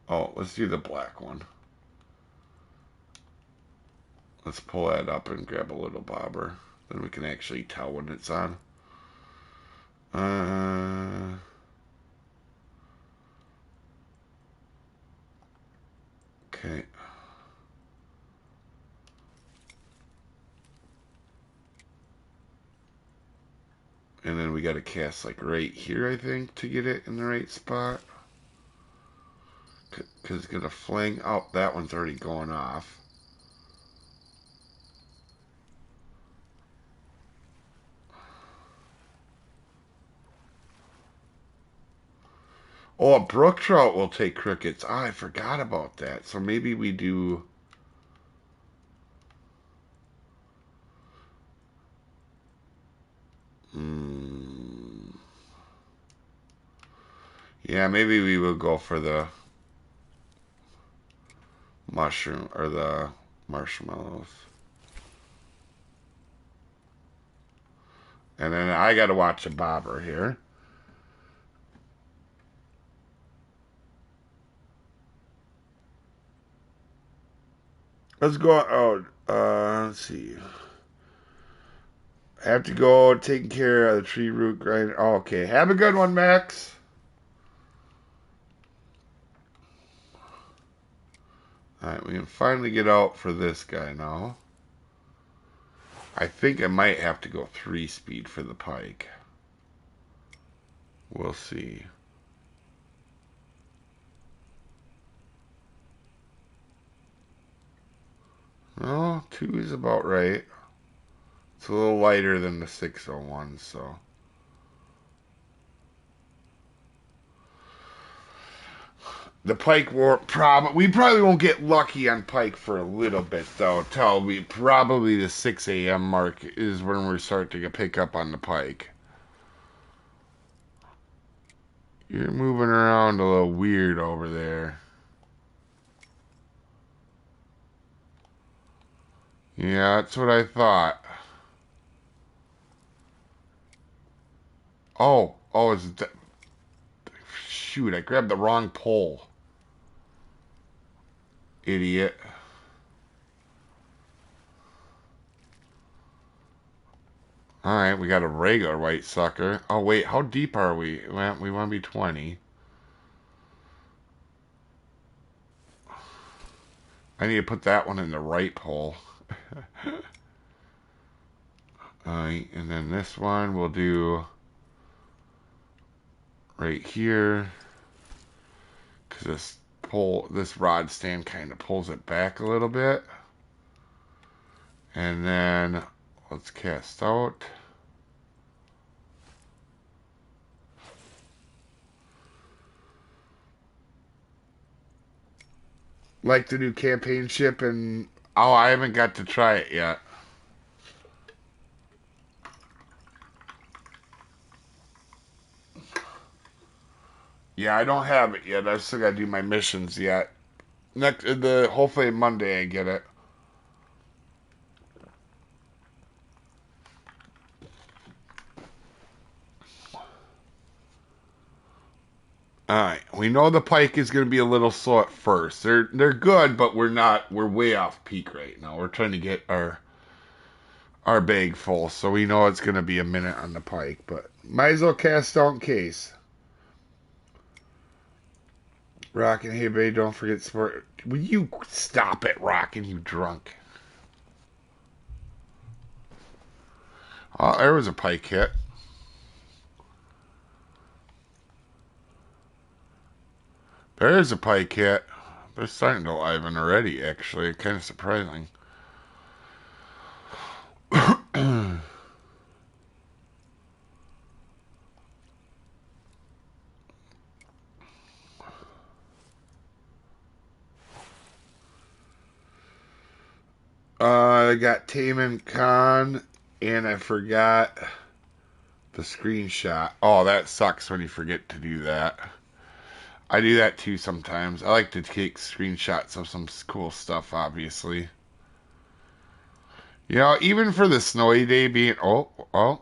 Oh, let's do the black one. Let's pull that up and grab a little bobber. Then we can actually tell when it's on. Okay. And then we got to cast like right here, I think, to get it in the right spot. Because it's going to fling. Oh, that one's already going off. Oh, a brook trout will take crickets. Oh, I forgot about that. So maybe we do... Yeah, maybe we will go for the mushroom or the marshmallows. And then I got to watch a bobber here. Let's go. Oh, let's see. I have to go taking care of the tree root grinder. Oh, okay. Have a good one, Max. Alright, we can finally get out for this guy now. I think I might have to go 3-speed for the pike. We'll see. No, 2 is about right. It's a little lighter than the 601, so. The pike we probably won't get lucky on pike for a little bit though. Till we probably the 6 a.m. mark is when we start to pick up on the pike. You're moving around a little weird over there. Yeah, that's what I thought. Oh, shoot, I grabbed the wrong pole. Idiot. Alright, we got a regular white sucker. Oh, wait, how deep are we? Well, we want to be 20. I need to put that one in the right pole. Alright, and then this one we'll do right here. Because this rod stand kind of pulls it back a little bit. And then let's cast out. Like the new campaign ship, and oh, I haven't got to try it yet. Yeah, I don't have it yet. I still got to do my missions yet. Hopefully Monday I get it. All right, we know the pike is going to be a little slow at first. They're good, but we're way off peak right now. We're trying to get our bag full, so we know it's going to be a minute on the pike, but might as well cast out in case. Rockin', hey babe, don't forget sport. Will you stop it, Rockin', you drunk? Oh, there was a pike hit. There's a pike hit. They're starting to liven already, actually. Kind of surprising. I got Taman Khan, and I forgot the screenshot. Oh, that sucks when you forget to do that. I do that too sometimes. I like to take screenshots of some cool stuff, obviously. You know, even for the snowy day being... Oh.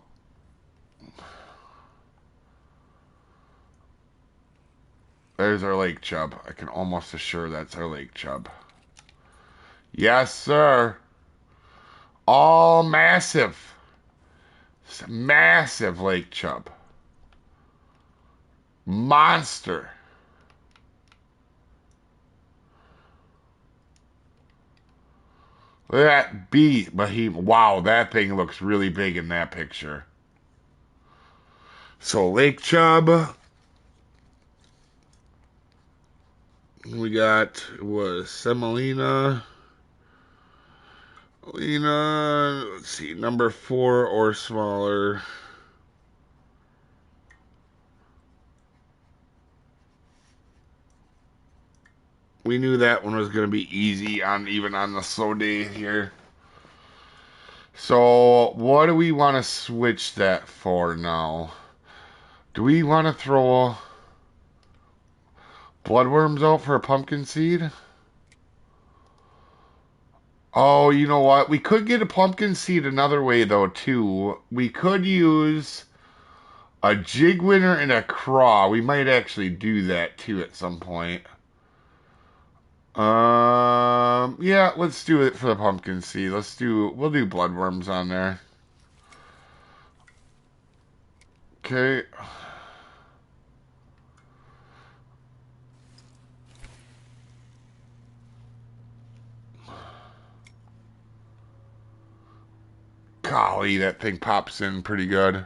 There's our lake chub. I can almost assure that's our lake chub. Yes, sir. All massive. Massive lake chub. Monster. Look at that beast. But wow, that thing looks really big in that picture. So lake chub. We got semolina. Let's see, number 4 or smaller. We knew that one was going to be easy even on the slow day here. So what do we want to switch that for now? Do we want to throw bloodworms out for a pumpkin seed? Oh, you know what? We could get a pumpkin seed another way, though, too. We could use a jig winner and a craw. We might actually do that, too, at some point. Yeah, let's do it for the pumpkin seed. We'll do bloodworms on there. Okay. Golly, that thing pops in pretty good.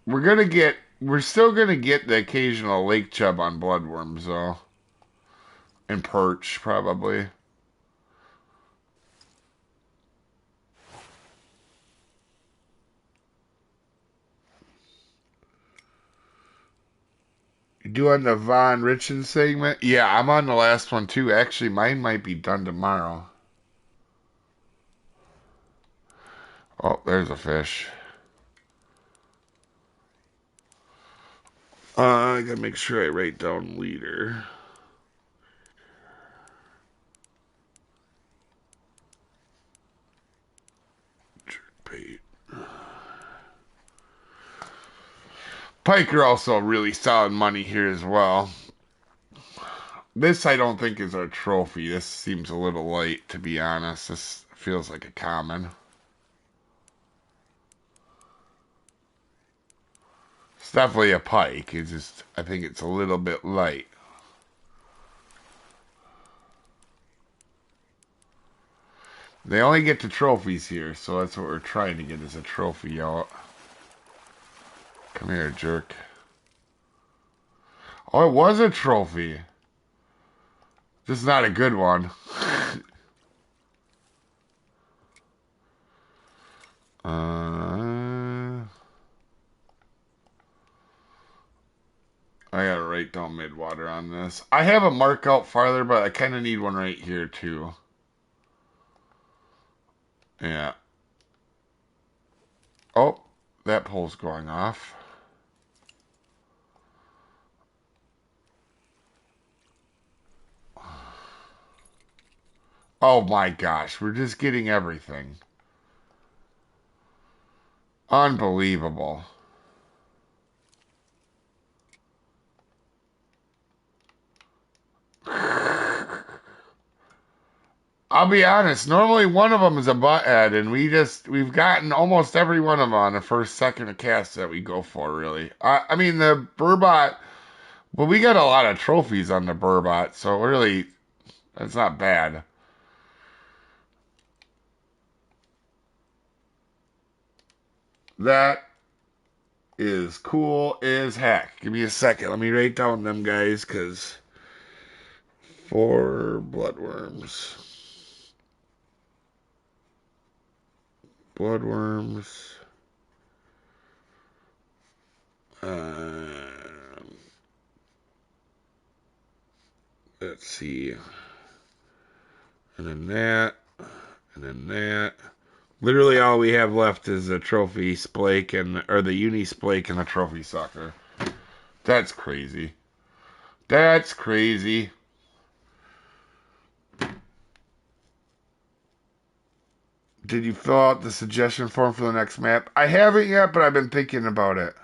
We're still gonna get the occasional lake chub on bloodworms, though. And perch, probably. You doing the Von Richen segment? Yeah, I'm on the last one, too. Actually, mine might be done tomorrow. Oh, there's a fish. I gotta make sure I write down leader. Jerkbait. Pike are also really solid money here as well. This I don't think is our trophy. This seems a little light, to be honest. This feels like a common. It's definitely a pike. I think it's a little bit light. They only get to trophies here, so that's what we're trying to get is a trophy out. Come here, jerk. Oh, it was a trophy. Just not a good one. I gotta write down midwater on this. I have a mark out farther, but I kind of need one right here, too. Yeah. Oh, that pole's going off. Oh my gosh, we're just getting everything. Unbelievable. I'll be honest, normally one of them is a butthead, and we've gotten almost every one of them on the first second of cast that we go for, really. I mean, the Burbot, well, we got a lot of trophies on the Burbot, so really, that's not bad. That is cool as heck. Give me a second. Let me write down them guys, because 4 bloodworms. Bloodworms. Let's see. And then that. And then that. Literally all we have left is a trophy splake or the uni splake and a trophy sucker. That's crazy. That's crazy. Did you fill out the suggestion form for the next map? I haven't yet, but I've been thinking about it.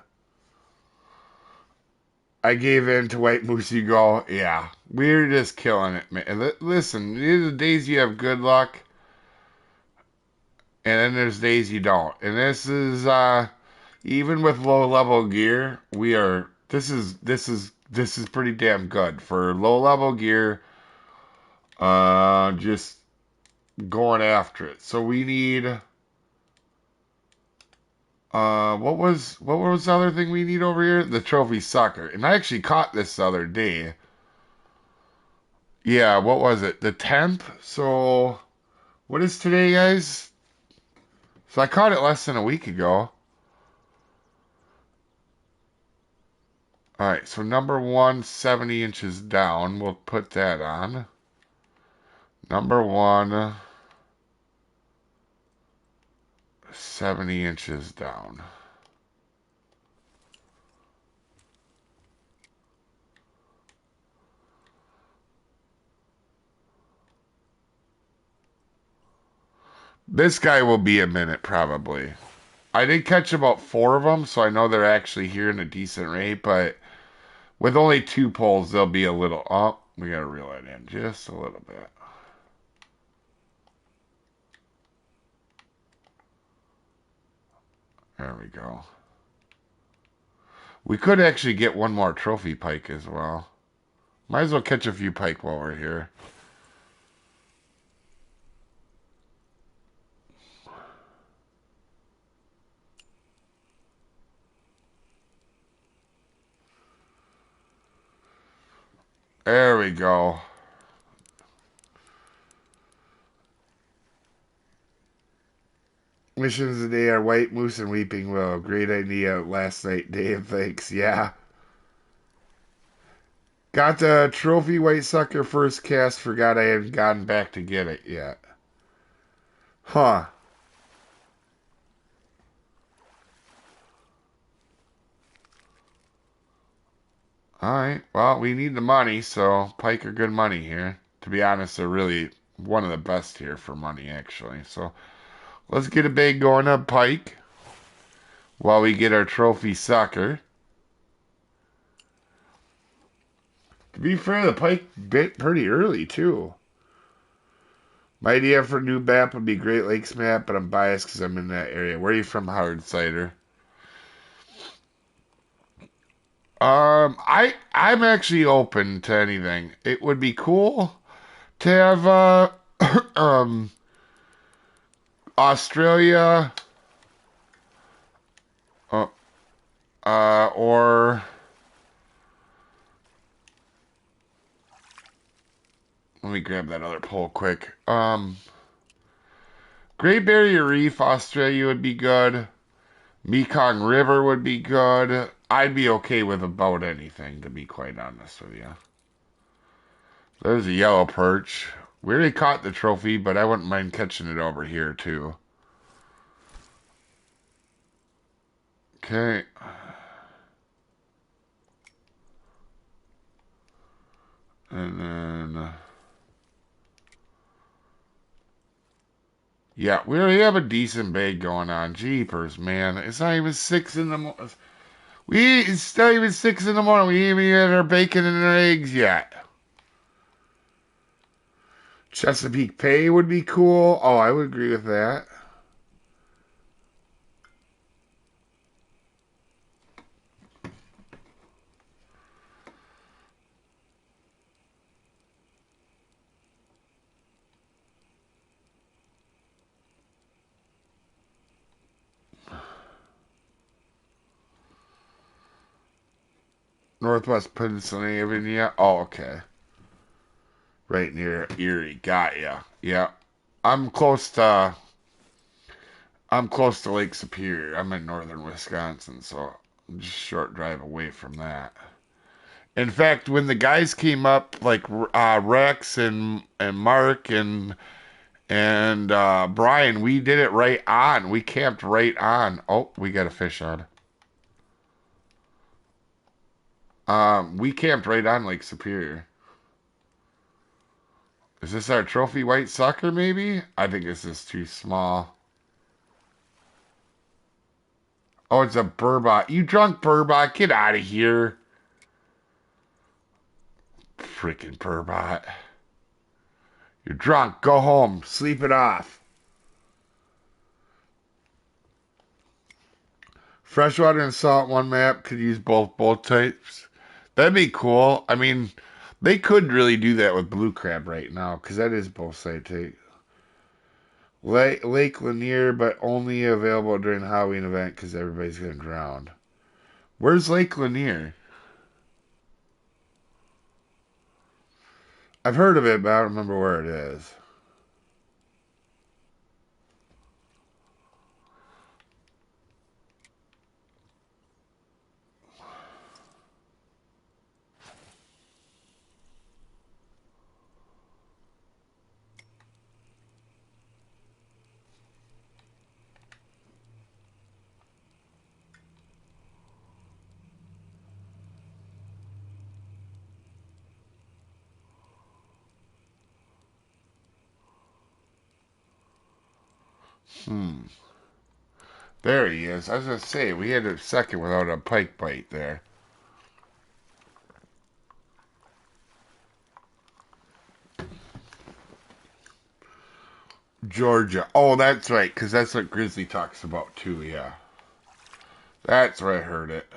I gave in to White Moose You Go. Yeah, we're just killing it, man. Listen, these are the days you have good luck, and then there's days you don't. And this is even with low level gear, we are. This is pretty damn good for low level gear. Just going after it. So we need. What was the other thing we need over here? The trophy sucker. And I actually caught this the other day. Yeah, what was it? The 10th? So what is today, guys? So I caught it less than a week ago. Alright, so number one, 70 inches down. We'll put that on. Number one, 70 inches down. This guy will be a minute, probably. I did catch about 4 of them, so I know they're actually here in a decent rate, but with only 2 poles, they'll be a little... Oh, we gotta reel it in just a little bit. There we go. We could actually get one more trophy pike as well. Might as well catch a few pike while we're here. There we go. Missions today are White Moose and Weeping Willow. Great idea last night, Dave. Thanks. Yeah. Got the trophy white sucker first cast. Forgot I hadn't gotten back to get it yet. Huh. Alright. Well, we need the money, so pike are good money here. To be honest, they're really one of the best here for money, actually. So let's get a bag going up pike while we get our trophy sucker. To be fair, the pike bit pretty early, too. My idea for a new map would be Great Lakes map, but I'm biased because I'm in that area. Where are you from, Howard Cider? I'm actually open to anything. It would be cool to have um Australia uh, or let me grab that other poll quick. Great Barrier Reef, Australia would be good. Mekong River would be good. I'd be okay with about anything, to be quite honest with you. There's a yellow perch. We already caught the trophy, but I wouldn't mind catching it over here, too. Okay. And then... yeah, we already have a decent bag going on. Jeepers, man. It's not even 6 in the morning. It's not even 6 in the morning. We ain't even had our bacon and our eggs yet. Chesapeake Bay would be cool. Oh, I would agree with that. Northwest Pennsylvania. Oh, okay. Right near Erie. Got ya. Yeah. I'm close to Lake Superior. I'm in northern Wisconsin, so I'm just a short drive away from that. In fact, when the guys came up, like Rex and Mark And Brian, we did it right on. We camped right on. Oh, we got a fish on. We camped right on Lake Superior. Is this our trophy white sucker, maybe? I think this is too small. Oh, it's a burbot. You drunk burbot. Get out of here. Freaking burbot. You're drunk. Go home. Sleep it off. Freshwater and salt one map. Could use both types. That'd be cool. I mean, they could really do that with blue crab right now, because that is both side take. Lake Lanier, but only available during the Halloween event because everybody's going to drown. Where's Lake Lanier? I've heard of it, but I don't remember where it is. Hmm. There he is. I was going to say, we had a second without a pike bite there. Georgia. Oh, that's right, because that's what Grizzly talks about too, yeah. That's where I heard it.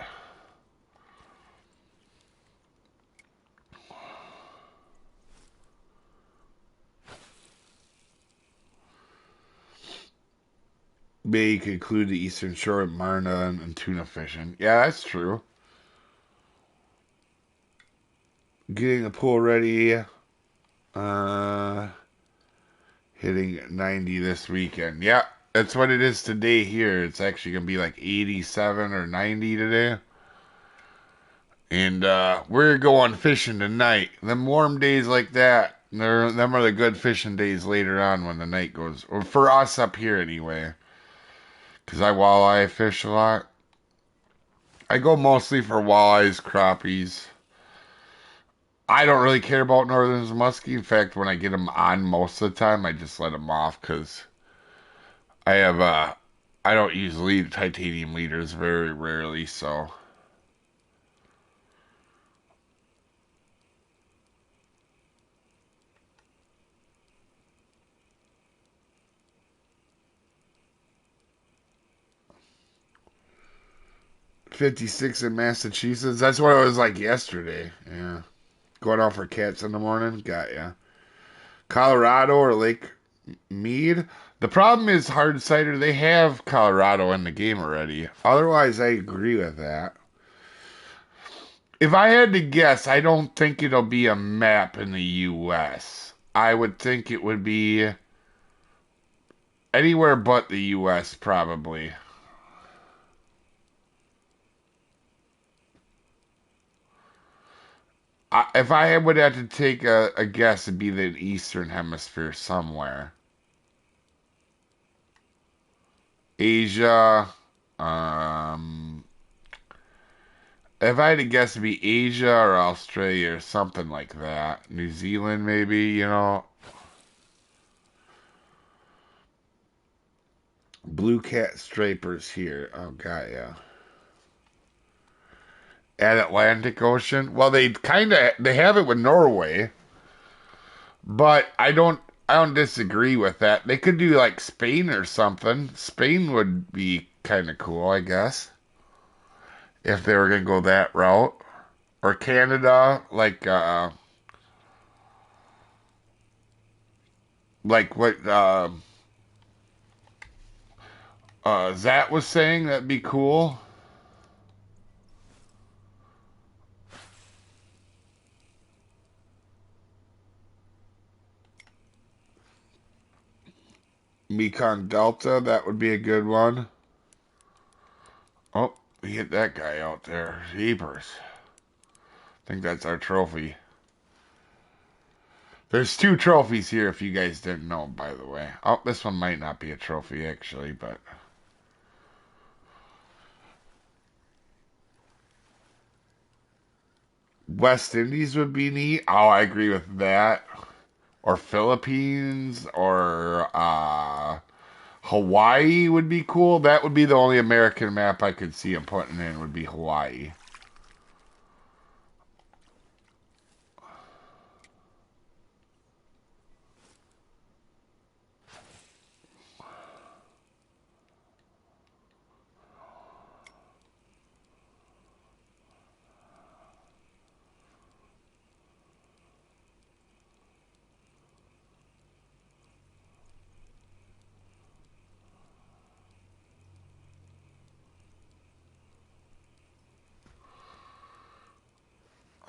May conclude the eastern shore of Marna and tuna fishing. Yeah, that's true. Getting the pool ready. Hitting 90 this weekend. Yeah, that's what it is today here. It's actually going to be like 87 or 90 today. And we're going fishing tonight. Them warm days like that, them are the good fishing days later on when the night goes. Or for us up here anyway. Because I walleye fish a lot. I go mostly for walleyes, crappies. I don't really care about Northern's muskie. In fact, when I get them on most of the time, I just let them off because I have I don't use titanium leaders very rarely, so 56 in Massachusetts. That's what it was like yesterday. Yeah. Going out for cats in the morning. Got ya. Colorado or Lake Mead. The problem is hard cider. They have Colorado in the game already. Otherwise, I agree with that. If I had to guess, I don't think it'll be a map in the U.S. I would think it would be anywhere but the U.S. probably. If I would have to take a guess, it'd be the Eastern Hemisphere somewhere. Asia. Um, if I had to guess, it'd be Asia or Australia or something like that. New Zealand, maybe. Blue cat stripers here. Oh, got ya. At Atlantic Ocean. Well, they have it with Norway, but I don't disagree with that. They could do like Spain or something. Spain would be kind of cool, I guess, if they were gonna go that route. Or Canada, like what Zat was saying, that'd be cool. Mekong Delta, that would be a good one. Oh, we hit that guy out there. Jeepers. I think that's our trophy. There's two trophies here if you guys didn't know, by the way. Oh, this one might not be a trophy, actually, but... West Indies would be neat. Oh, I agree with that. Or Philippines, or Hawaii would be cool. That would be the only American map I could see him putting in would be Hawaii.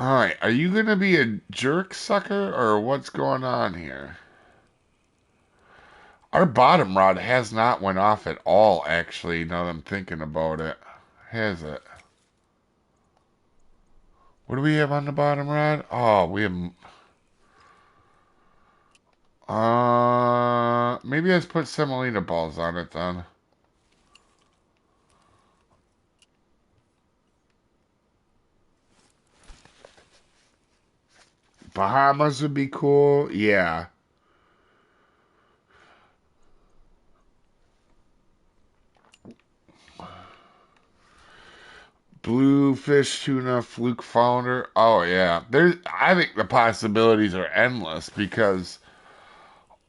Alright, are you gonna be a jerk sucker, or what's going on here? Our bottom rod has not went off at all, actually, now that I'm thinking about it. Has it? What do we have on the bottom rod? Oh, we have... maybe let's put semolina balls on it, then. Bahamas would be cool, yeah. Bluefish, tuna, fluke flounder. Oh yeah, I think the possibilities are endless because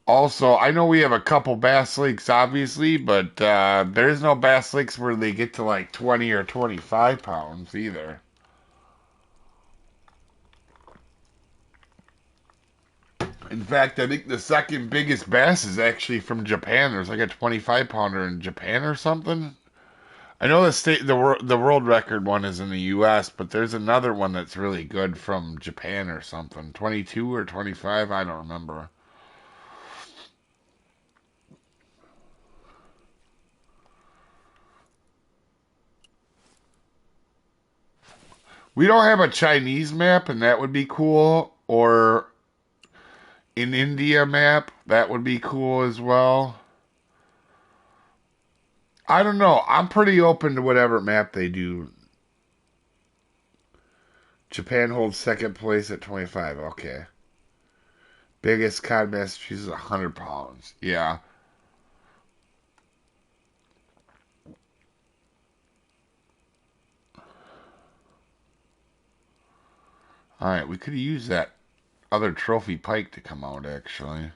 also I know we have a couple bass lakes, obviously, but there's no bass lakes where they get to like 20 or 25 pounds either. In fact, I think the second biggest bass is actually from Japan. There's like a 25 pounder in Japan or something. I know the world record one is in the U.S., but there's another one that's really good from Japan or something. 22 or 25, I don't remember. We don't have a Chinese map, and that would be cool. Or an India map, that would be cool as well. I don't know. I'm pretty open to whatever map they do. Japan holds second place at 25. Okay. Biggest cod Massachusetts, 100 pounds. Yeah. All right, we could use that other trophy pike to come out, actually.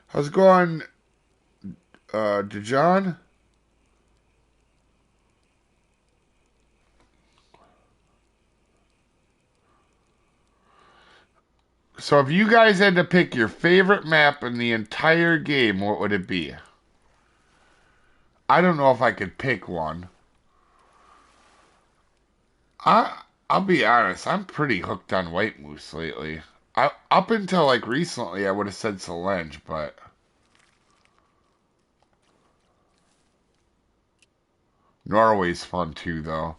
How's it going, DeJohn? So if you guys had to pick your favorite map in the entire game, what would it be? I don't know if I could pick one. I'll be honest, I'm pretty hooked on White Moose lately. Up until like recently, I would have said Selenge, but Norway's fun too, though.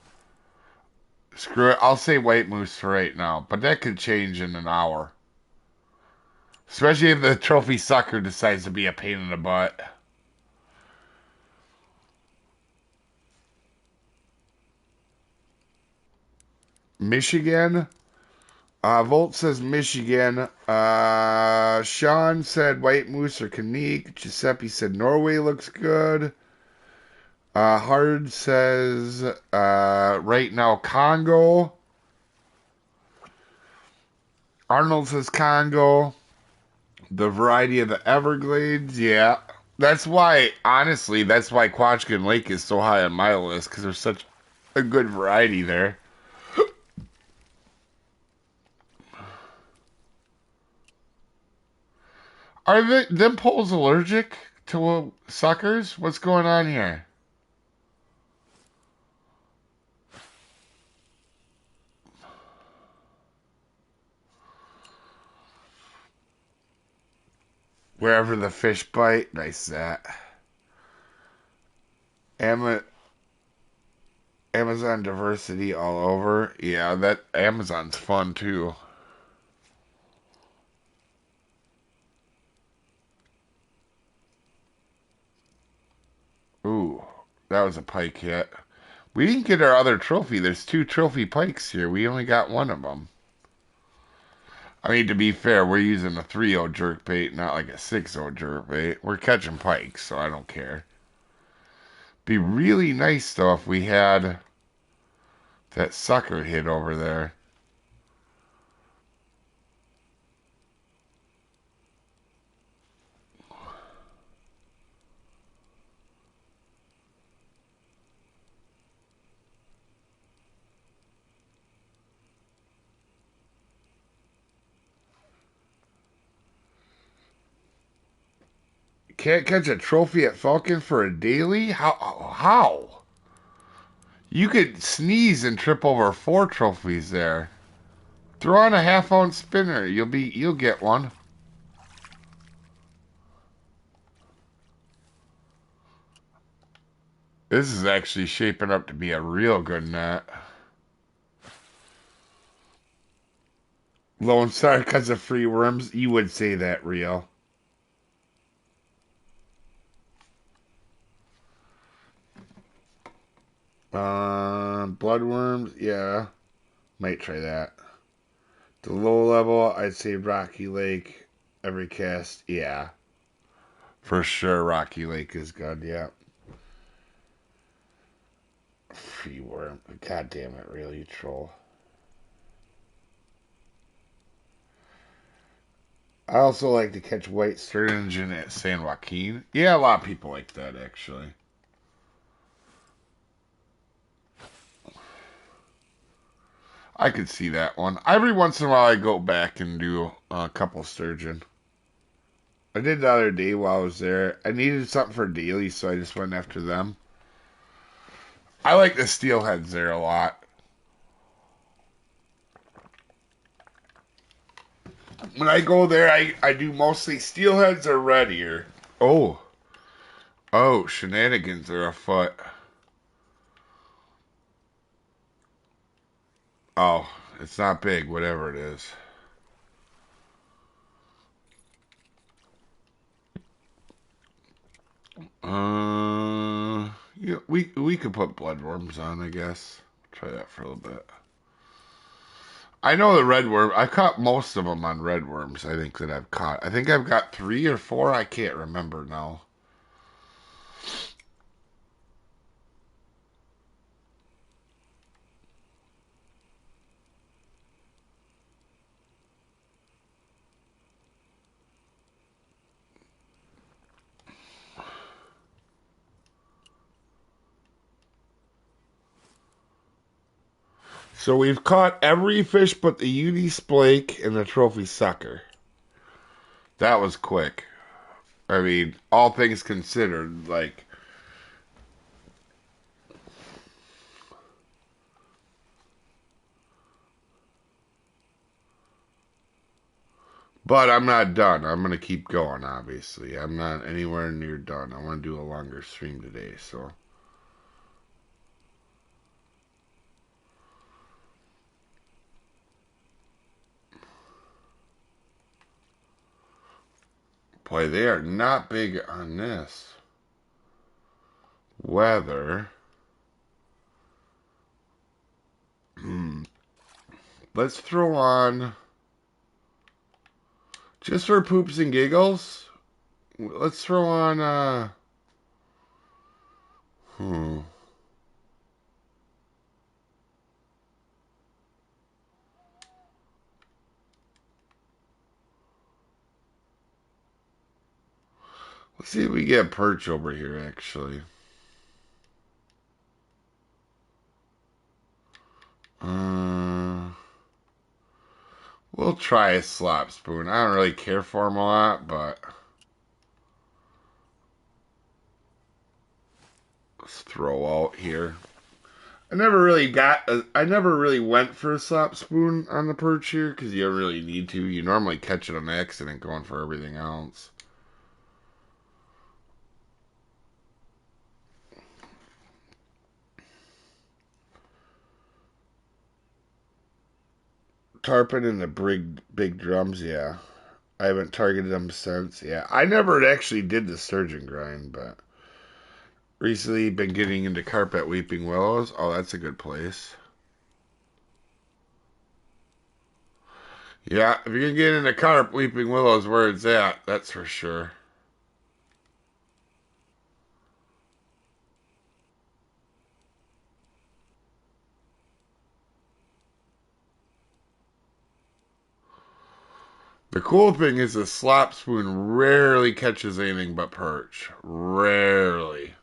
Screw it, I'll say White Moose for right now, but that could change in an hour. Especially if the trophy sucker decides to be a pain in the butt. Michigan? Volt says Michigan. Sean said White Moose or Canik. Giuseppe said Norway looks good. Hard says right now Congo. Arnold says Congo. The variety of the Everglades, yeah. That's why, honestly, that's why Quachkin Lake is so high on my list because there's such a good variety there. Are them poles allergic to suckers? What's going on here? Wherever the fish bite, nice that. Ama- Amazon diversity all over. Yeah, that Amazon's fun too. Ooh, that was a pike hit. We didn't get our other trophy. There's 2 trophy pikes here. We only got one of them. I mean, to be fair, we're using a 3-0 jerkbait, not like a 6-0 jerkbait. We're catching pikes, so I don't care. Be really nice, though, if we had that sucker hit over there. Can't catch a trophy at Falcon for a daily? How? You could sneeze and trip over 4 trophies there. Throw on a half-ounce spinner. You'll get one. This is actually shaping up to be a real good net. Lone Star because of free worms. You would say that real. Bloodworms, yeah. Might try that. The low level, I'd say Rocky Lake. Every cast, yeah. For sure, Rocky Lake is good, yeah. Free worm. God damn it, really, you troll. I also like to catch white sturgeon at San Joaquin. Yeah, a lot of people like that, actually. I could see that one. Every once in a while, I go back and do a couple sturgeon. I did the other day while I was there. I needed something for daily, so I just went after them. I like the steelheads there a lot. When I go there, I do mostly steelheads or red ear. Oh, oh, shenanigans are afoot. Oh, it's not big, whatever it is. Yeah, we could put bloodworms on, I guess. Try that for a little bit. I know the red worm. I caught most of them on red worms. I think that I've caught. I think I've got 3 or 4. I can't remember now. So we've caught every fish but the uni splake and the trophy sucker. That was quick. I mean, all things considered, like. But I'm not done. I'm gonna keep going. Obviously, I'm not anywhere near done. I want to do a longer stream today, so. Boy, they are not big on this. Weather. Let's throw on. Just for poops and giggles. Let's throw on, hmm. Let's see if we get perch over here, actually. We'll try a slop spoon. I don't really care for them a lot, but let's throw out here. I never really went for a slop spoon on the perch here because you don't really need to. You normally catch it on accident going for everything else. Tarpon and the big drums, yeah. I haven't targeted them since. Yeah, I never actually did the sturgeon grind, but recently been getting into carp at Weeping Willows. Oh, that's a good place. Yeah, if you're gonna get into carp, Weeping Willow's where it's at. That's for sure. The cool thing is the slop spoon rarely catches anything but perch. Rarely.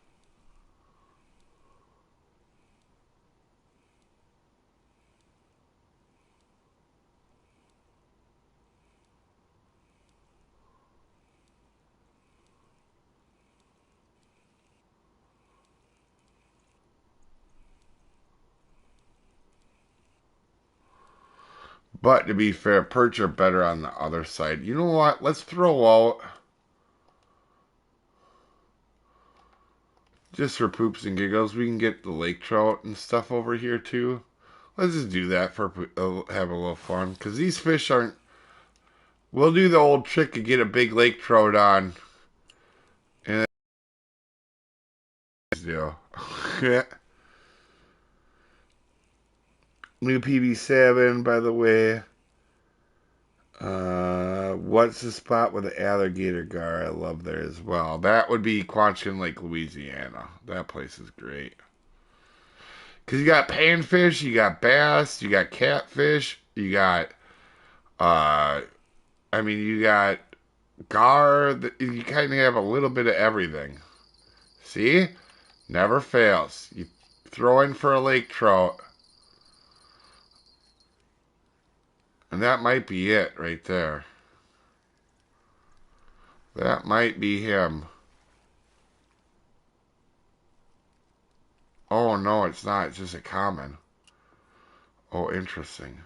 But to be fair, perch are better on the other side. You know what? Let's throw out, just for poops and giggles, we can get the lake trout and stuff over here too. Let's just do that for have a little fun. Because these fish aren't. We'll do the old trick and get a big lake trout on. And that's deal. New PB7, by the way. What's the spot with the alligator gar? I love there as well. That would be Quanchen Lake, Louisiana. That place is great. Because you got panfish, you got bass, you got catfish, you got, uh, you got gar. You kind of have a little bit of everything. See? Never fails. You throw in for a lake trout, and that might be it right there. That might be him. Oh, no, it's not. It's just a common. Oh, interesting.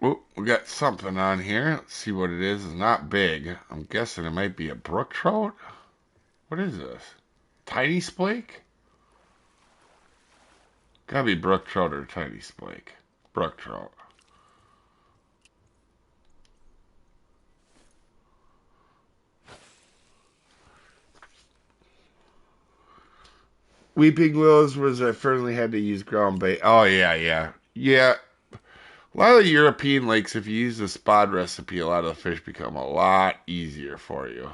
Oh, we got something on here. Let's see what it is. It's not big. I'm guessing it might be a brook trout. What is this? Tiny splake? Gotta be brook trout or tiny splake. Brook trout. Weeping Willows was I firmly had to use ground bait. Oh yeah, yeah. Yeah. A lot of the European lakes, if you use the spod recipe, a lot of the fish become a lot easier for you.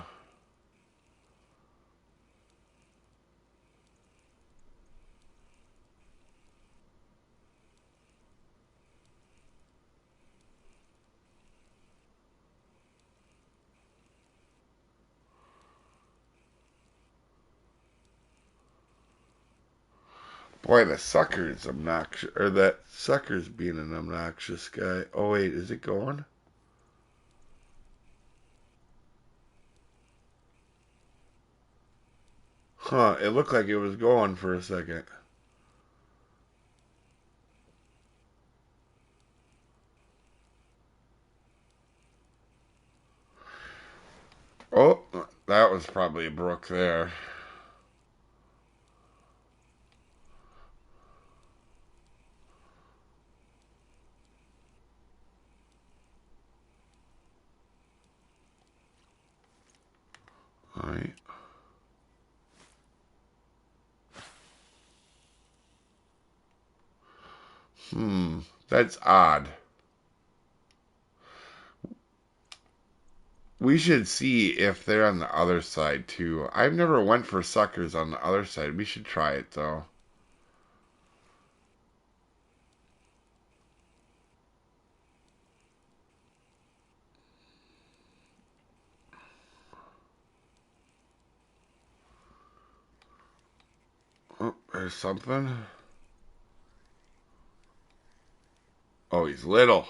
Boy, the sucker's obnoxious, or that sucker's being an obnoxious guy. Oh wait, is it going? Huh, it looked like it was going for a second. Oh, that was probably a brook there. Alright. That's odd. We should see if they're on the other side too. I've never went for suckers on the other side. We should try it though. Oh, there's something. Oh, he's little.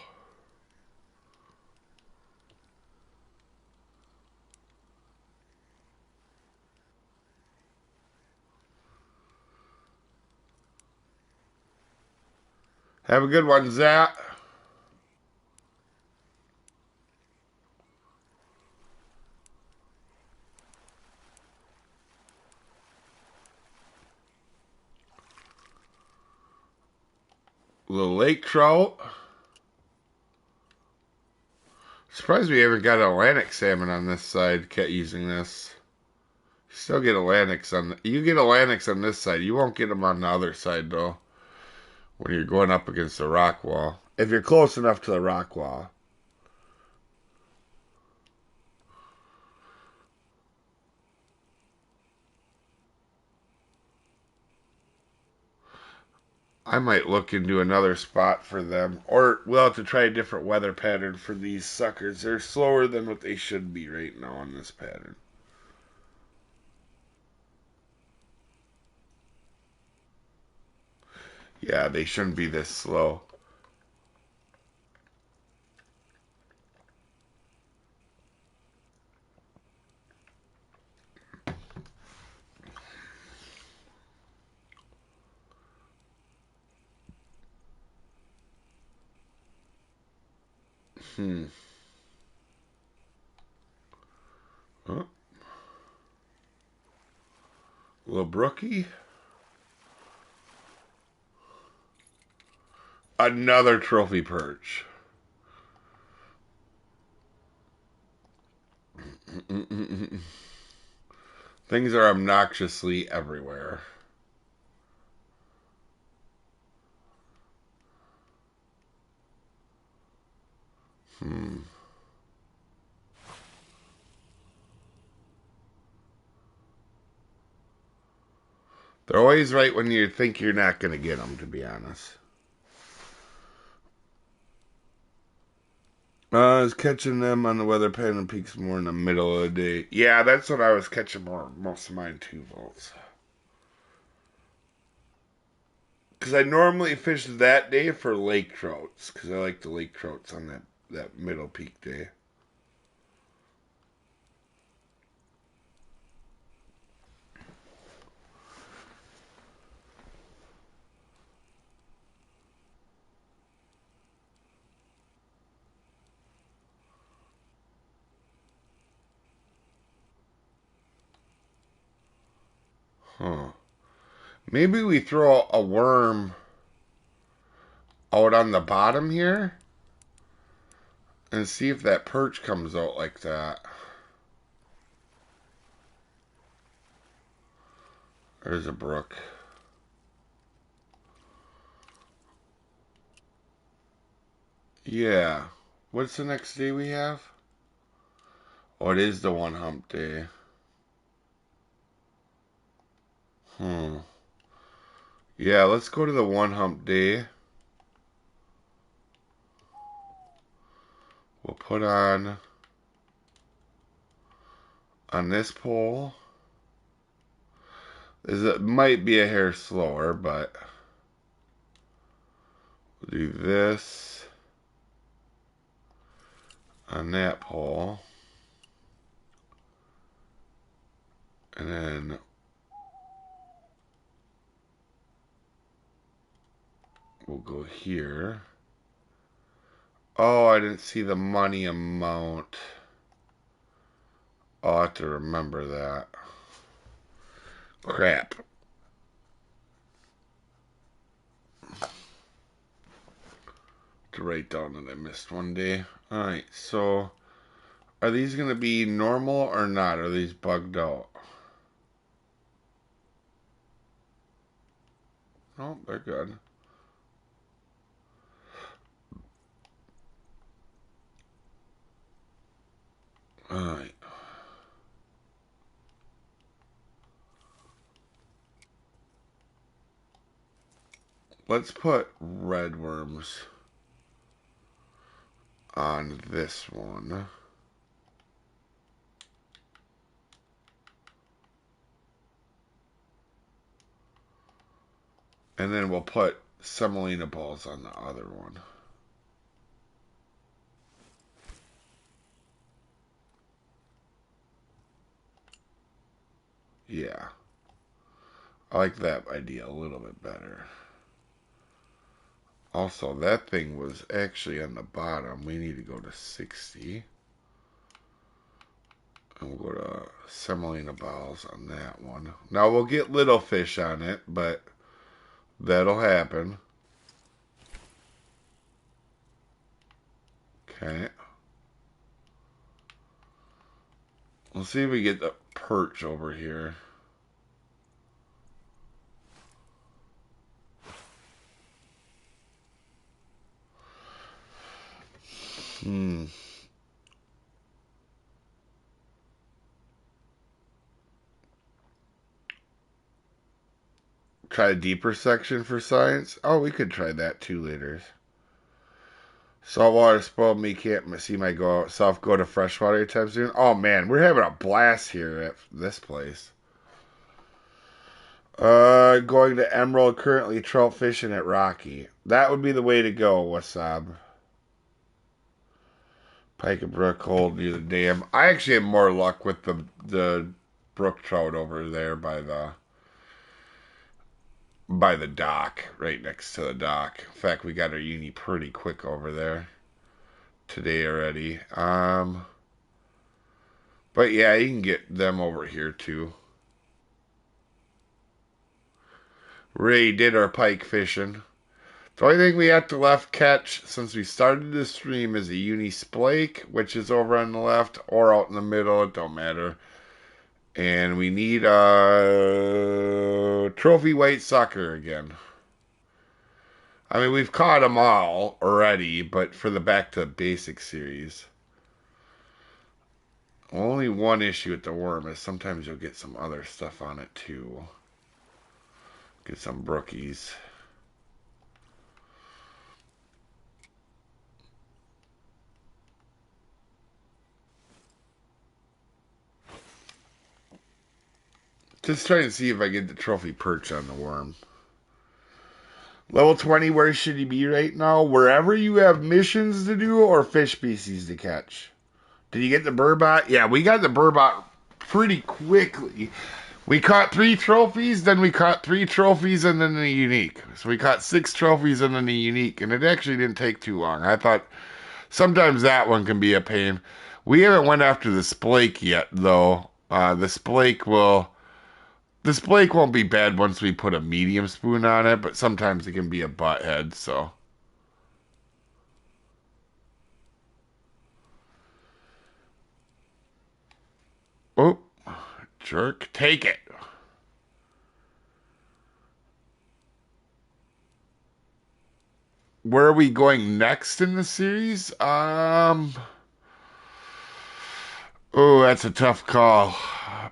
Have a good one, Zach. Little lake trout. Surprised we haven't got Atlantic salmon on this side. Kept using this. You still get Atlantics on. You get Atlantics on this side. You won't get them on the other side though. When you're going up against the rock wall, if you're close enough to the rock wall. I might look into another spot for them, or we'll have to try a different weather pattern for these suckers. They're slower than what they should be right now on this pattern. Yeah, they shouldn't be this slow. Oh, little brookie. Another trophy perch. Things are obnoxiously everywhere. They're always right when you think you're not going to get them, to be honest. I was catching them on the weather pattern peaks more in the middle of the day. Yeah, that's what I was catching most of mine 2 volts. Because I normally fish that day for lake trouts. Because I like the lake trouts on that middle peak day. Huh. Maybe we throw a worm out on the bottom here and see if that perch comes out like that. There's a brook. Yeah. What's the next day we have? Oh, it is the one hump day. Yeah, let's go to the one hump day. We'll put on this pole. It might be a hair slower, but we'll do this on that pole. And then we'll go here. Oh, I didn't see the money amount. I'll have to remember that. Crap. To write down that I missed one day. Alright, so are these going to be normal or not? Are these bugged out? Oh, they're good. Alright. Let's put red worms on this one. And then we'll put semolina balls on the other one. Yeah. I like that idea a little bit better. Also, that thing was actually on the bottom. We need to go to 60. And we'll go to semolina balls on that one. Now we'll get little fish on it, but that'll happen. Okay. We'll see if we get the perch over here. Try a deeper section for science. Oh, we could try that too later. Saltwater spoiled me. Can't see my self go to freshwater anytime soon. Oh man, we're having a blast here at this place. Going to Emerald. Currently trout fishing at Rocky. That would be the way to go, Wasab. Pike and brook hold near the dam. I actually have more luck with the brook trout over there by the dock, right next to the dock. In fact, we got our uni pretty quick over there today already. But yeah, you can get them over here too. Ray did our pike fishing. The only thing we have to left catch since we started the stream is a uni splake, which is over on the left or out in the middle. It don't matter. And we need a trophy white sucker again. I mean, we've caught them all already, but for the back to basic series. Only one issue with the worm is sometimes you'll get some other stuff on it too. Get some brookies. Just trying to see if I get the trophy perch on the worm. Level 20, where should he be right now? Wherever you have missions to do or fish species to catch. Did you get the burbot? Yeah, we got the burbot pretty quickly. We caught 3 trophies, then we caught 3 trophies, and then the unique. So we caught 6 trophies and then the unique, and it actually didn't take too long. I thought sometimes that one can be a pain. We haven't went after the splake yet, though. The splake won't be bad once we put a medium spoon on it, but sometimes it can be a butthead, so. Oh, jerk. Take it. Where are we going next in the series? Oh, that's a tough call.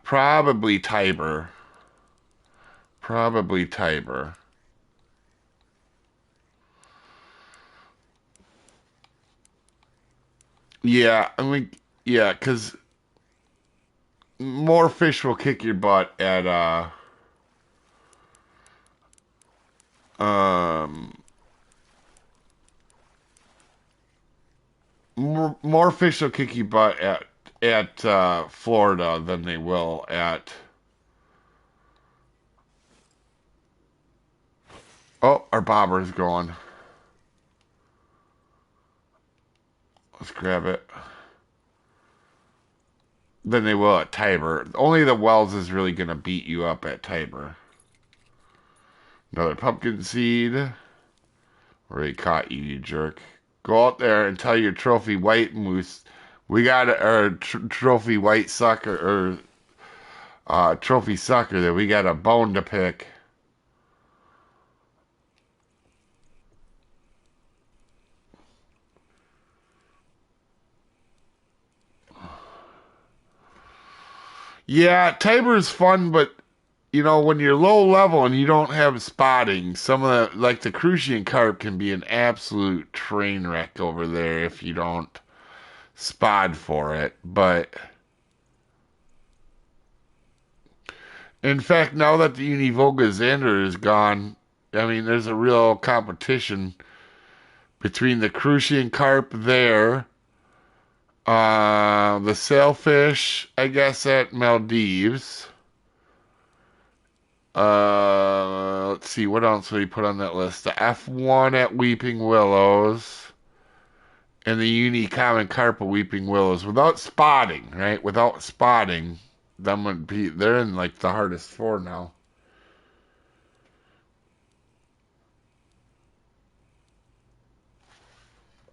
Probably Tiber. Probably Tiber. Yeah, I mean, yeah, because more fish will kick your butt at um more fish will kick your butt at Florida than they will at. Oh, our bobber's going. Let's grab it. Than they will at Tiber. Only the Wells is really gonna beat you up at Tiber. Another pumpkin seed. Already caught you, you jerk. Go out there and tell your trophy white moose we got our trophy white sucker or trophy sucker that we got a bone to pick. Yeah, Tiber's fun, but you know, when you're low level and you don't have spotting, some of the like the Crucian carp can be an absolute train wreck over there if you don't spot for it. But in fact, now that the Univoga Xander is gone, I mean, there's a real competition between the Crucian carp there, the sailfish, I guess, at Maldives. let's see, what else we put on that list? The F1 at Weeping Willows and the Uni Common Carp at Weeping Willows without spotting, right? Without spotting, them would be, they're in like the hardest four now.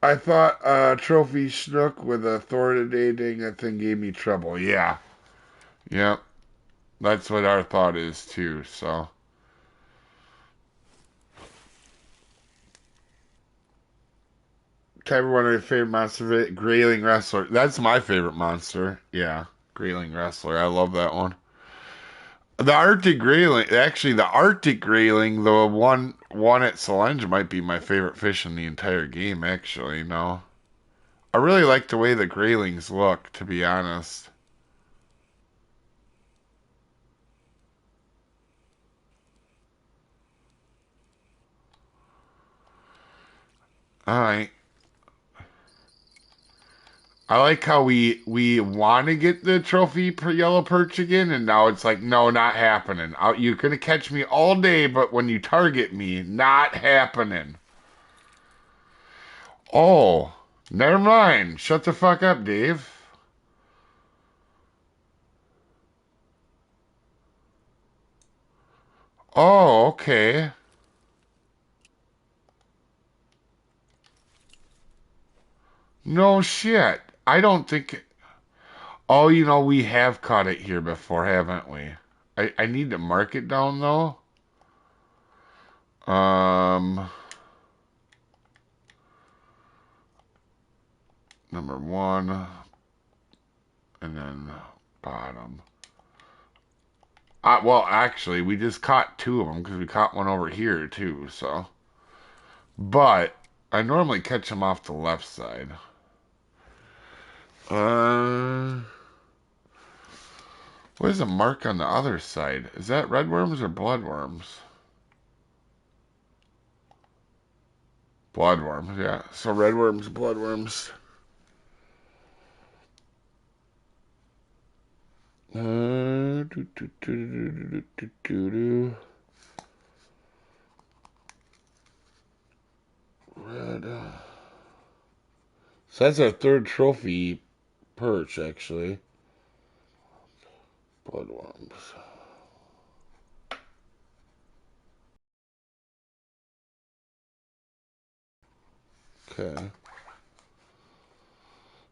I thought Trophy Snook with a Thoridading, that thing gave me trouble. Yeah. Yep. That's what our thought is too, so. Type one of your favorite monster, Grayling Wrestler. That's my favorite monster. Yeah. Grayling Wrestler. I love that one. The Arctic Grayling, actually, the Arctic Grayling, the one at Selenge might be my favorite fish in the entire game, actually. No. I really like the way the Graylings look, to be honest. Alright. I like how we want to get the trophy per yellow perch again, and now it's like, no, not happening. You're gonna catch me all day, but when you target me, not happening. Oh, never mind. Shut the fuck up, Dave. Oh, okay. No shit. I don't think. Oh, we have caught it here before, haven't we? I need to mark it down though. Um, number one, and then bottom. Well, actually, we just caught two of them because we caught one over here too. So, but I normally catch them off the left side. Uh, what is the mark on the other side? Is that redworms or bloodworms? Bloodworms, yeah. So redworms, bloodworms. Do, do, do, do, do, do, do. Red. So that's our third trophy perch, actually. Bloodworms. Okay.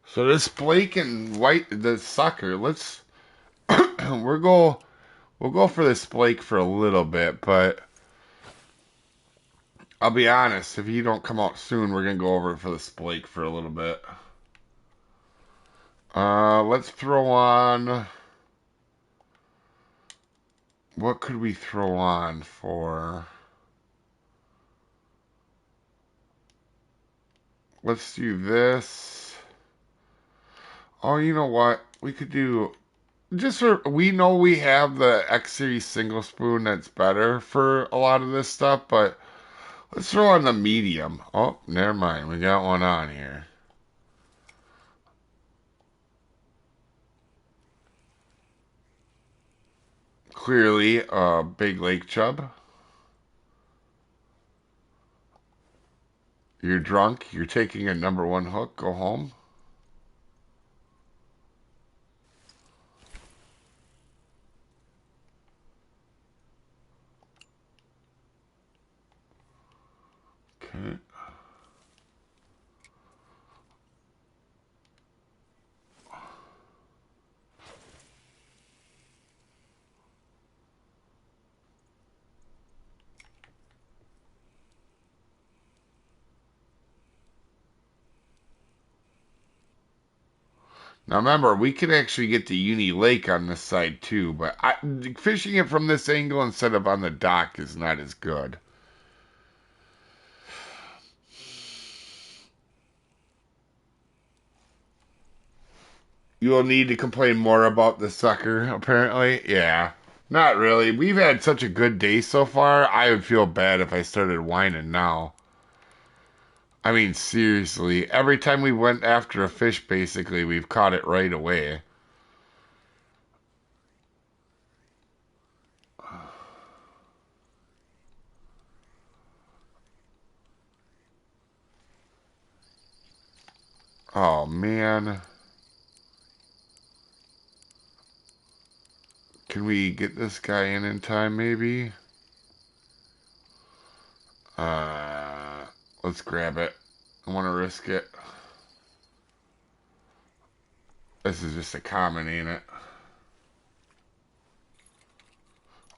So this Blake and White, the sucker. Let's we'll go for this Blake for a little bit, but I'll be honest. If you don't come out soon, we're gonna go over for this Blake for a little bit. Let's throw on. What could we throw on for? Let's do this. Oh, you know what? We could do just for we know we have the X Series single spoon that's better for a lot of this stuff, but let's throw on the medium. Oh, never mind. We got one on here. Clearly, big lake chub. You're drunk. You're taking a number one hook. Go home. Okay. Now remember, we can actually get to Uni Lake on this side too, but fishing it from this angle instead of on the dock is not as good. You will need to complain more about the sucker, apparently. Yeah. Not really. We've had such a good day so far, I would feel bad if I started whining now. I mean, seriously, every time we went after a fish, basically, we've caught it right away. Oh, man. Can we get this guy in time, maybe? Uh, let's grab it. I want to risk it. This is just a common, ain't it?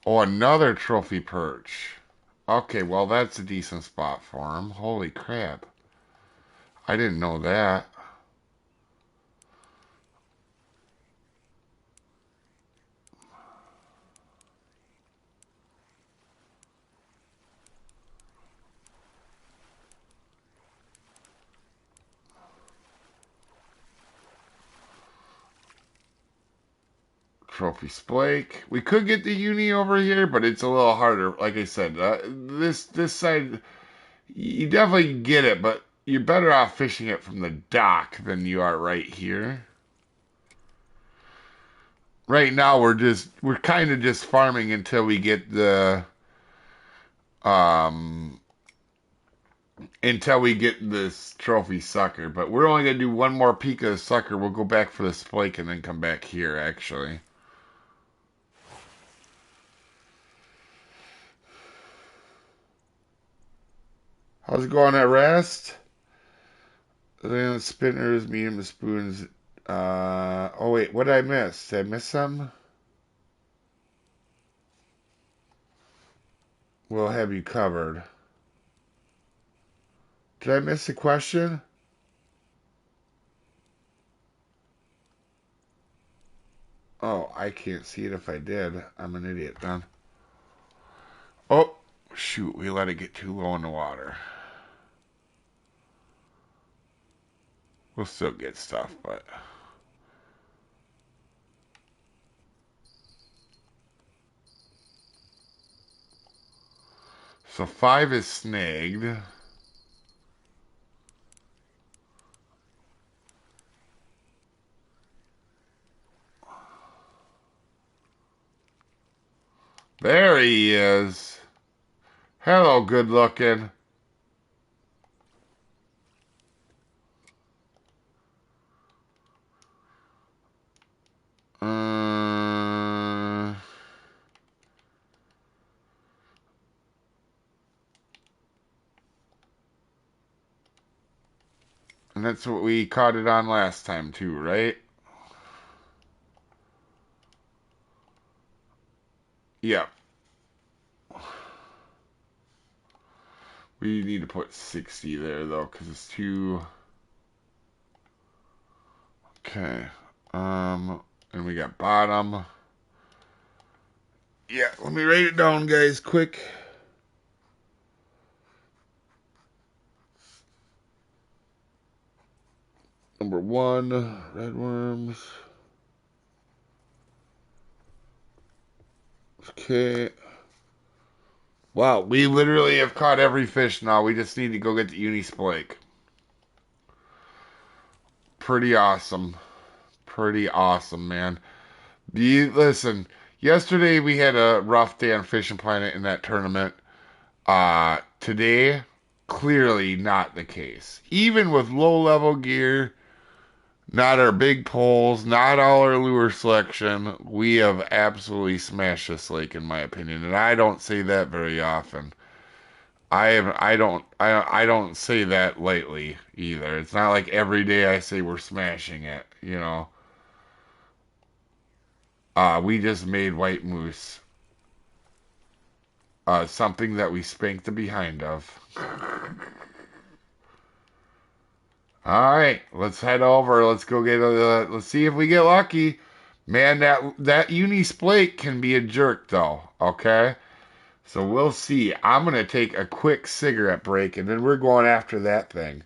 Oh, another trophy perch. Okay, well, that's a decent spot for him. Holy crap. I didn't know that. Trophy Splake. We could get the uni over here, but it's a little harder. Like I said, this side, you definitely get it, but you're better off fishing it from the dock than you are right here. Right now, we're kind of just farming until we get the um until we get this trophy sucker. But we're only gonna do one more peek of the sucker. We'll go back for the splake and then come back here. Actually. How's it going at rest? Then spinners, medium spoons. Oh wait, what did I miss? Did I miss some? We'll have you covered. Did I miss a question? Oh, I can't see it if I did. I'm an idiot then. Oh, shoot, we let it get too low in the water. We'll still get stuff, but... So 5 is snagged. There he is. Hello, good looking. Uh, and that's what we caught it on last time too, right? Yep. We need to put 60 there though, because it's too... Okay. And we got bottom. Yeah, let me write it down, guys, quick. Number 1, red worms. Okay. Wow, we literally have caught every fish now. We just need to go get the uni splake. Pretty awesome. Pretty awesome, man. Listen, yesterday we had a rough day on Fishing Planet in that tournament. Today, clearly not the case. Even with low level gear, not our big poles, not all our lure selection, we have absolutely smashed this lake, in my opinion. And I don't say that very often. I don't say that lightly either. It's not like every day I say we're smashing it, you know. We just made white moose. Something that we spanked the behind of. All right, let's head over. Let's go get let's see if we get lucky. Man, that uni splake can be a jerk though. Okay, so we'll see. I'm gonna take a quick cigarette break, and then we're going after that thing.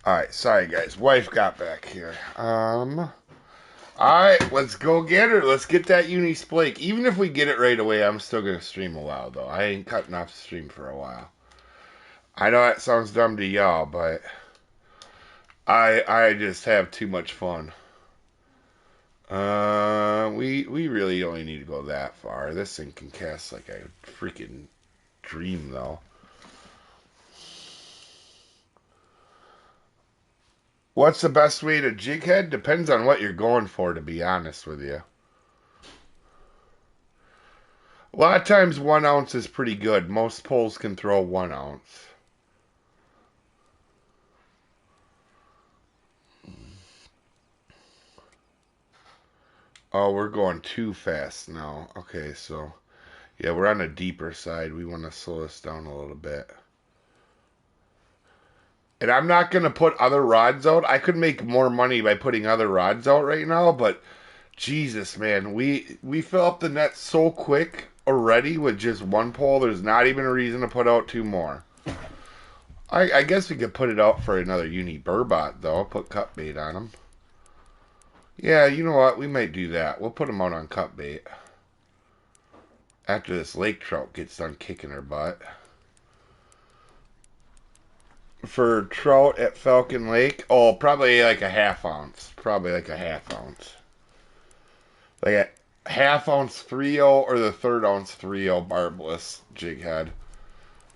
Alright, sorry guys. Wife got back here. Alright, let's go get her. Let's get that uni splake. Even if we get it right away, I'm still gonna stream a while though. I ain't cutting off the stream for a while. I know that sounds dumb to y'all, but I just have too much fun. We really only need to go that far. This thing can cast like a freaking dream though. What's the best way to jig head? Depends on what you're going for, to be honest with you. A lot of times 1 ounce is pretty good. Most poles can throw 1 ounce. Oh, we're going too fast now. Okay, so yeah, we're on a deeper side. We want to slow this down a little bit. And I'm not going to put other rods out. I could make more money by putting other rods out right now, but Jesus, man, we fill up the net so quick already with just one pole. There's not even a reason to put out two more. I guess we could put it out for another uni burbot, though. Put cut bait on them. Yeah, you know what? We might do that. We'll put them out on cut bait. After this lake trout gets done kicking her butt. For trout at Falcon Lake, oh, probably like a half ounce. Probably like a half ounce. Like a half ounce 3-0 or the third ounce 3-0 barbless jig head.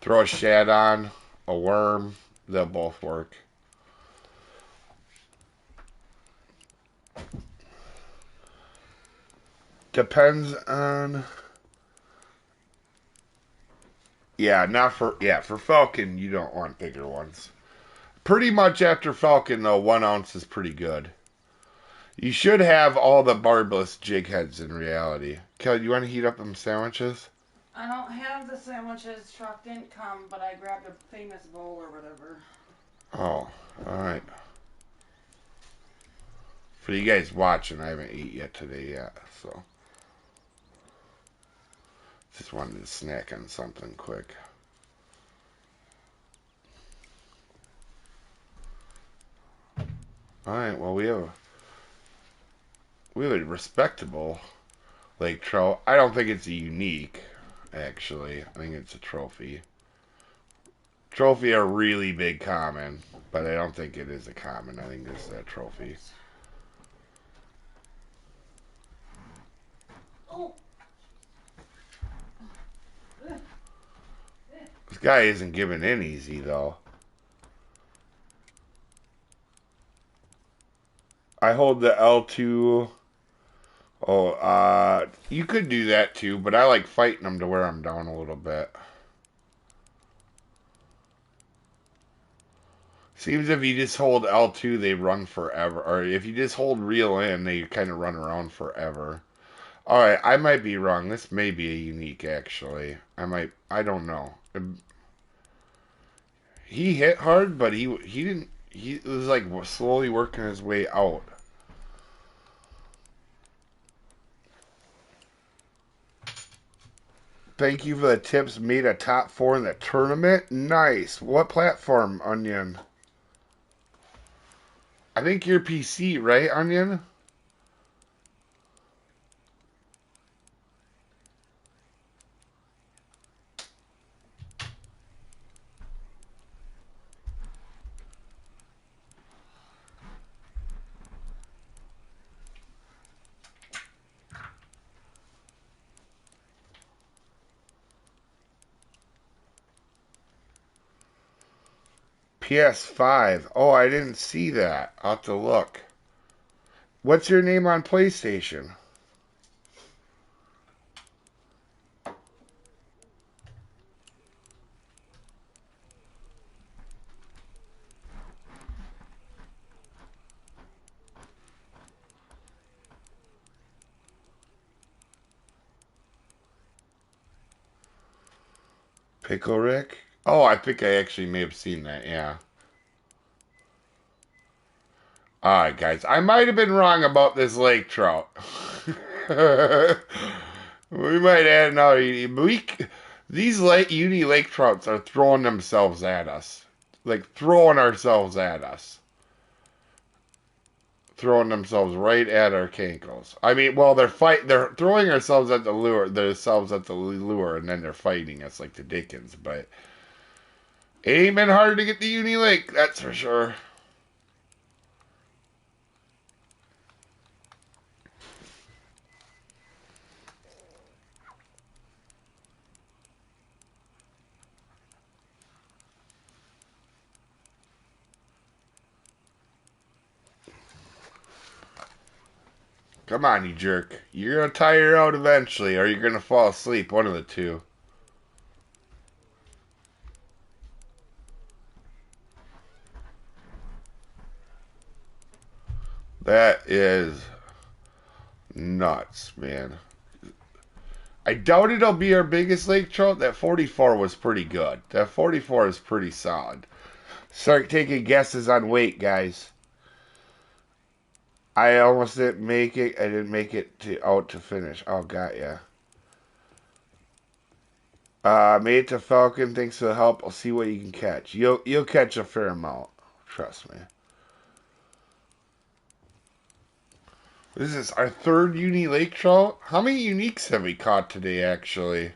Throw a shad on, a worm, they'll both work. Depends on. Yeah, for Falcon you don't want bigger ones. Pretty much after Falcon though, 1 ounce is pretty good. You should have all the barbless jig heads in reality. Kelly, you want to heat up them sandwiches? I don't have the sandwiches. Truck didn't come, but I grabbed a famous bowl or whatever. Oh, alright. For you guys watching, I haven't eaten yet today yet, so. Just wanted to snack on something quick. Alright, well we have a respectable lake trout. I don't think it's a unique, actually. I think it's a trophy. Trophy are really big common, but I don't think it is a common. I think it's a trophy. Oh. This guy isn't giving in easy, though. I hold the L2. Oh, you could do that too, but I like fighting them to wear them down a little bit. Seems if you just hold L2, they run forever. Or if you just hold reel in, they kind of run around forever. Alright, I might be wrong. This may be a unique, actually. I don't know. He hit hard, but he didn't, he was like slowly working his way out. Thank you for the tips. Made a top 4 in the tournament. Nice. What platform, Onion? I think you're PC, right, Onion? PS5. Oh, I didn't see that. I'll have to look. What's your name on PlayStation? Pickle Rick? Oh, I think I actually may have seen that, yeah. Alright, guys. I might have been wrong about this lake trout. We might add another. These uni lake trouts are throwing themselves at us. like throwing ourselves at us. Throwing themselves right at our cankles. I mean, well, they're throwing ourselves at the lure, themselves at the lure, and then they're fighting us like the Dickens. But it ain't been hard to get the Uni Lake, that's for sure. Come on, you jerk. You're gonna tire out eventually, or you're gonna fall asleep. One of the two. That is nuts, man. I doubt it'll be our biggest lake trout. That 44 was pretty good. That 44 is pretty solid. Start taking guesses on weight, guys. I almost didn't make it. I didn't make it out to finish. Oh, got ya. Made it to Falcon. Thanks for the help. I'll see what you can catch. You'll catch a fair amount. Trust me. This is our third uni lake trout. How many uniques have we caught today, actually?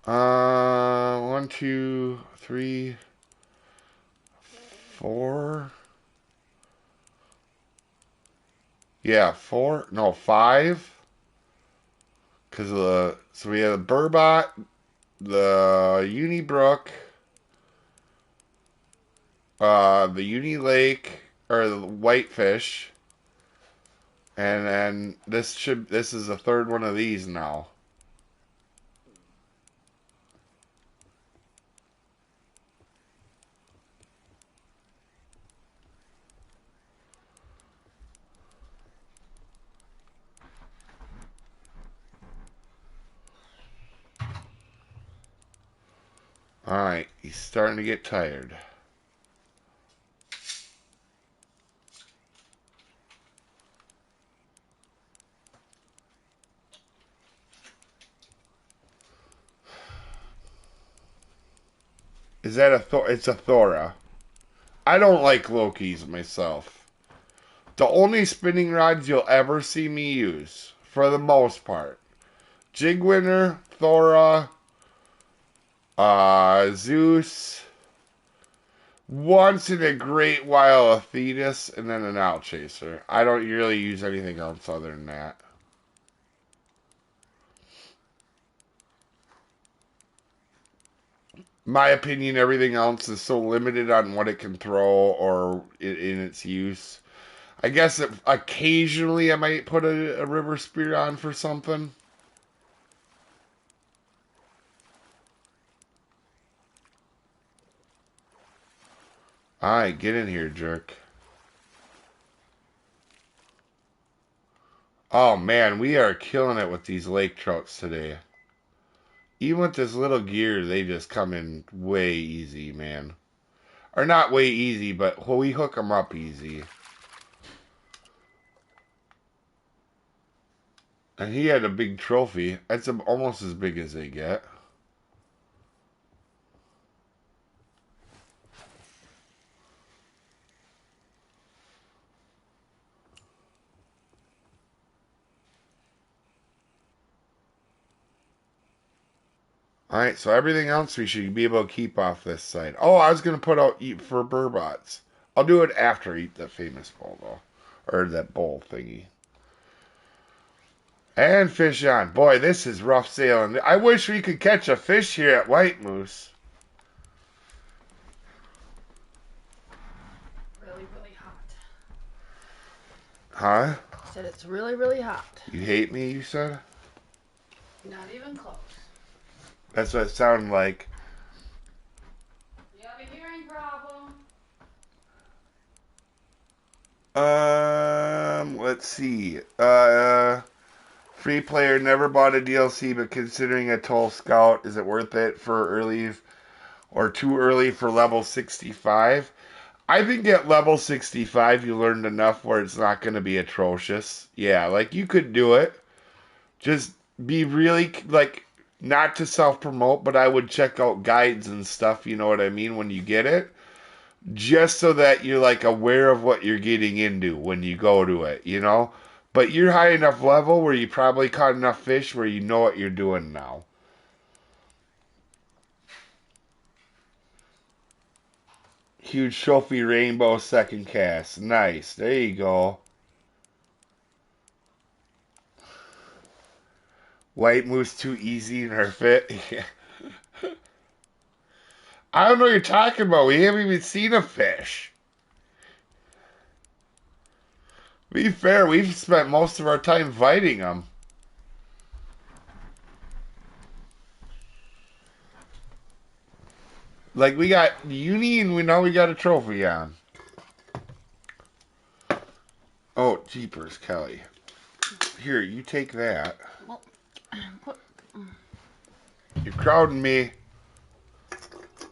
One, two, three, four. Yeah, four. No, five. Because of the so we have the burbot, the uni brook, the uni lake or the whitefish, and then this is the third one of these now. Alright, he's starting to get tired. Is that it's a Thora. I don't like Lokis myself. The only spinning rods you'll ever see me use, for the most part. Jig Winner, Thora, Zeus, once in a great while a Thetis, and then an Owl Chaser. I don't really use anything else other than that. My opinion, everything else is so limited on what it can throw or in its use. I guess occasionally I might put a river spear on for something. Alright, get in here, jerk. Oh man, we are killing it with these lake trouts today. Even with this little gear, they just come in way easy, man. Or not way easy, but we hook them up easy. And he had a big trophy. That's almost as big as they get. Alright, so everything else we should be able to keep off this side. Oh, I was going to put out eat for burbots. I'll do it after eat the famous bowl, though. Or that bowl thingy. And fish on. Boy, this is rough sailing. I wish we could catch a fish here at White Moose. Really, really hot. Huh? I said it's really, really hot. You hate me, you said? Not even close. That's what it sounded like. You have a hearing problem. Let's see. Free player never bought a DLC, but considering a Toll Scout, is it worth it for early or too early for level 65? I think at level 65 you learned enough where it's not going to be atrocious. Yeah, like you could do it. Just be really like Not to self-promote, but I would check out guides and stuff, you know what I mean, when you get it. Just so that you're like aware of what you're getting into when you go to it, you know? But you're high enough level where you probably caught enough fish where you know what you're doing now. Huge trophy rainbow second cast. Nice. There you go. White moose too easy in her fit. I don't know what you're talking about. We haven't even seen a fish. Be fair, we've spent most of our time fighting them. Like we got uni and we know we got a trophy on. Oh, jeepers, Kelly. Here, you take that. Well, what? You're crowding me.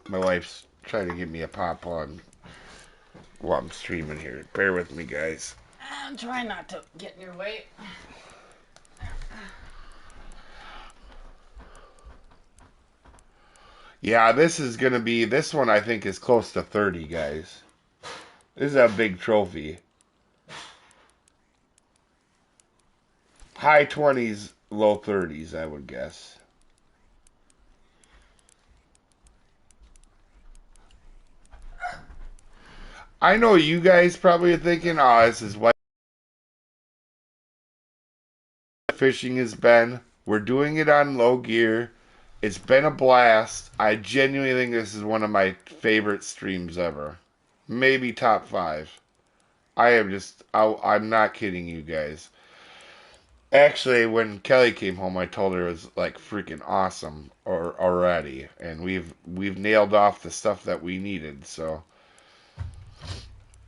My wife's trying to give me a pop on while I'm streaming here. Bear with me, guys. I'm trying not to get in your way. Yeah, this is going to be, this one I think is close to 30, guys. This is a big trophy. High 20s, low 30s, I would guess. I know you guys probably are thinking, oh, this is what fishing has been. We're doing it on low gear. It's been a blast. I genuinely think this is one of my favorite streams ever. Maybe top 5. I am just, I'm not kidding you guys. Actually, when Kelly came home, I told her it was like freaking awesome already, and we've nailed off the stuff that we needed. So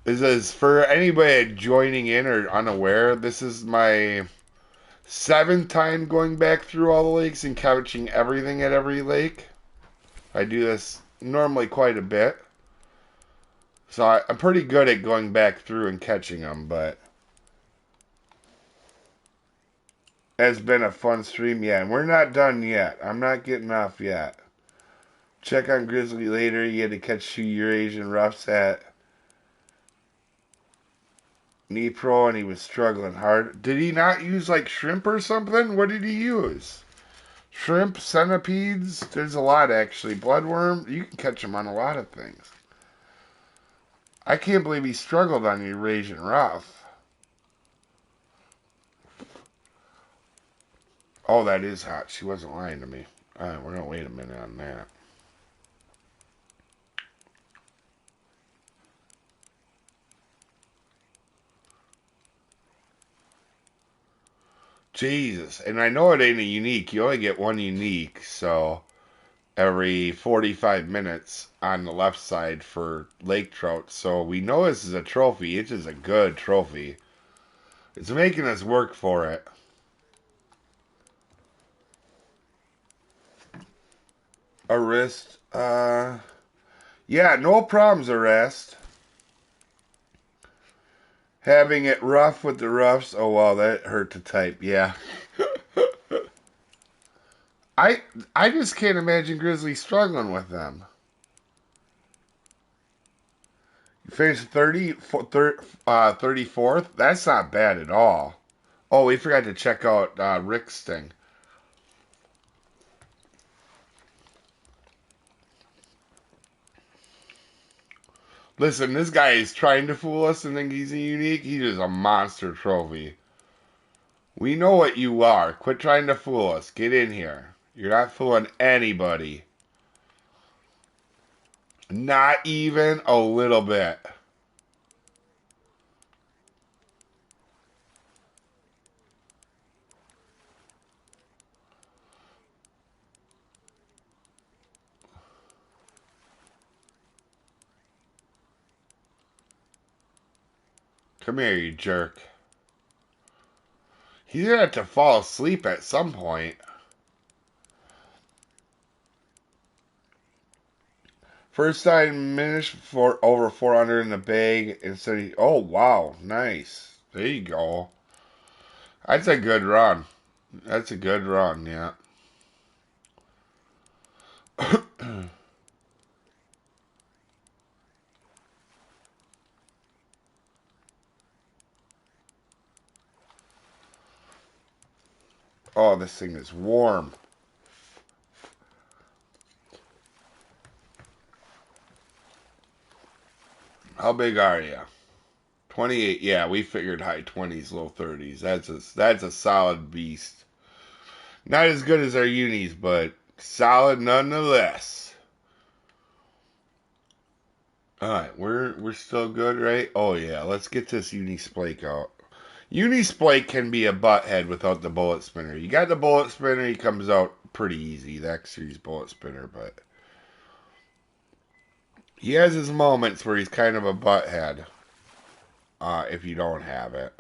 this is for anybody joining in or unaware. This is my 7th time going back through all the lakes and catching everything at every lake. I do this normally quite a bit, so I'm pretty good at going back through and catching them, but. Has been a fun stream, yeah, and we're not done yet. I'm not getting off yet. Check on Grizzly later. You had to catch 2 Eurasian roughs at Knee Pro, and he was struggling hard. Did he not use like shrimp or something? What did he use? Shrimp, centipedes. There's a lot actually. Bloodworm. You can catch them on a lot of things. I can't believe he struggled on Eurasian rough. Oh, that is hot. She wasn't lying to me. Alright, we're gonna wait a minute on that. Jesus. And I know it ain't a unique. You only get one unique, so every 45 minutes on the left side for lake trout. So we know this is a trophy. It's just a good trophy. It's making us work for it. Arrest. Yeah, no problems, Arrest. Having it rough with the roughs. Oh, wow, that hurt to type. Yeah. I just can't imagine Grizzly struggling with them. You finished 34th? That's not bad at all. Oh, we forgot to check out Rick's thing. Listen, this guy is trying to fool us and think he's unique. He's just a monster trophy. We know what you are. Quit trying to fool us. Get in here. You're not fooling anybody. Not even a little bit. Come here, you jerk. He's gonna have to fall asleep at some point. First time finish for over 400 in the bag instead of, oh wow, nice. There you go. That's a good run. That's a good run, yeah. Oh, this thing is warm. How big are you? 28. Yeah, we figured high 20s, low 30s. That's a solid beast. Not as good as our unis, but solid nonetheless. All right, we're still good, right? Oh yeah, let's get this uni splake out. Uni splake can be a butthead without the bullet spinner. You got the bullet spinner, he comes out pretty easy. The X series bullet spinner, but he has his moments where he's kind of a butthead. If you don't have it,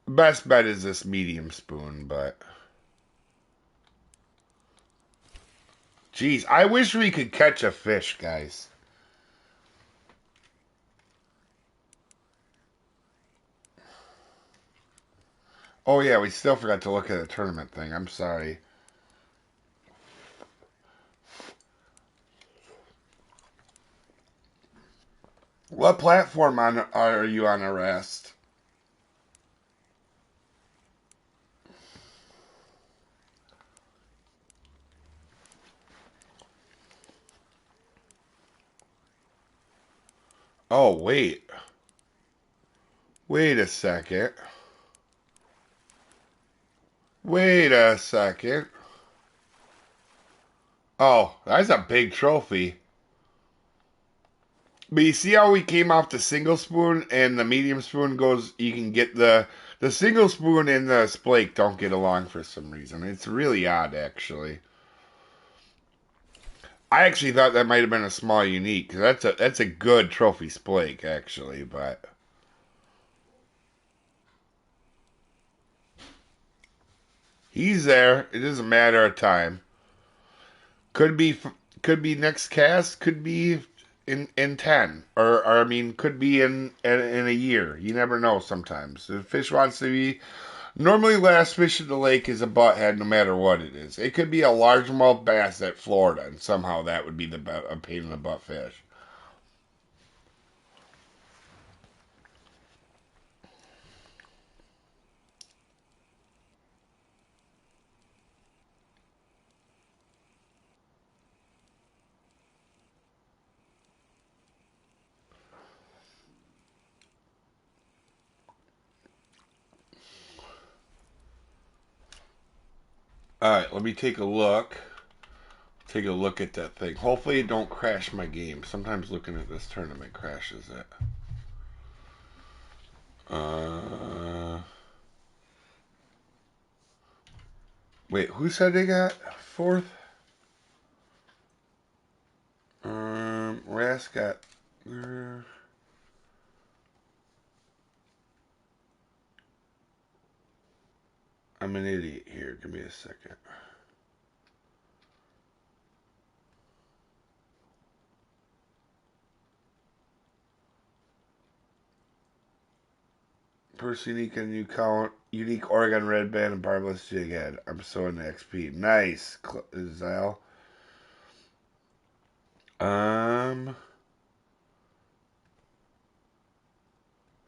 best bet is this medium spoon, but. Jeez, I wish we could catch a fish, guys. Oh yeah, we still forgot to look at the tournament thing. I'm sorry. What platform are you on, Arrest? Oh wait, wait a second. Wait a second. Oh, that's a big trophy. But you see how we came off the single spoon and the medium spoon goes, you can get the single spoon and the splake don't get along for some reason. It's really odd, actually. I actually thought that might have been a small unique, because that's a good trophy splake, actually, but. He's there. It doesn't matter of time. Could be could be next cast. Could be in 10, or I mean, could be in a year. You never know. Sometimes if fish wants to be. Normally, last fish in the lake is a butthead, no matter what it is. It could be a largemouth bass at Florida, and somehow that would be a pain in the butt fish. All right, let me take a look. Take a look at that thing. Hopefully, it don't crash my game. Sometimes looking at this tournament crashes it. Uh, Wait, who said they got fourth? Ras got. I'm an idiot here. Give me a second. First unique and new count. Unique Oregon Red Band and Barbless Jig Head. I'm so into XP. Nice, Zal. Um,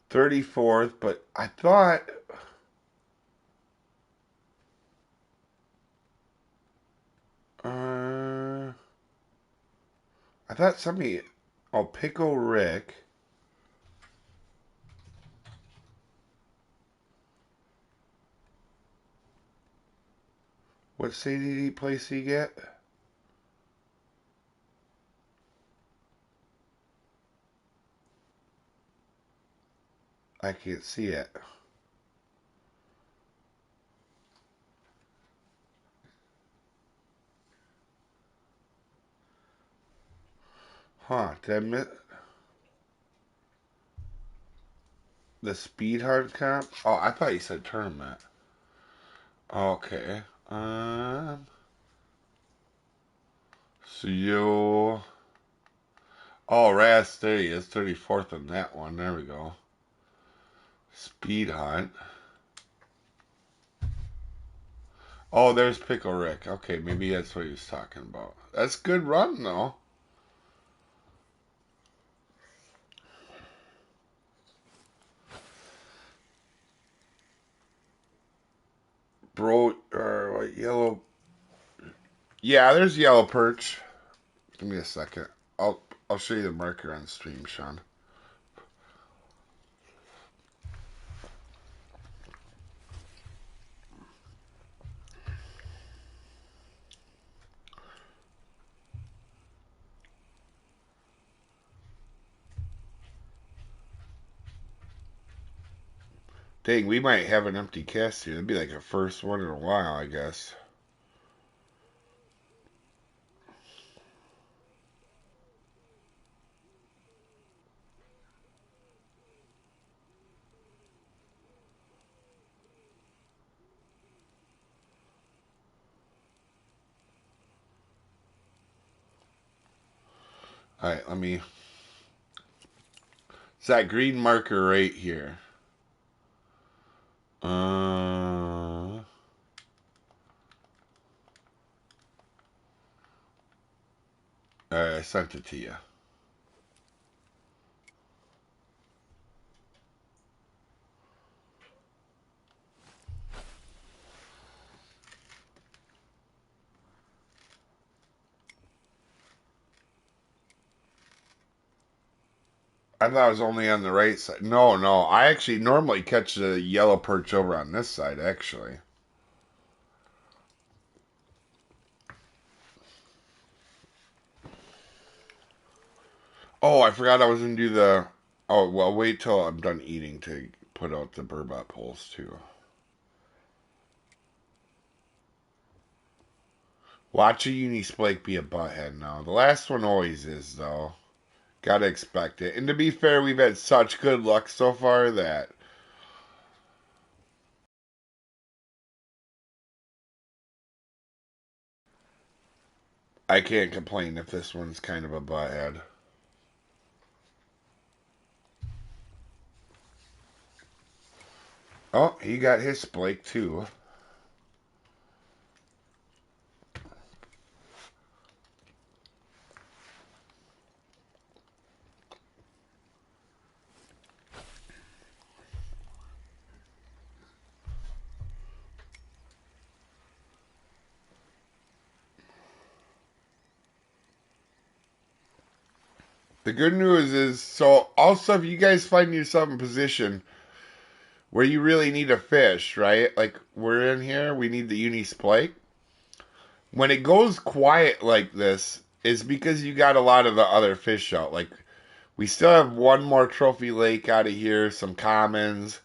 34th, but I thought. Uh, I thought somebody. Oh, Pickle Rick. What CDD place he get? I can't see it. Huh? Did I miss the speed hard comp? Oh, I thought you said tournament. Okay. So you. Oh, Raz 30 is 34th on that one. There we go. Speed hunt. Oh, there's Pickle Rick. Okay, maybe that's what he was talking about. That's good run though. Bro, or what, yellow. Yeah, there's yellow perch. Give me a second. I'll show you the marker on stream, Sean. Dang, we might have an empty cast here. It'd be like a first one in a while, I guess. All right, let me. It's that green marker right here. I sent it to you. I thought it was only on the right side. No, no. I actually normally catch the yellow perch over on this side, actually. Oh, I forgot I was going to do the. Oh, well, wait till I'm done eating to put out the burbot poles, too. Watch a Unisplake be a butthead now. The last one always is, though. Gotta expect it. And to be fair, we've had such good luck so far that I can't complain if this one's kind of a butthead. Oh, he got his splake, too. The good news is, so also if you guys find yourself in a position where you really need a fish, right? Like we're in here, we need the uni splake. When it goes quiet like this, is because you got a lot of the other fish out. Like we still have one more trophy lake out of here, some commons,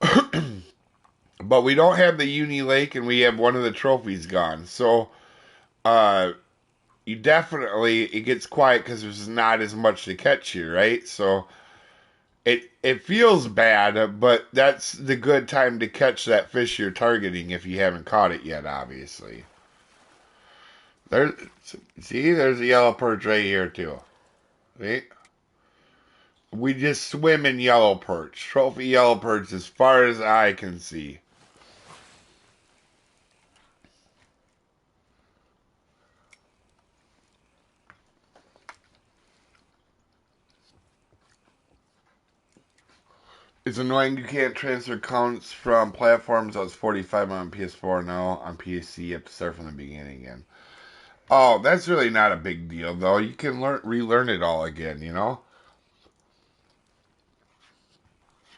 but we don't have the uni lake, and we have one of the trophies gone. So, uh, you definitely it gets quiet because there's not as much to catch here, right? So it feels bad, but that's the good time to catch that fish you're targeting if you haven't caught it yet, obviously. There, see, there's a yellow perch right here too. See, we just swim in yellow perch, trophy yellow perch, as far as I can see. It's annoying you can't transfer counts from platforms. I was 45 on PS4 now. On PC, you have to start from the beginning again. Oh, that's really not a big deal, though. You can relearn it all again, you know?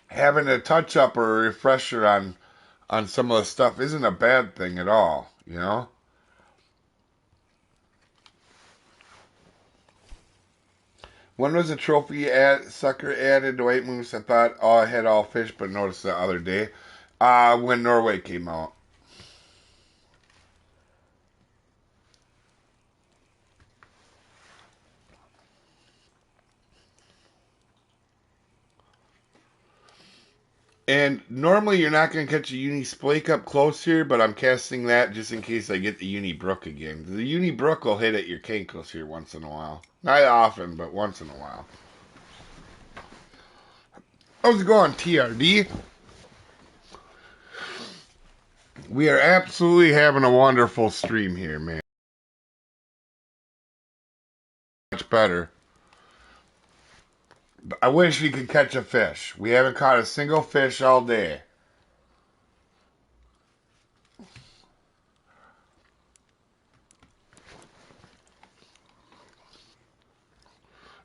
Having a touch up or a refresher on some of the stuff isn't a bad thing at all, you know? When was the trophy sucker added to White Moose? I thought, oh, I had all fish, but noticed the other day. When Norway came out. And normally you're not going to catch a uni splake up close here, but I'm casting that just in case I get the uni brook again. The uni brook will hit at your cankles here once in a while. Not often, but once in a while. How's it going, TRD? We are absolutely having a wonderful stream here, man. Much better. I wish we could catch a fish. We haven't caught a single fish all day.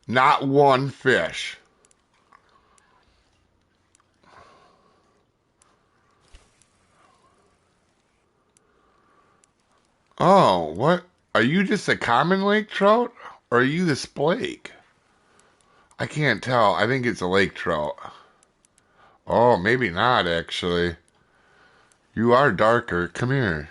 Not one fish. Oh, what? Are you just a common lake trout? Or are you the splake? I can't tell. I think it's a lake trout. Oh, maybe not, actually. You are darker. Come here.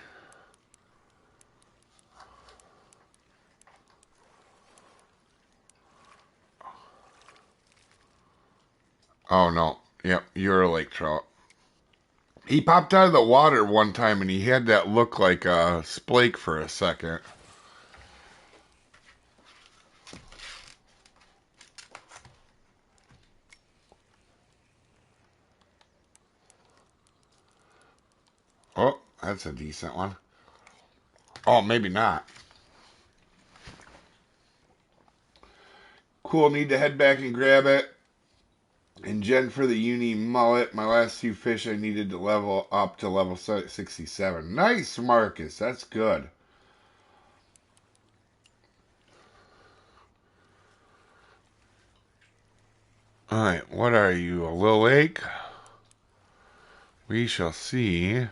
Oh, no. Yep, you're a lake trout. He popped out of the water one time and he had that look like a splake for a second. Oh, that's a decent one. Oh, maybe not. Cool, need to head back and grab it. And Jen for the uni mullet. My last few fish I needed to level up to level 67. Nice, Marcus. That's good. Alright, what are you? A little lake? We shall see.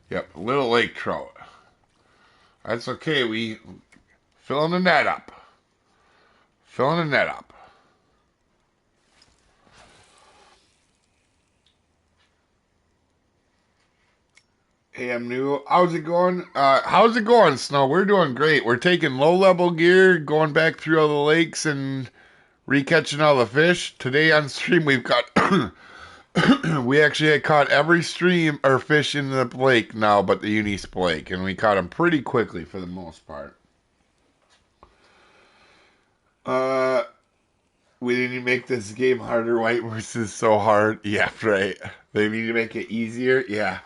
Yep, little lake trout. That's okay. We filling the net up. Filling the net up. Hey, I'm new. How's it going? How's it going, Snow? We're doing great. We're taking low level gear, going back through all the lakes and recatching all the fish. Today on stream we've got we actually had caught every stream or fish in the lake now but the Eunice Lake, and we caught them pretty quickly for the most part. Uh we didn't make this game harder. White Moose is so hard. Yeah, right. They need to make it easier. Yeah.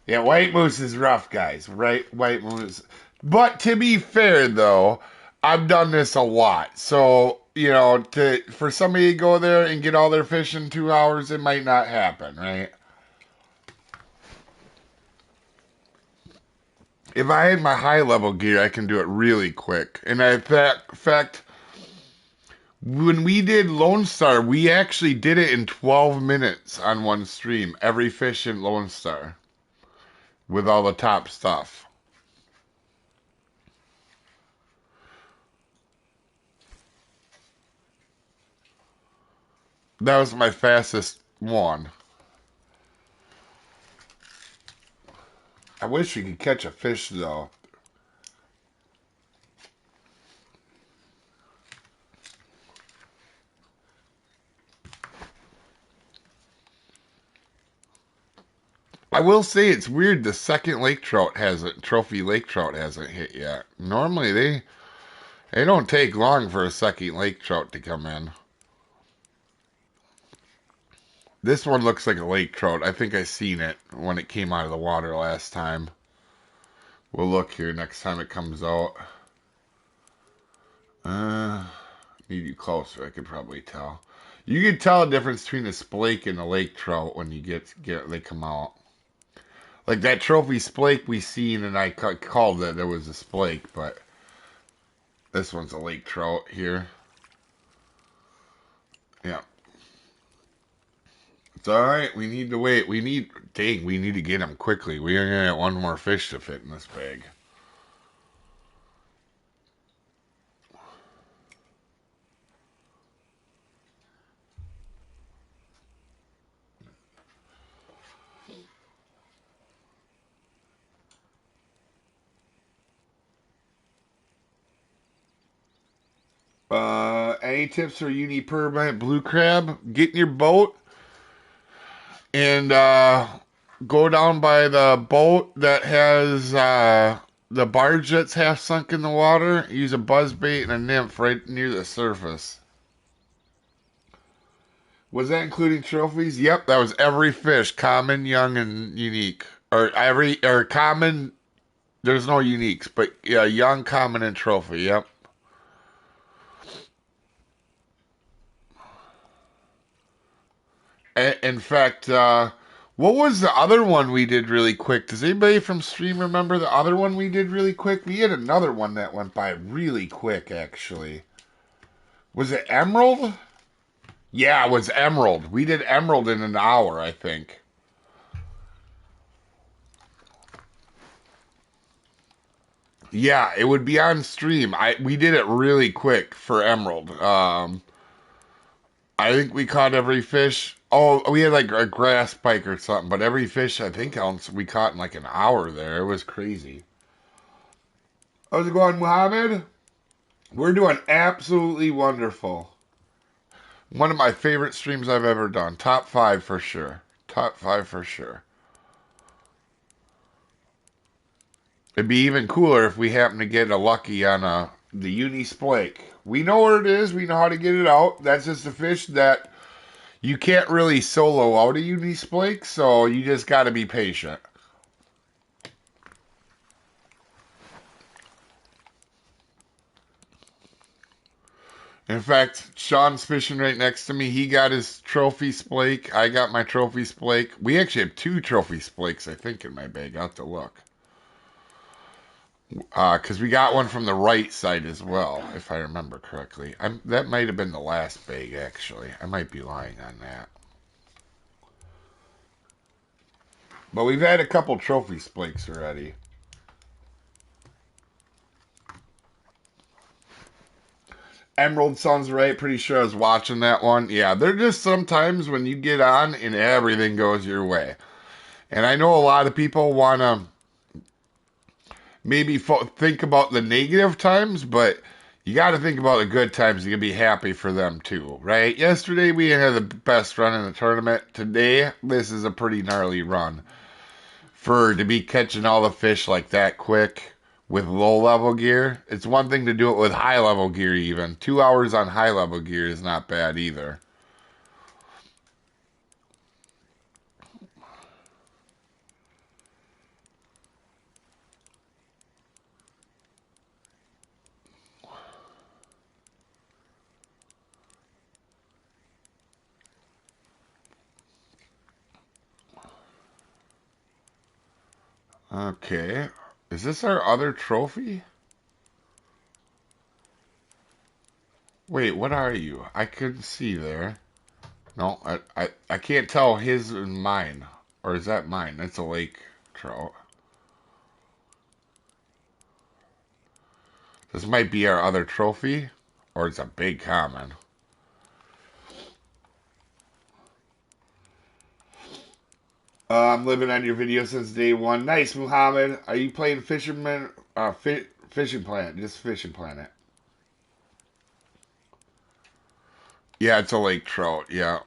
Yeah, White Moose is rough, guys. Right? White Moose. But to be fair, though, I've done this a lot. So, you know, for somebody to go there and get all their fish in 2 hours, it might not happen, right? If I had my high level gear, I can do it really quick. And in fact, when we did Lone Star, we actually did it in 12 minutes on one stream. Every fish in Lone Star with all the top stuff. That was my fastest one. I wish we could catch a fish though. I will say it's weird the second lake trout hasn't trophy lake trout hasn't hit yet. Normally they don't take long for a second lake trout to come in. This one looks like a lake trout. I think I seen it when it came out of the water last time. We'll look here next time it comes out. Need you closer, I could probably tell. You can tell a difference between a splake and a lake trout when you get they come out. Like that trophy splake we seen, and I called that there was a splake, but this one's a lake trout here. Yeah. It's alright, we need to wait. We need to get him quickly. We are gonna get one more fish to fit in this bag. Any tips for uni permit blue crab? Get in your boat and go down by the boat that has the barge that's half sunk in the water. Use a buzz bait and a nymph right near the surface. Was that including trophies? Yep, that was every fish, common, young, and unique. Or common. There's no uniques, but yeah, young, common, and trophy. Yep. In fact, what was the other one we did really quick? Does anybody from Stream remember the other one we did really quick? We had another one that went by really quick, actually. Was it Emerald? Yeah, it was Emerald. We did Emerald in an hour, I think. Yeah, it would be on stream. We did it really quick for Emerald. I think we caught every fish. Oh, we had like a grass pike or something, but every fish I think else we caught in like an hour there. It was crazy. How's it going, Muhammad? We're doing absolutely wonderful. One of my favorite streams I've ever done. Top five for sure. Top five for sure. It'd be even cooler if we happen to get a lucky on the uni splake. We know where it is. We know how to get it out. That's just a fish that you can't really solo out a uni splake, so you just got to be patient. In fact, Sean's fishing right next to me. He got his trophy splake. I got my trophy splake. We actually have two trophy splakes, I think, in my bag. I'll have to look. Because we got one from the right side as well, if I remember correctly. That might have been the last bag, actually. I might be lying on that. But we've had a couple trophy splakes already. Emerald sounds right. Pretty sure I was watching that one. Yeah, they're just sometimes when you get on and everything goes your way. And I know a lot of people want to maybe think about the negative times, but you got to think about the good times. You can be happy for them too, right? Yesterday we had the best run in the tournament. Today, this is a pretty gnarly run. To be catching all the fish like that quick with low level gear, it's one thing to do it with high level gear, even. 2 hours on high level gear is not bad either. Okay. Is this our other trophy? Wait, what are you? I couldn't see there. No, I can't tell his and mine. Or is that mine? That's a lake trout. This might be our other trophy. Or it's a big common. I'm living on your video since day one. Nice, Muhammad. Are you playing Fisherman? Fishing Planet. Just Fishing Planet. Yeah, it's a lake trout. Yeah.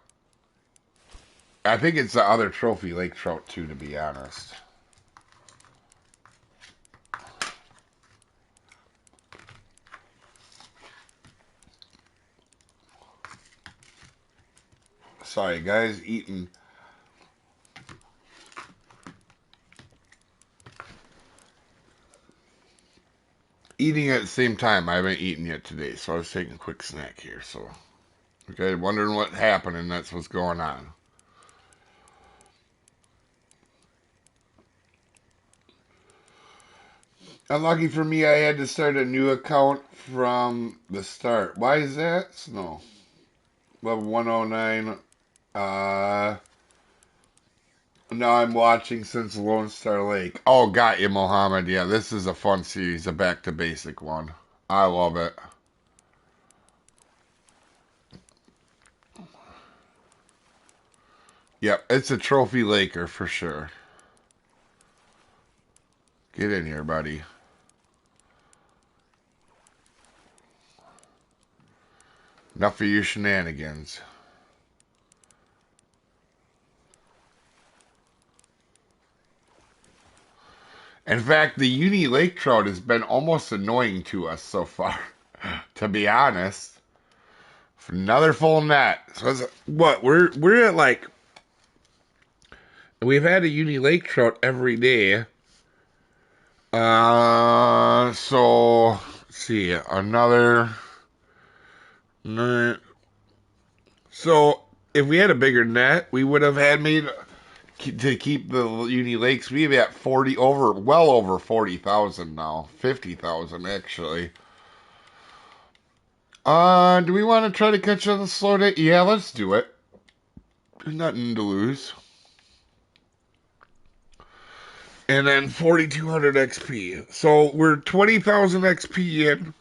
I think it's the other trophy lake trout, too, to be honest. Sorry, guys. Eating at the same time. I haven't eaten yet today, so I was taking a quick snack here. So, okay, wondering what happened, and that's what's going on. Unlucky for me, I had to start a new account from the start. Why is that? Snow. Level 109. Now I'm watching since Lone Star Lake. Oh, got you, Mohammed. Yeah, this is a fun series, a back to basic one. I love it. Yep, it's a trophy Laker for sure. Get in here, buddy. Enough of your shenanigans. In fact, the uni lake trout has been almost annoying to us so far, to be honest. Another full net. So it's, what we're at like we've had a uni lake trout every day. So let's see another. So if we had a bigger net, we would have had made to keep the uni lakes. We've at 40 over, well over 40,000 now, 50,000 actually. Do we want to try to catch on the slow day? Yeah, let's do it. There's nothing to lose. And then 4,200 XP. So we're 20,000 XP in.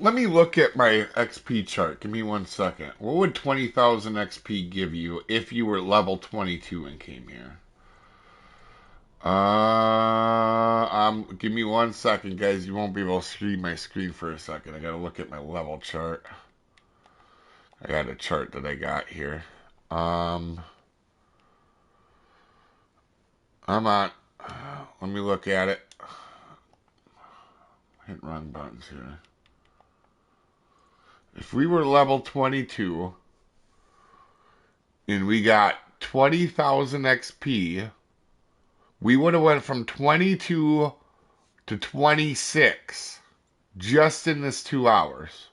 Let me look at my XP chart. Give me 1 second. What would 20,000 XP give you if you were level 22 and came here? Give me 1 second, guys. You won't be able to see my screen for a second. I gotta look at my level chart. I got a chart that I got here. Um, I'm on. Let me look at it. Hit wrong buttons here. If we were level 22 and we got 20,000 XP, we would have went from 22 to 26 just in this 2 hours.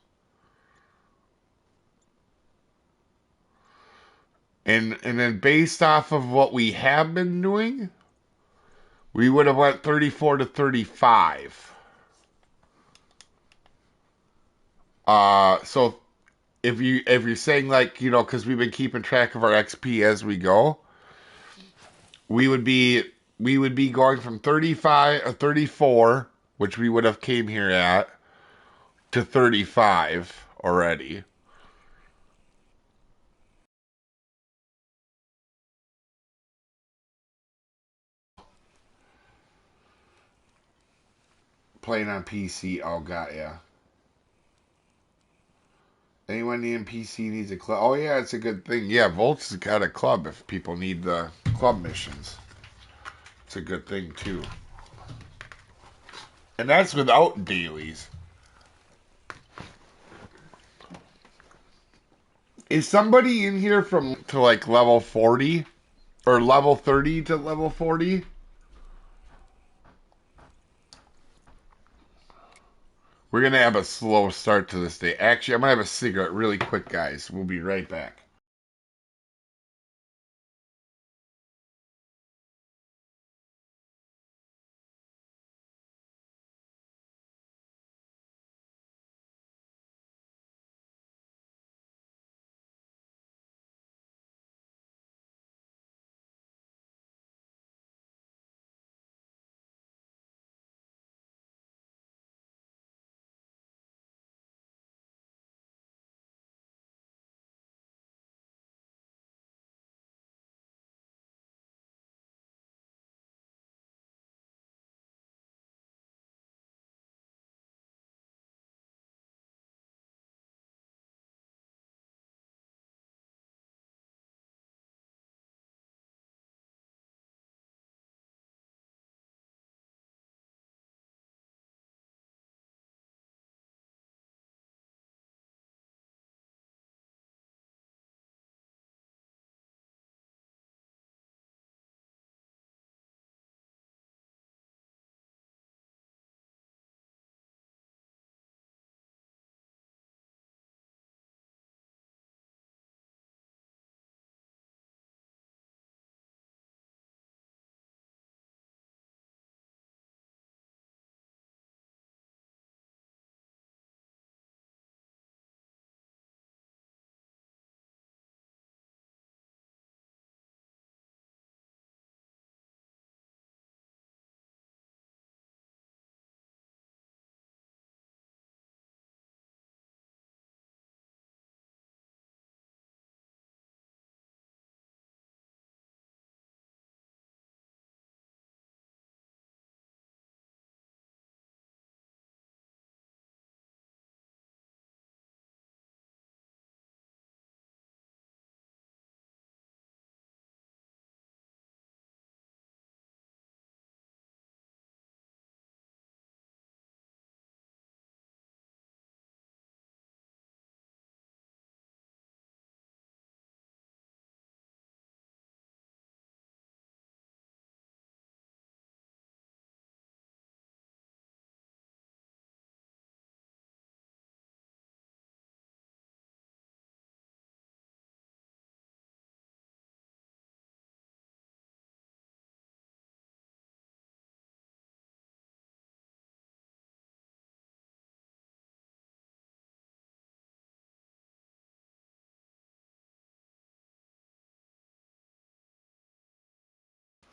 And then based off of what we have been doing, we would have went 34 to 35. So if you're saying like, because we've been keeping track of our XP as we go, we would be we would be going from 35 or 34, which we would have came here at, to 35 already. Playing on PC, oh got ya. Anyone needing PC needs a club. Oh yeah, it's a good thing. Yeah, Volt's got a club if people need the club missions. It's a good thing too. And that's without dailies. Is somebody in here from to like level 40 or level 30 to level 40? We're gonna have a slow start to this day. Actually, I'm gonna have a cigarette really quick, guys. We'll be right back.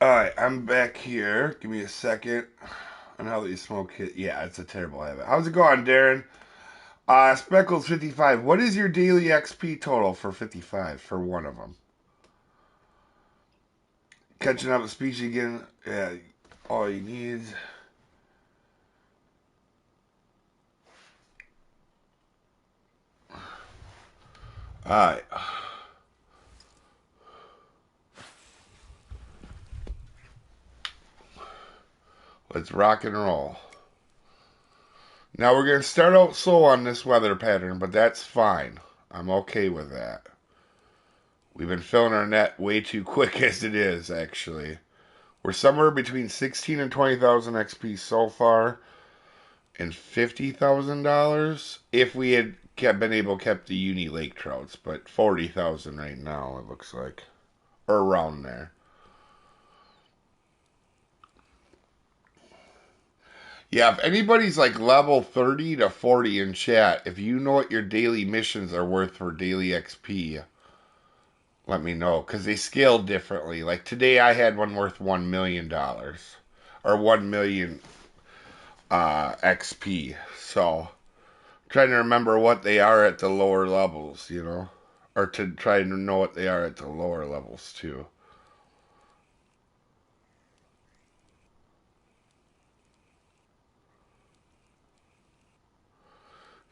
Alright, I'm back here. Give me a second. On how you smoke it. Yeah, it's a terrible habit. How's it going, Darren? Speckles 55. What is your daily XP total for 55 for one of them? Catching up with speech again. Yeah, all you need. Alright. Let's rock and roll. Now we're going to start out slow on this weather pattern, but that's fine. I'm okay with that. We've been filling our net way too quick as it is, actually. We're somewhere between 16 and 20,000 XP so far, and $50,000 if we had been able to keep the uni lake trouts, but 40,000 right now it looks like, or around there. Yeah, if anybody's like level 30 to 40 in chat, if you know what your daily missions are worth for daily XP, let me know, because they scale differently. Like today I had one worth $1 million, or 1 million XP. So, I'm trying to remember what they are at the lower levels, you know? Or to try to know what they are at the lower levels, too.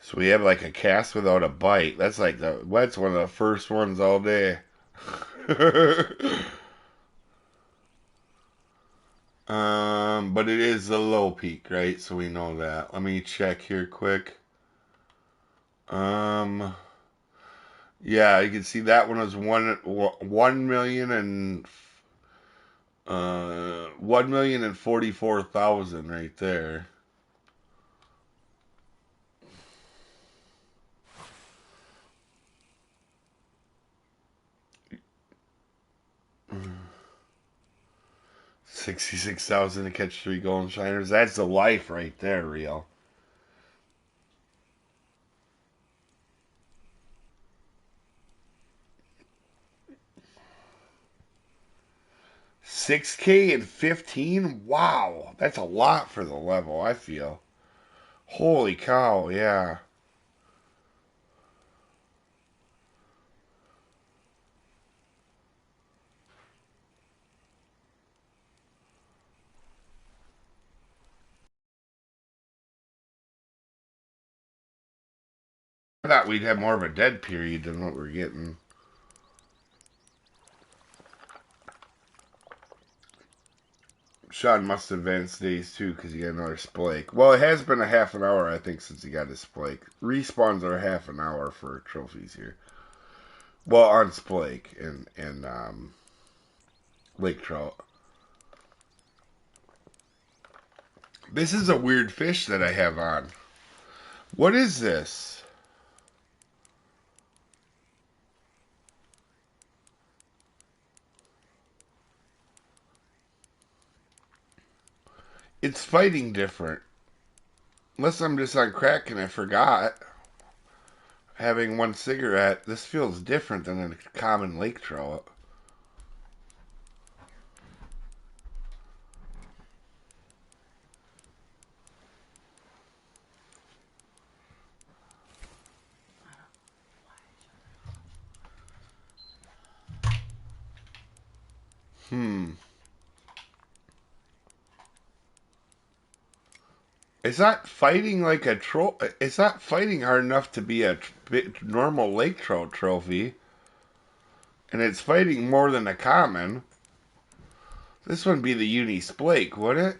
So we have like a cast without a bite. That's that's one of the first ones all day. But it is the low peak, right? So we know that. Let me check here quick. Um, yeah, you can see that one was 1 million and 1,044,000 right there. Mm. 66,000 to catch 3 golden shiners. That's the life right there, real. 6K and 15? Wow. That's a lot for the level, I feel. Holy cow, yeah. I thought we'd have more of a dead period than what we're getting. Sean must advance days too because he got another splake. Well, it has been a half an hour, I think, since he got his splake. Respawns are half an hour for trophies here. Well, on splake and lake trout. This is a weird fish that I have on. What is this? It's fighting different. Unless I'm just on crack and I forgot. Having one cigarette, this feels different than a common lake trout. Hmm. It's not fighting like a It's not fighting hard enough to be a normal lake trout trophy, and it's fighting more than a common. This wouldn't be the uni splake, would it?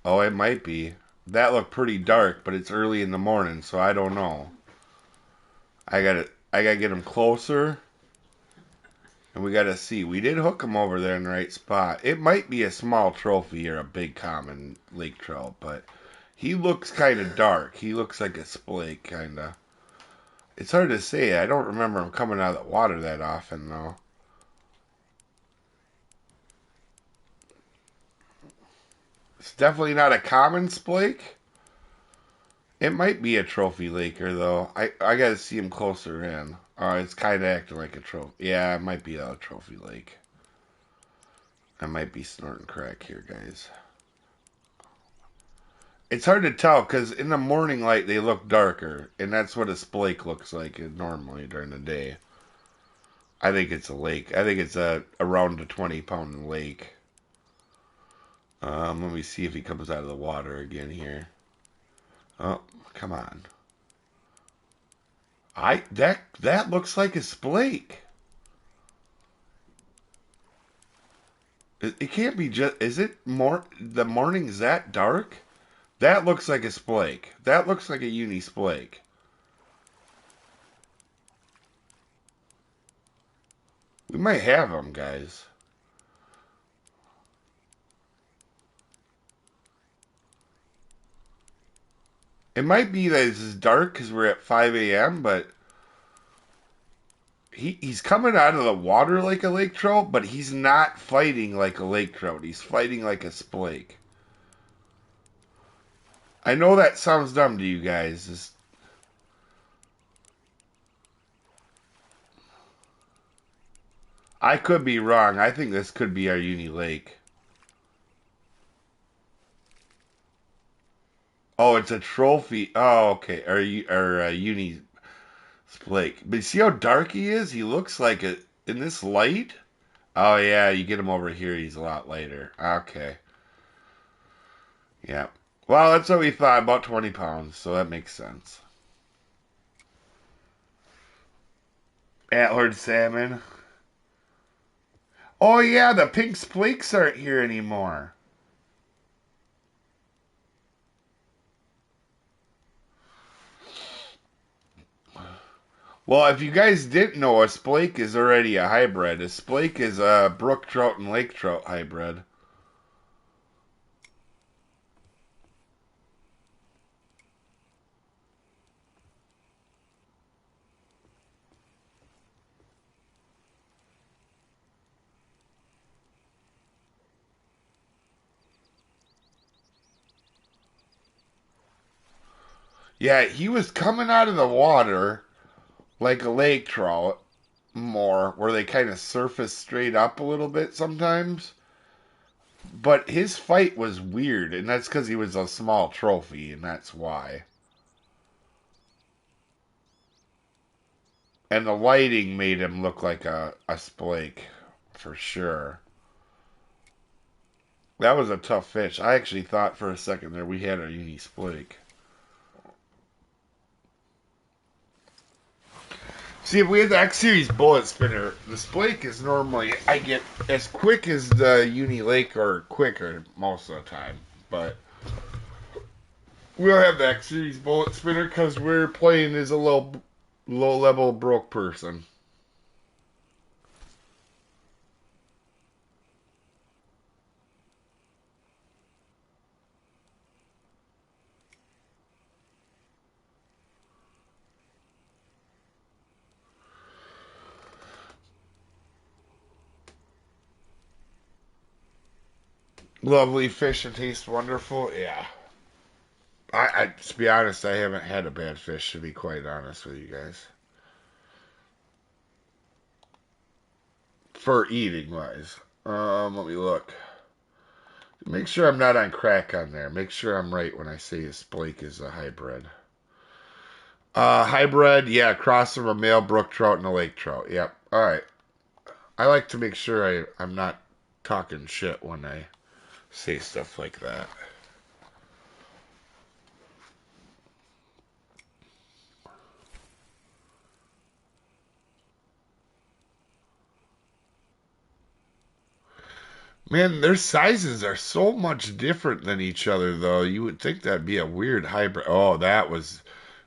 Oh, it might be. That looked pretty dark, but it's early in the morning, so I don't know. I gotta get him closer, and we gotta see. We did hook him over there in the right spot. It might be a small trophy or a big common lake trout, but he looks kind of dark. He looks like a splake, kind of. It's hard to say. I don't remember him coming out of the water that often, though. It's definitely not a common splake. It might be a trophy laker, though. I gotta see him closer in. It's kind of acting like a trophy. Yeah, it might be a trophy lake. I might be snorting crack here, guys. It's hard to tell because in the morning light they look darker, and that's what a splake looks like normally during the day. I think it's a lake. I think it's around a 20-pound lake. Let me see if he comes out of the water again here. Oh, come on. That looks like a splake. It can't be just. Is it more? The morning's that dark? That looks like a splake. That looks like a uni splake. We might have them, guys. It might be that it's dark because we're at 5 a.m., but he's coming out of the water like a lake trout, but he's not fighting like a lake trout. He's fighting like a splake. I know that sounds dumb to you guys. I could be wrong. I think this could be our uni lake. Oh, it's a trophy. Oh, okay. Or uni splake. But see how dark he is? He looks like it in this light. Oh yeah, you get him over here. He's a lot lighter. Okay. Yeah. Well, that's what we thought. About 20 pounds. So that makes sense. Antlered salmon. Oh yeah, the pink splakes aren't here anymore. Well, if you guys didn't know, a splake is already a hybrid. A splake is a brook trout and lake trout hybrid. Yeah, he was coming out of the water like a lake trout more, where they kind of surface straight up a little bit sometimes. But his fight was weird, and that's because he was a small trophy, and that's why. And the lighting made him look like a splake, for sure. That was a tough fish. I actually thought for a second there we had a uni splake. See, if we had the X Series bullet spinner, the splake is normally I get as quick as the uni lake or quicker most of the time. But we don't have the X Series bullet spinner because we're playing as a low level broke person. Lovely fish and taste wonderful. Yeah. To be honest, I haven't had a bad fish, to be quite honest with you guys. For eating wise. Let me look. Make sure I'm not on crack on there. Make sure I'm right when I say his splake is a hybrid. Hybrid, yeah, cross from a male brook trout and a lake trout. Yep. All right. I like to make sure I'm not talking shit when I say stuff like that. Man, their sizes are so much different than each other, though. You would think that'd be a weird hybrid. Oh, that was.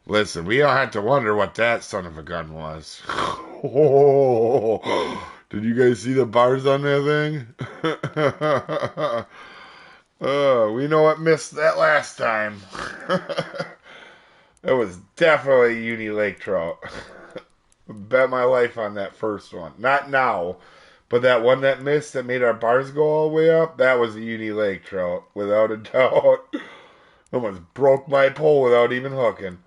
Listen, we don't have to wonder what that son of a gun was. Oh, did you guys see the bars on that thing? Oh, we know what missed that last time. It was definitely a uni lake trout. Bet my life on that first one. Not now, but that one that missed that made our bars go all the way up, that was a uni lake trout, without a doubt. Almost broke my pole without even hooking.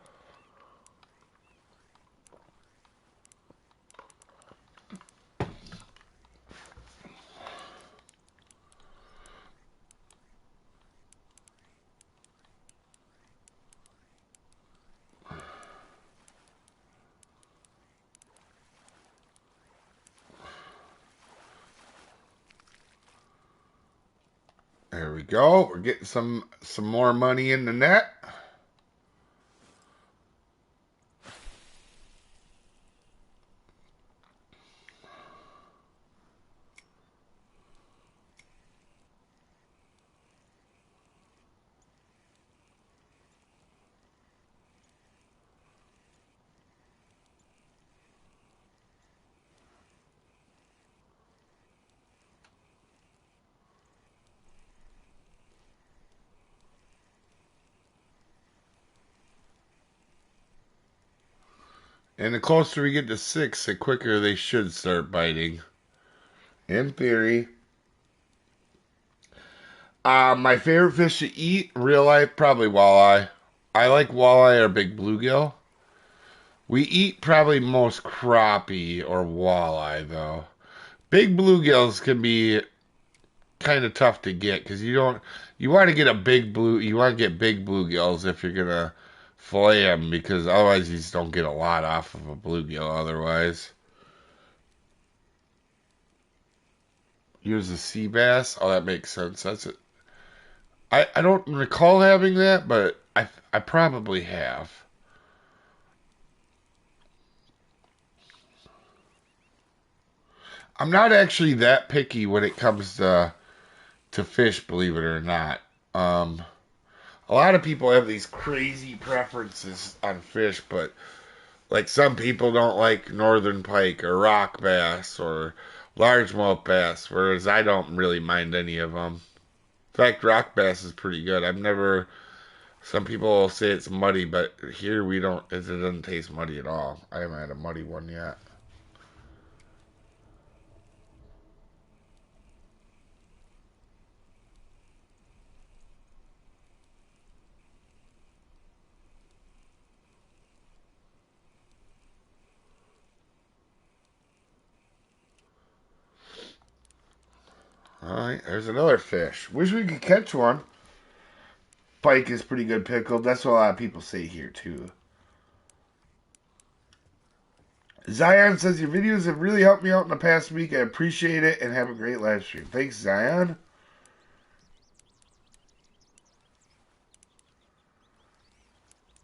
we go. We're getting some more money in the net. And the closer we get to 6, the quicker they should start biting. In theory. My favorite fish to eat in real life, probably walleye. I like walleye or big bluegill. We eat probably most crappie or walleye, though. Big bluegills can be kind of tough to get because you want to get you want to get big bluegills if you're gonna fillet them because otherwise you just don't get a lot off of a bluegill otherwise. Use a sea bass. Oh, that makes sense. That's it. I don't recall having that, but I probably have. I'm not actually that picky when it comes to fish, believe it or not. Um, a lot of people have these crazy preferences on fish, but like some people don't like northern pike or rock bass or largemouth bass, whereas I don't really mind any of them. In fact, rock bass is pretty good. I've never. Some people will say it's muddy, but here we don't. It doesn't taste muddy at all. I haven't had a muddy one yet. All right, there's another fish. Wish we could catch one. Pike is pretty good pickled. That's what a lot of people say here too. Zion says your videos have really helped me out in the past week. I appreciate it and have a great live stream. Thanks, Zion.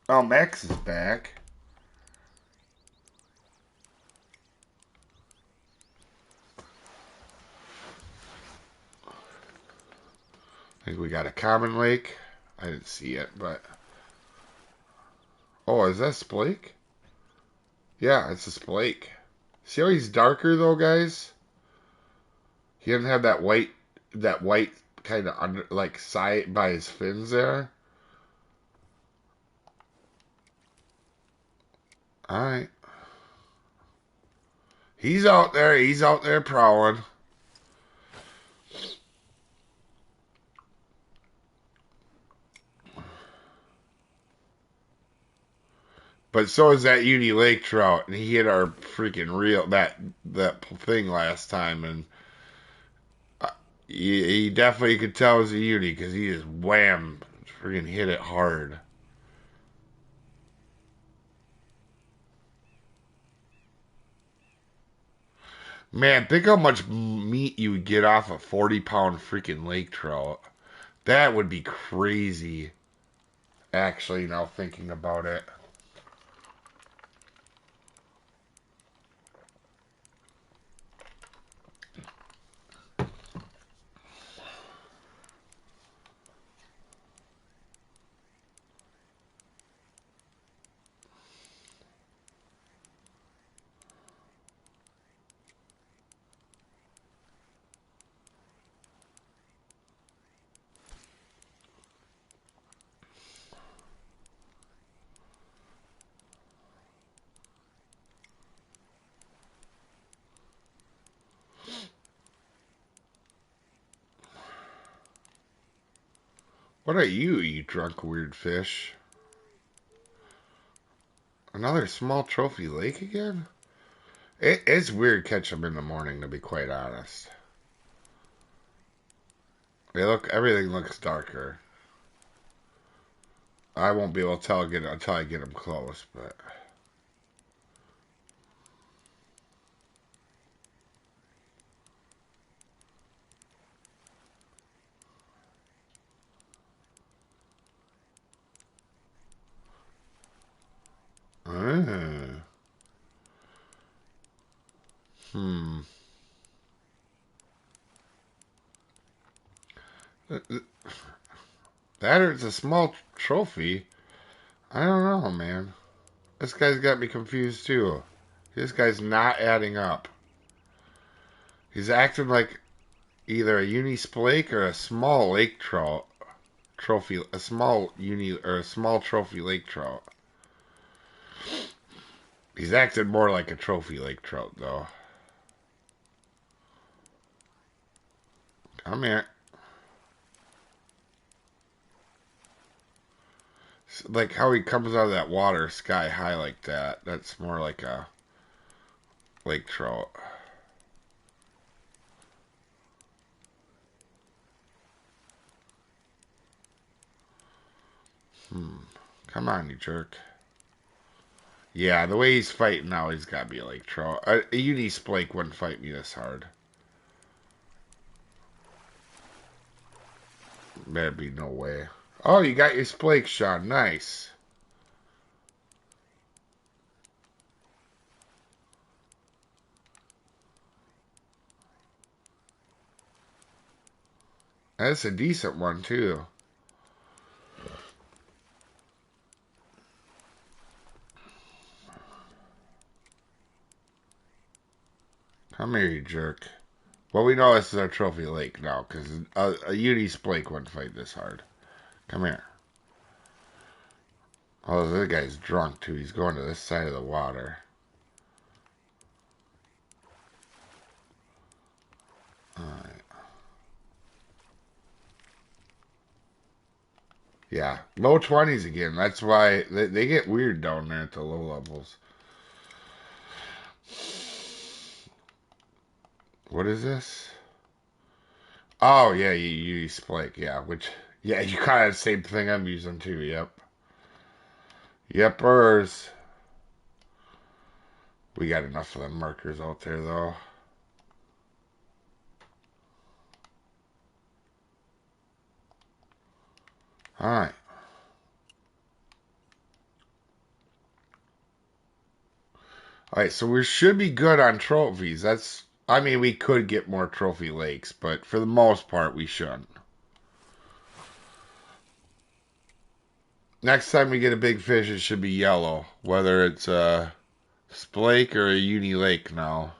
Oh, Max is back. I think we got a common lake. I didn't see it, but oh, is that Splake? Yeah, it's a Splake. See how he's darker though, guys? He doesn't have that white kind of under like side by his fins there. All right, he's out there. He's out there prowling. But so is that uni lake trout, and he hit our freaking reel that thing last time, and he definitely could tell it was a uni because he just wham, freaking hit it hard. Man, think how much meat you would get off a 40-pound freaking lake trout. That would be crazy. Actually, now thinking about it. What are you, you drunk weird fish? Another small trophy lake again? It's weird catching them in the morning, to be quite honest. Everything looks darker. I won't be able to tell until I get them close, but That or it's a small trophy. I don't know, man. This guy's got me confused too. This guy's not adding up. He's acting like either a uni splake or a small lake trout trophy, a small uni or a small trophy lake trout. He's acting more like a trophy lake trout though. Come here. Like how he comes out of that water sky high like that. That's more like a lake trout. Come on, you jerk. Yeah, the way he's fighting now, he's got to be a lake trout. A uni splake wouldn't fight me this hard. Better be no way. Oh, you got your splake, Sean. Nice. That's a decent one, too. Come here, you jerk. Well, we know this is our trophy lake now, because a uni splake wouldn't fight this hard. Come here. Oh, this guy's drunk, too. He's going to this side of the water. Alright. Yeah, low 20s again. That's why they get weird down there at the low levels. What is this? Oh, yeah, you use Splake, yeah. Which, yeah, you kind of the same thing I'm using too, yep. Yepers. We got enough of them markers out there, though. Alright. Alright, so we should be good on trophies. I mean, we could get more trophy lakes, but for the most part, we shouldn't. Next time we get a big fish, it should be yellow. Whether it's a splake or a uni lake now.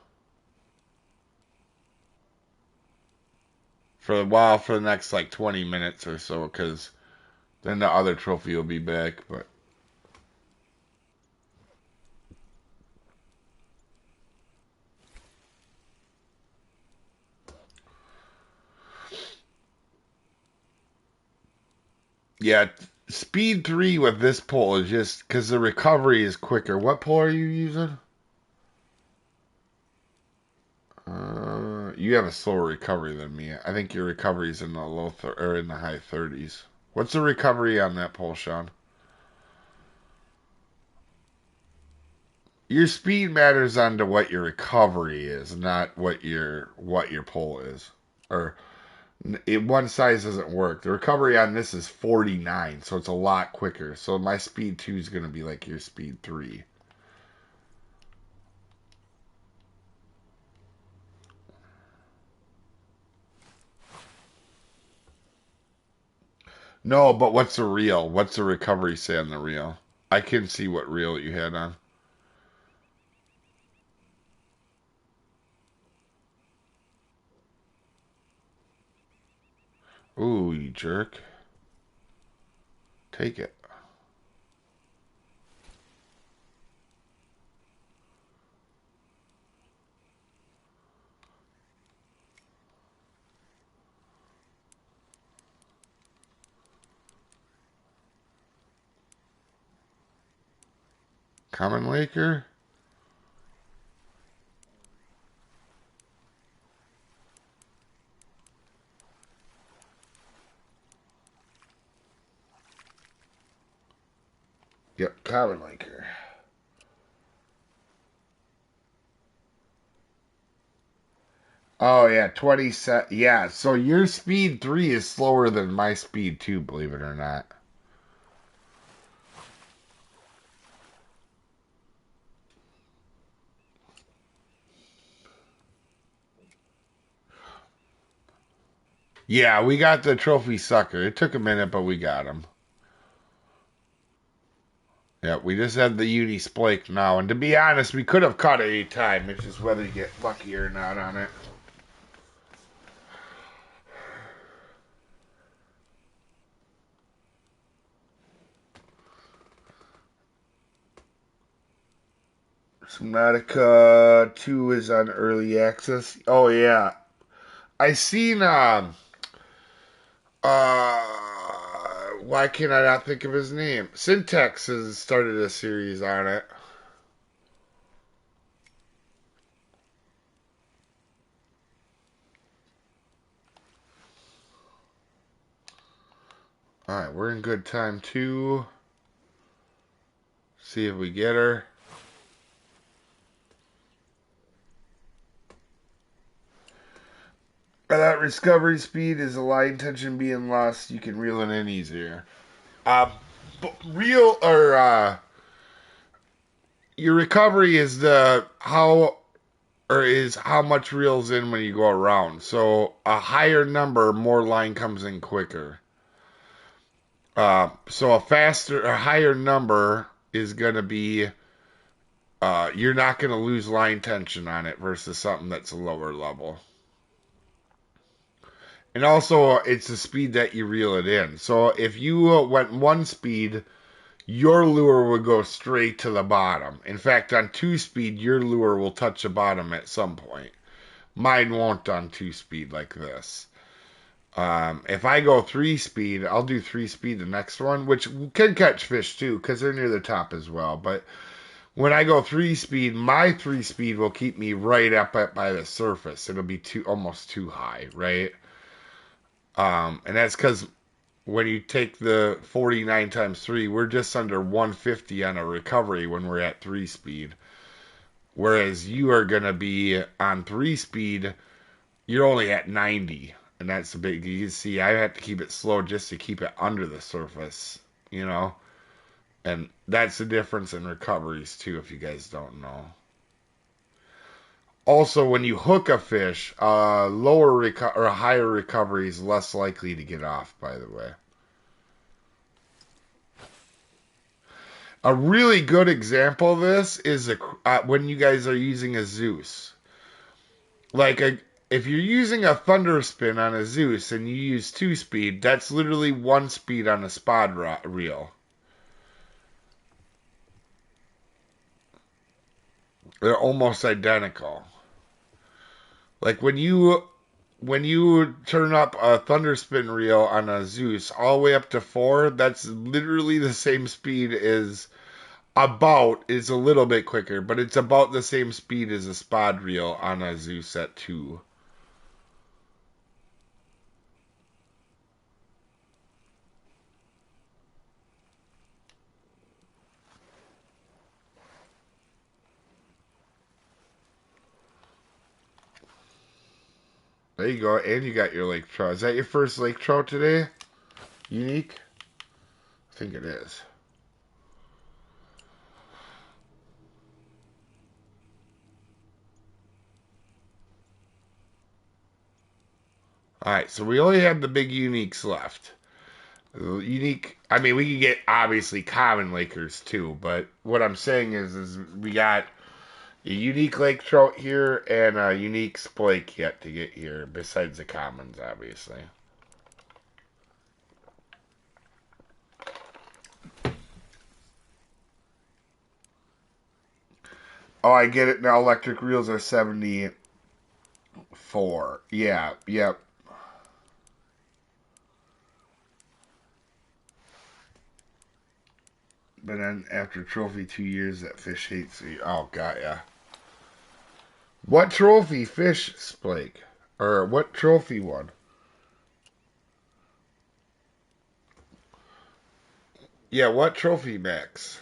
For a while, for the next like 20 minutes or so, because then the other trophy will be back, but. Yeah, speed 3 with this pole is just because the recovery is quicker. What pole are you using? You have a slower recovery than me. I think your recovery is in the or in the high 30s. What's the recovery on that pole, Sean? Your speed matters onto what your recovery is, not what your pole is. Or one size doesn't work. The recovery on this is 49, so it's a lot quicker. So my speed 2 is going to be like your speed 3. No, but what's the reel? What's the recovery say on the reel? I can see what reel you had on. Ooh, you jerk. Take it. Common Laker? Yep, Common Laker. Oh yeah, 20 set. Yeah, so your speed 3 is slower than my speed 2, believe it or not. Yeah, we got the trophy sucker. It took a minute, but we got him. Yeah, we just had the uni splake now, and to be honest, we could have caught it any time. It's just whether you get lucky or not on it. Subnautica 2 is on early access. Oh yeah. I seen why can I not think of his name? Syntax has started a series on it. Alright, we're in good time too. See if we get her. That recovery speed is a line tension being lost. You can reel it in easier. Uh, reel or your recovery is the how or is how much reels in when you go around. So a higher number, more line comes in quicker. So a higher number is going to be, you're not going to lose line tension on it versus something that's a lower level. And also, it's the speed that you reel it in. So if you went one speed, your lure would go straight to the bottom. In fact, on 2 speed, your lure will touch the bottom at some point. Mine won't on 2 speed like this. If I go 3 speed, I'll do 3 speed the next one, which can catch fish too, because they're near the top as well. But when I go 3 speed, my 3 speed will keep me right up at by the surface. It'll be almost too high, right? And that's because when you take the 49 times 3, we're just under 150 on a recovery when we're at 3 speed. Whereas you are going to be on 3 speed, you're only at 90. And that's the big, you can see I have to keep it slow just to keep it under the surface, you know? And that's the difference in recoveries too, if you guys don't know. Also, when you hook a fish, or a higher recovery is less likely to get off, by the way. A really good example of this is when you guys are using a Zeus. If you're using a thunder spin on a Zeus and you use 2 speed, that's literally 1 speed on a spod reel. They're almost identical. Like when you turn up a thunder spin reel on a Zeus all the way up to 4, that's literally the same speed as is a little bit quicker, but it's about the same speed as a spod reel on a Zeus at 2. There you go, and you got your lake trout. Is that your first lake trout today? Unique? I think it is. Alright, so we only have the big uniques left. Unique, I mean, we can get obviously common lakers too, but what I'm saying is we got a unique lake trout here and a unique splake yet to get here, besides the commons, obviously. Oh, I get it now. Electric reels are 74. Yeah, yep. But then after trophy 2 years, that fish hates you. Oh, got ya. What trophy fish, Splake? Or what trophy one? Yeah, what trophy, Max?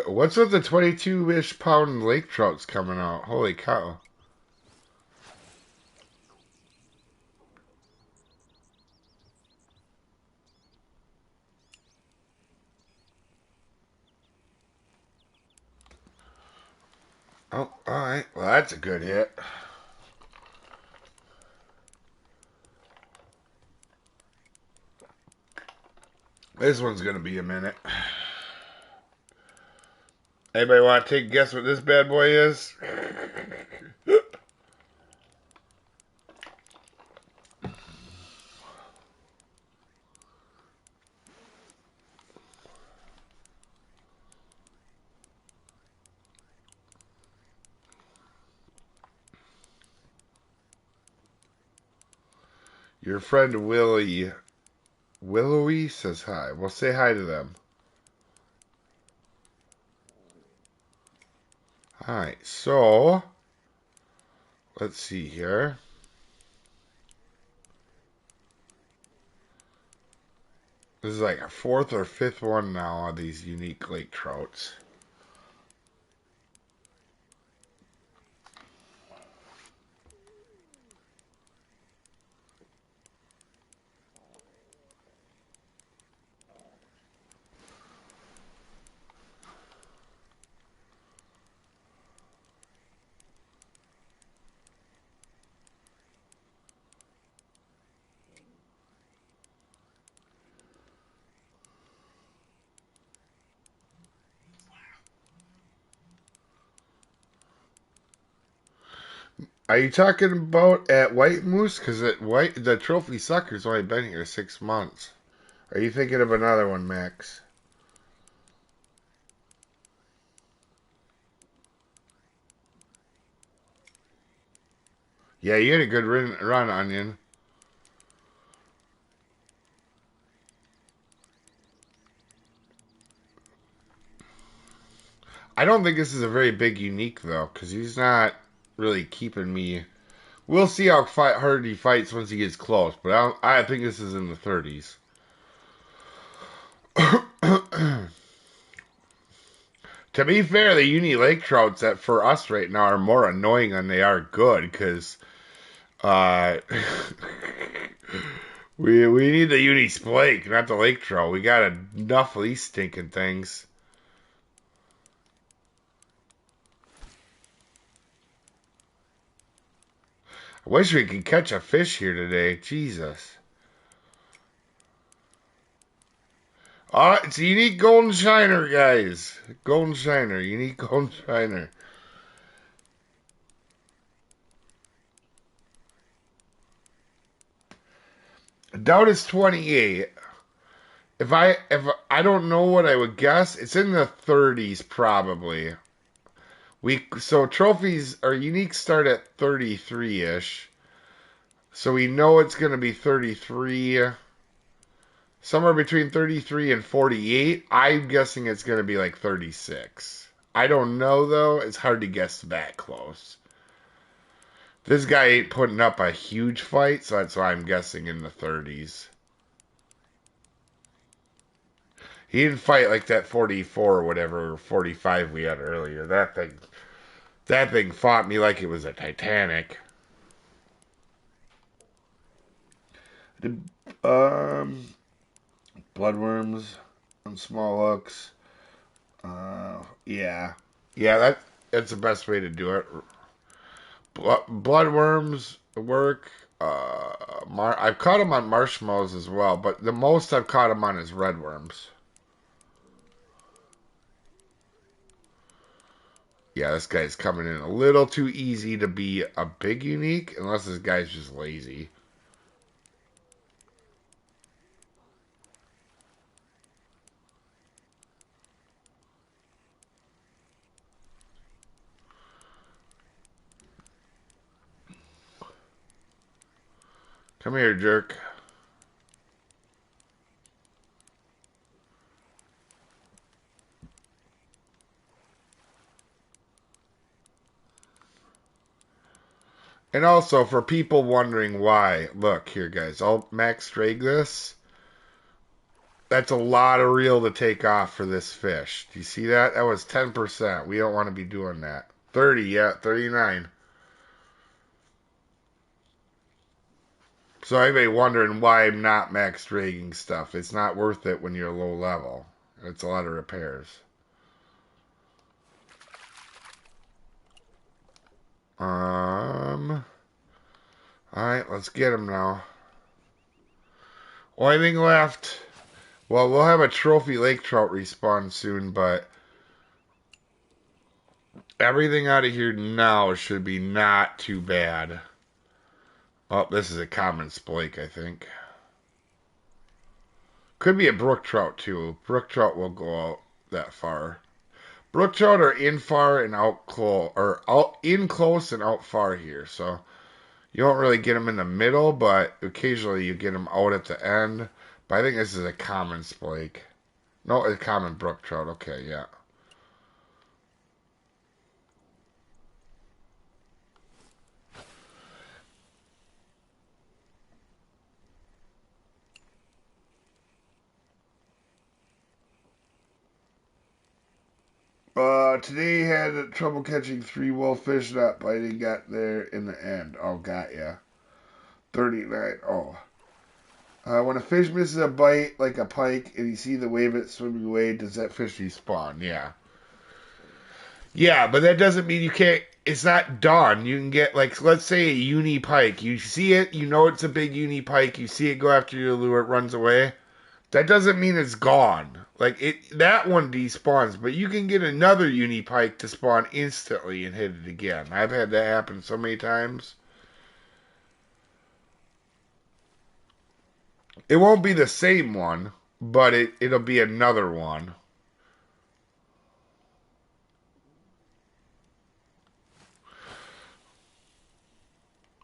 What's with the 22-ish pound lake trouts coming out? Holy cow. Oh, alright. Well, that's a good hit. This one's going to be a minute. Anybody want to take a guess what this bad boy is? Your friend Willowy says hi. Well, say hi to them. Alright, so let's see here. This is like a fourth or fifth one now of these unique lake trouts. Are you talking about at White Moose? Because the trophy sucker's only been here 6 months. Are you thinking of another one, Max? Yeah, you had a good run, Onion. I don't think this is a very big unique, though, because he's not really keeping me. We'll see how hard he fights once he gets close, but I think this is in the 30s. To be fair, the uni lake trouts that for us right now are more annoying than they are good, because uh, we need the uni splake, not the lake trout. We got enough of these stinking things. I wish we could catch a fish here today. Jesus. It's a unique golden shiner, guys. Golden shiner. Unique golden shiner. Doubt is 28. If I don't know what I would guess, it's in the 30s probably. So trophies or unique start at 33-ish. So we know it's going to be 33, somewhere between 33 and 48. I'm guessing it's going to be like 36. I don't know though. It's hard to guess that close. This guy ain't putting up a huge fight, so that's why I'm guessing in the 30s. He didn't fight like that 44 or whatever, 45 we had earlier. That thing fought me like it was a Titanic. Um, bloodworms and small hooks. Yeah, that's the best way to do it. Bloodworms work. I've caught them on marshmallows as well, but the most I've caught them on is redworms. Yeah, this guy's coming in a little too easy to be a big unique, unless this guy's just lazy. Come here, jerk. And also, for people wondering why, look here, guys. I'll max drag this. That's a lot of reel to take off for this fish. Do you see that? That was 10%. We don't want to be doing that. 30, yeah, 39. So anybody wondering why I'm not max dragging stuff, it's not worth it when you're low level. It's a lot of repairs. Alright, let's get them now. Only thing left, well, we'll have a trophy lake trout respawn soon, but everything out of here now should be not too bad. Oh, this is a common splake, I think. Could be a brook trout, too. Brook trout will go out that far. Brook trout are in far and out close, or out in close and out far here, so you don't really get them in the middle, but occasionally you get them out at the end. But I think this is a common splake. No, a common brook trout. Okay, yeah. Today had trouble catching 3 wolfish, not biting, got there in the end. Oh, got ya. 39. Oh. When a fish misses a bite, like a pike, and you see the wave it swimming away, does that fish respawn? Yeah. Yeah, but that doesn't mean you can't. It's not done. You can get, like, let's say a uni pike. You see it, you know it's a big uni pike. You see it go after your lure, it runs away. That doesn't mean it's gone. Like that one despawns, but you can get another uni pike to spawn instantly and hit it again. I've had that happen so many times. It won't be the same one, but it'll be another one.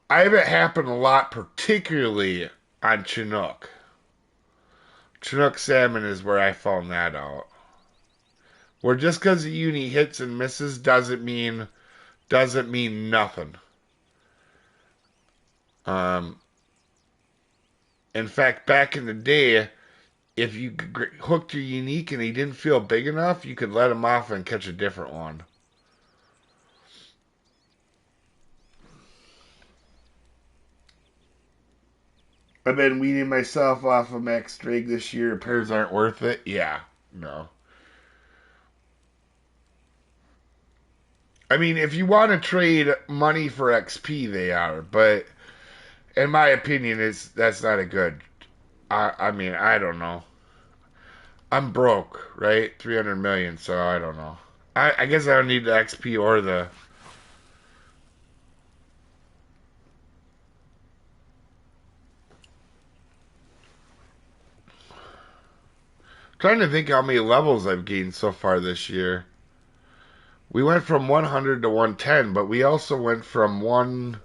I have it happen a lot, particularly on Chinook. Chinook salmon is where I found that out. Where just because the uni hits and misses doesn't mean nothing. Um, in fact, back in the day, if you hooked your unique and he didn't feel big enough, you could let him off and catch a different one. I've been weaning myself off of max drag this year. Repairs aren't worth it. Yeah, no. I mean, if you want to trade money for XP, they are. But in my opinion, that's not a good. I mean, I don't know. I'm broke, right? 300 million, so I don't know. I guess I don't need the XP or the. Trying to think how many levels I've gained so far this year. We went from 100 to 110, but we also went from one.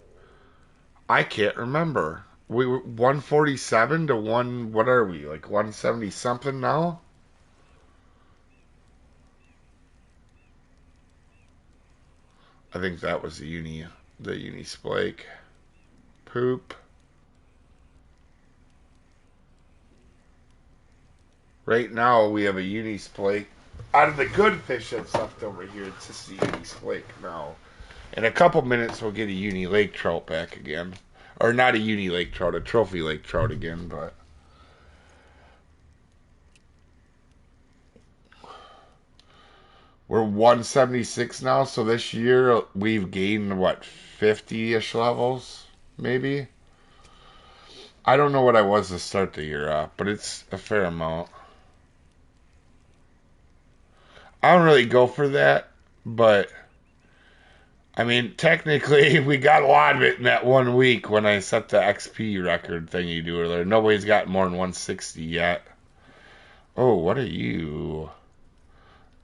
I can't remember. We were 147 to one. What are we, like 170 something now? I think that was the uni splake. Poop. Right now we have a uni splake. Out of the good fish that's left over here, it's just the uni splake now. In a couple minutes we'll get a uni lake trout back again. Or not a uni lake trout, a trophy lake trout again, but we're 176 now, so this year we've gained what, 50-ish levels, maybe? I don't know what I was to start the year off, but it's a fair amount. I don't really go for that, but I mean, technically, we got a lot of it in that 1 week when I set the XP record thing you do earlier. Nobody's got more than 160 yet. Oh, what are you?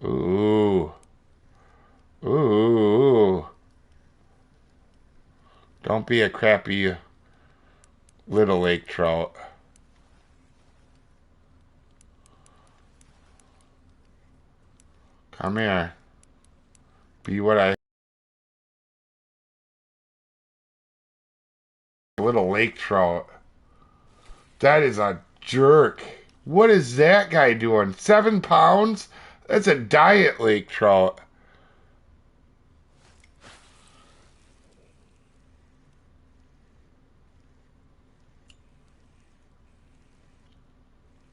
Ooh. Ooh. Don't be a crappy little lake trout. Come here. Be what I. Little lake trout. That is a jerk. What is that guy doing? 7 pounds? That's a diet lake trout.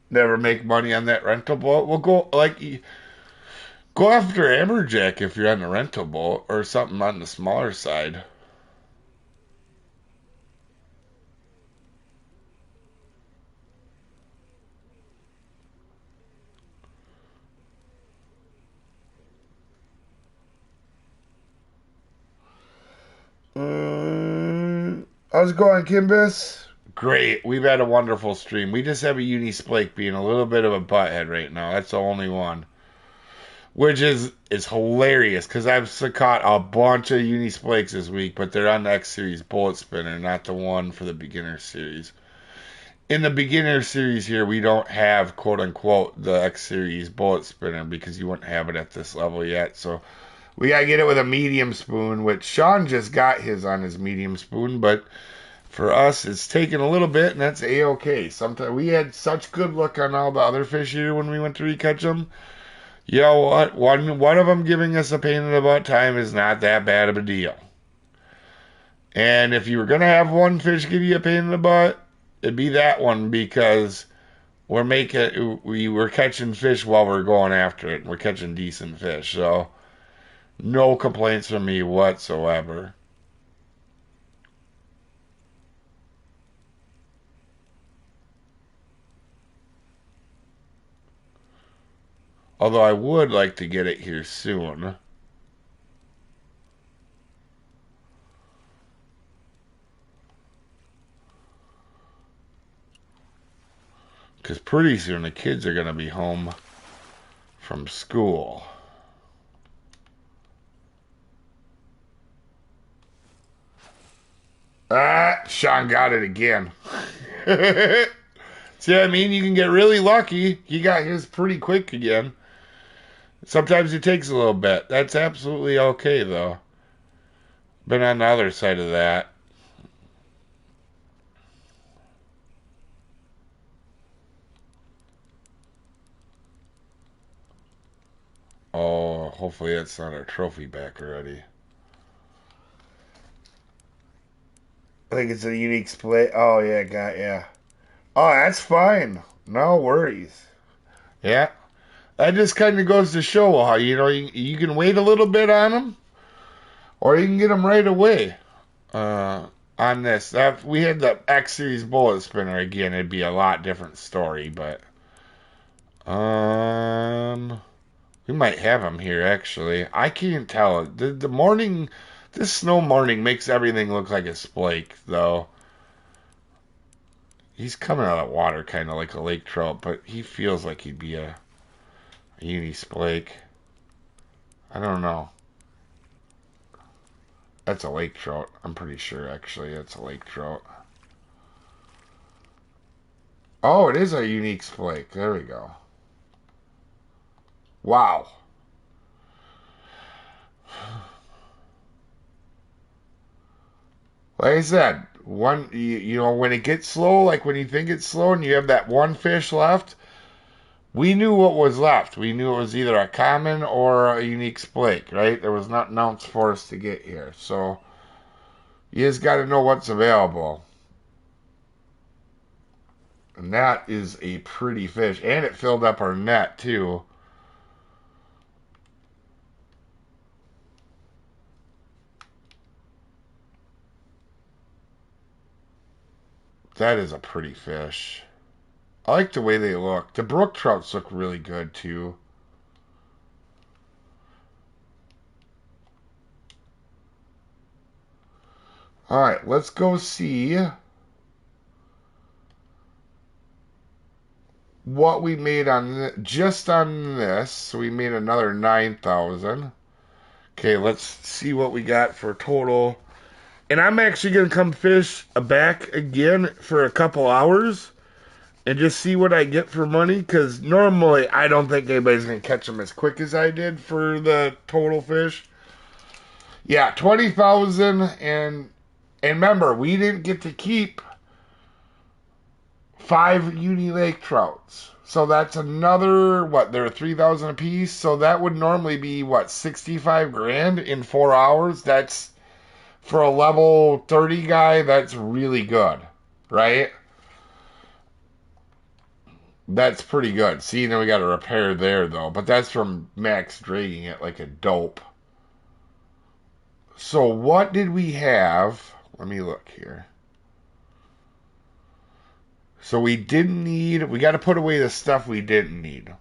Never make money on that rental boat. We'll go after amberjack if you're on the rental boat or something on the smaller side. How's it going, Kimbus? Great. We've had a wonderful stream. We just have a uni splake being a little bit of a butthead right now. That's the only one. Which is hilarious because I've caught a bunch of uni splakes this week, but they're on the X Series bullet spinner, not the one for the beginner series. In the beginner series here, we don't have quote unquote the X Series bullet spinner because you wouldn't have it at this level yet. So we gotta get it with a medium spoon, which Sean just got his on his medium spoon, but for us it's taken a little bit, and that's a-okay. Sometimes we had such good luck on all the other fish here when we went to recatch them. You know what? One of them giving us a pain in the butt time is not that bad of a deal. And if you were gonna have one fish give you a pain in the butt, it'd be that one because we're catching fish while we're going after it. And we're catching decent fish, so no complaints from me whatsoever. Although I would like to get it here soon. Because pretty soon the kids are going to be home from school. Ah, Sean got it again. See what I mean? You can get really lucky. He got his pretty quick again. Sometimes it takes a little bit. That's absolutely okay, though. Been on the other side of that. Oh, hopefully that's not our trophy back already. I think it's a unique split. Oh, yeah. Oh, that's fine. No worries. Yeah. That just kind of goes to show how, you can wait a little bit on them, or you can get them right away. On this, if we had the X Series bullet spinner again, it'd be a lot different story, but we might have him here actually. I can't tell. The morning, this snow morning makes everything look like a splake, though. He's coming out of the water kind of like a lake trout, but he feels like he'd be a uni splake. I don't know. That's a lake trout. I'm pretty sure, actually, that's a lake trout. Oh, it is a unique splake. There we go. Wow. Like I said, when it gets slow, like when you think it's slow and you have that one fish left, we knew what was left. We knew it was either a common or a unique splake, right? There was nothing else for us to get here. So you just got to know what's available. And that is a pretty fish. And it filled up our net, too. That is a pretty fish. I like the way they look. The brook trouts look really good, too. Alright, let's go see what we made just on this. So we made another 9,000. Okay, let's see what we got for total. And I'm actually going to come fish back again for a couple hours and just see what I get for money, because normally I don't think anybody's going to catch them as quick as I did for the total fish. Yeah, 20,000, and remember, we didn't get to keep 5 uni lake trouts. So that's another, what, they're 3,000 a piece. So that would normally be, what, 65 grand in 4 hours? That's, for a level 30 guy, that's really good, right? That's pretty good. See, now we got a repair there, though. But that's from Max dragging it like a dope. So what did we have? Let me look here. So we didn't need, we got to put away the stuff we didn't need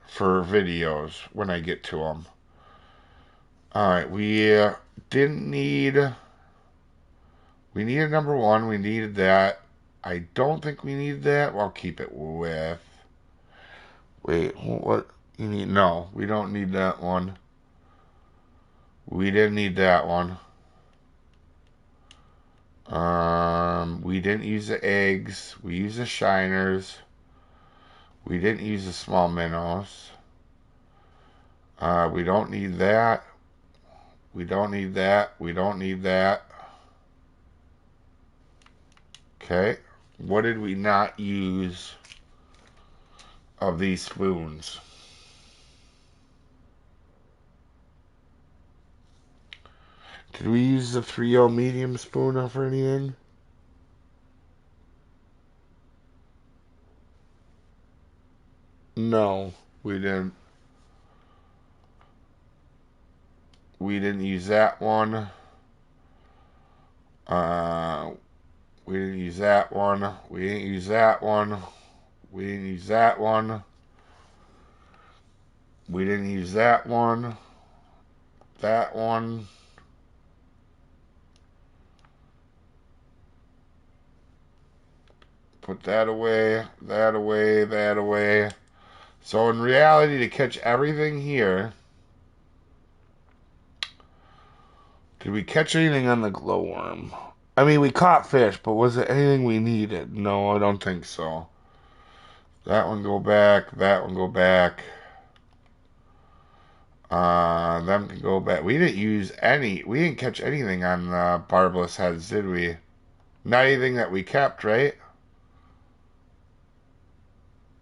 for videos when I get to them. Alright, we didn't need, we needed number 1, we needed that. I don't think we need that. Well, I'll keep it with, wait, what, you need, no, we don't need that one. We didn't need that one. We didn't use the eggs. We used the shiners. We didn't use the small minnows. We don't need that. We don't need that. We don't need that. Okay. What did we not use of these spoons? Did we use the 3-0 medium spoon for anything? No, we didn't. We didn't use that one. We didn't use that one. We didn't use that one. We didn't use that one. We didn't use that one. That one. Put that away, that away, that away. So in reality, to catch everything here, did we catch anything on the glowworm? I mean, we caught fish, but was it anything we needed? No, I don't think so. That one go back, that one go back. Them can go back. We didn't catch anything on barbless heads, did we? Not anything that we kept, right?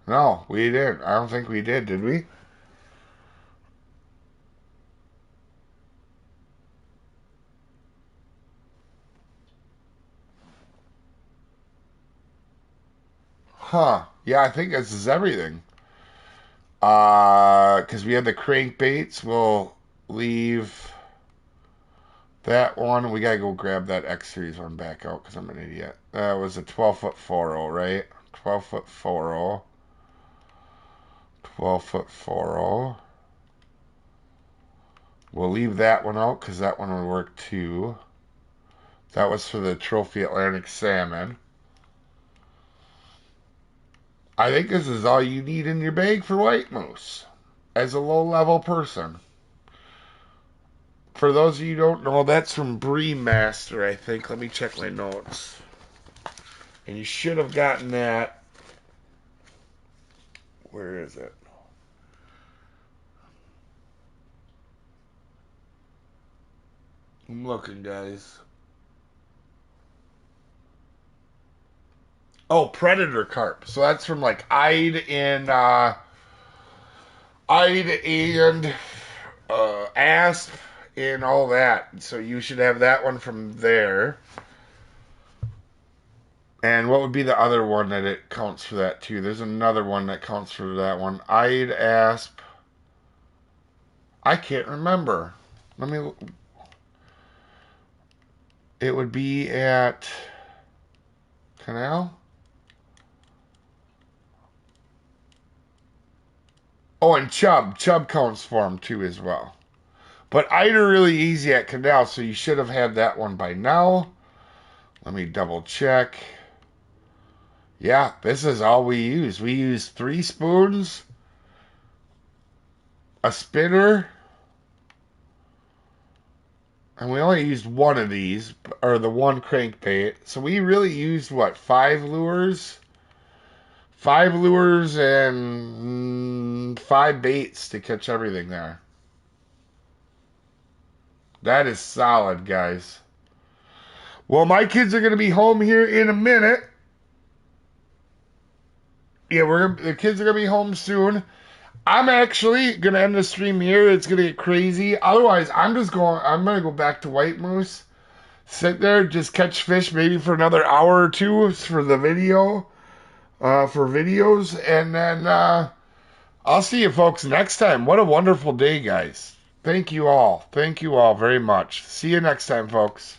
No, we didn't. I don't think we did we? Huh. Yeah, I think this is everything. Because we had the crankbaits. We'll leave that one. We gotta go grab that X Series one back out because I'm an idiot. That was a 12-foot 4.0, right? 12-foot 4.0. 12-foot 4.0. We'll leave that one out because that one would work too. That was for the Trophy Atlantic Salmon. I think this is all you need in your bag for white moose as a low-level person. For those of you who don't know, that's from Bream Master, I think. Let me check my notes. And you should have gotten that. Where is it? I'm looking, guys. Oh, Predator Carp. So that's from like Ide and Asp and all that. So you should have that one from there. And what would be the other one that it counts for that too? There's another one that counts for that one. Ide, Asp. I can't remember. Let me. It would be at Canal. Oh, and Chubb. Chubb counts for them too as well. But Ide are really easy at Canal, so you should have had that one by now. Let me double check. Yeah, this is all we use. We use 3 spoons, a spinner, and we only used one of these, or the one crankbait. So we really used, what, 5 lures? 5 lures and 5 baits to catch everything there. That is solid, guys. Well, my kids are going to be home here in a minute. Yeah, the kids are going to be home soon. I'm actually going to end the stream here. It's going to get crazy. Otherwise, I'm going to go back to White Moose. Sit there, just catch fish maybe for another hour or two for the video, for videos. And then I'll see you folks next time. What a wonderful day, guys. Thank you all. Thank you all very much. See you next time, folks.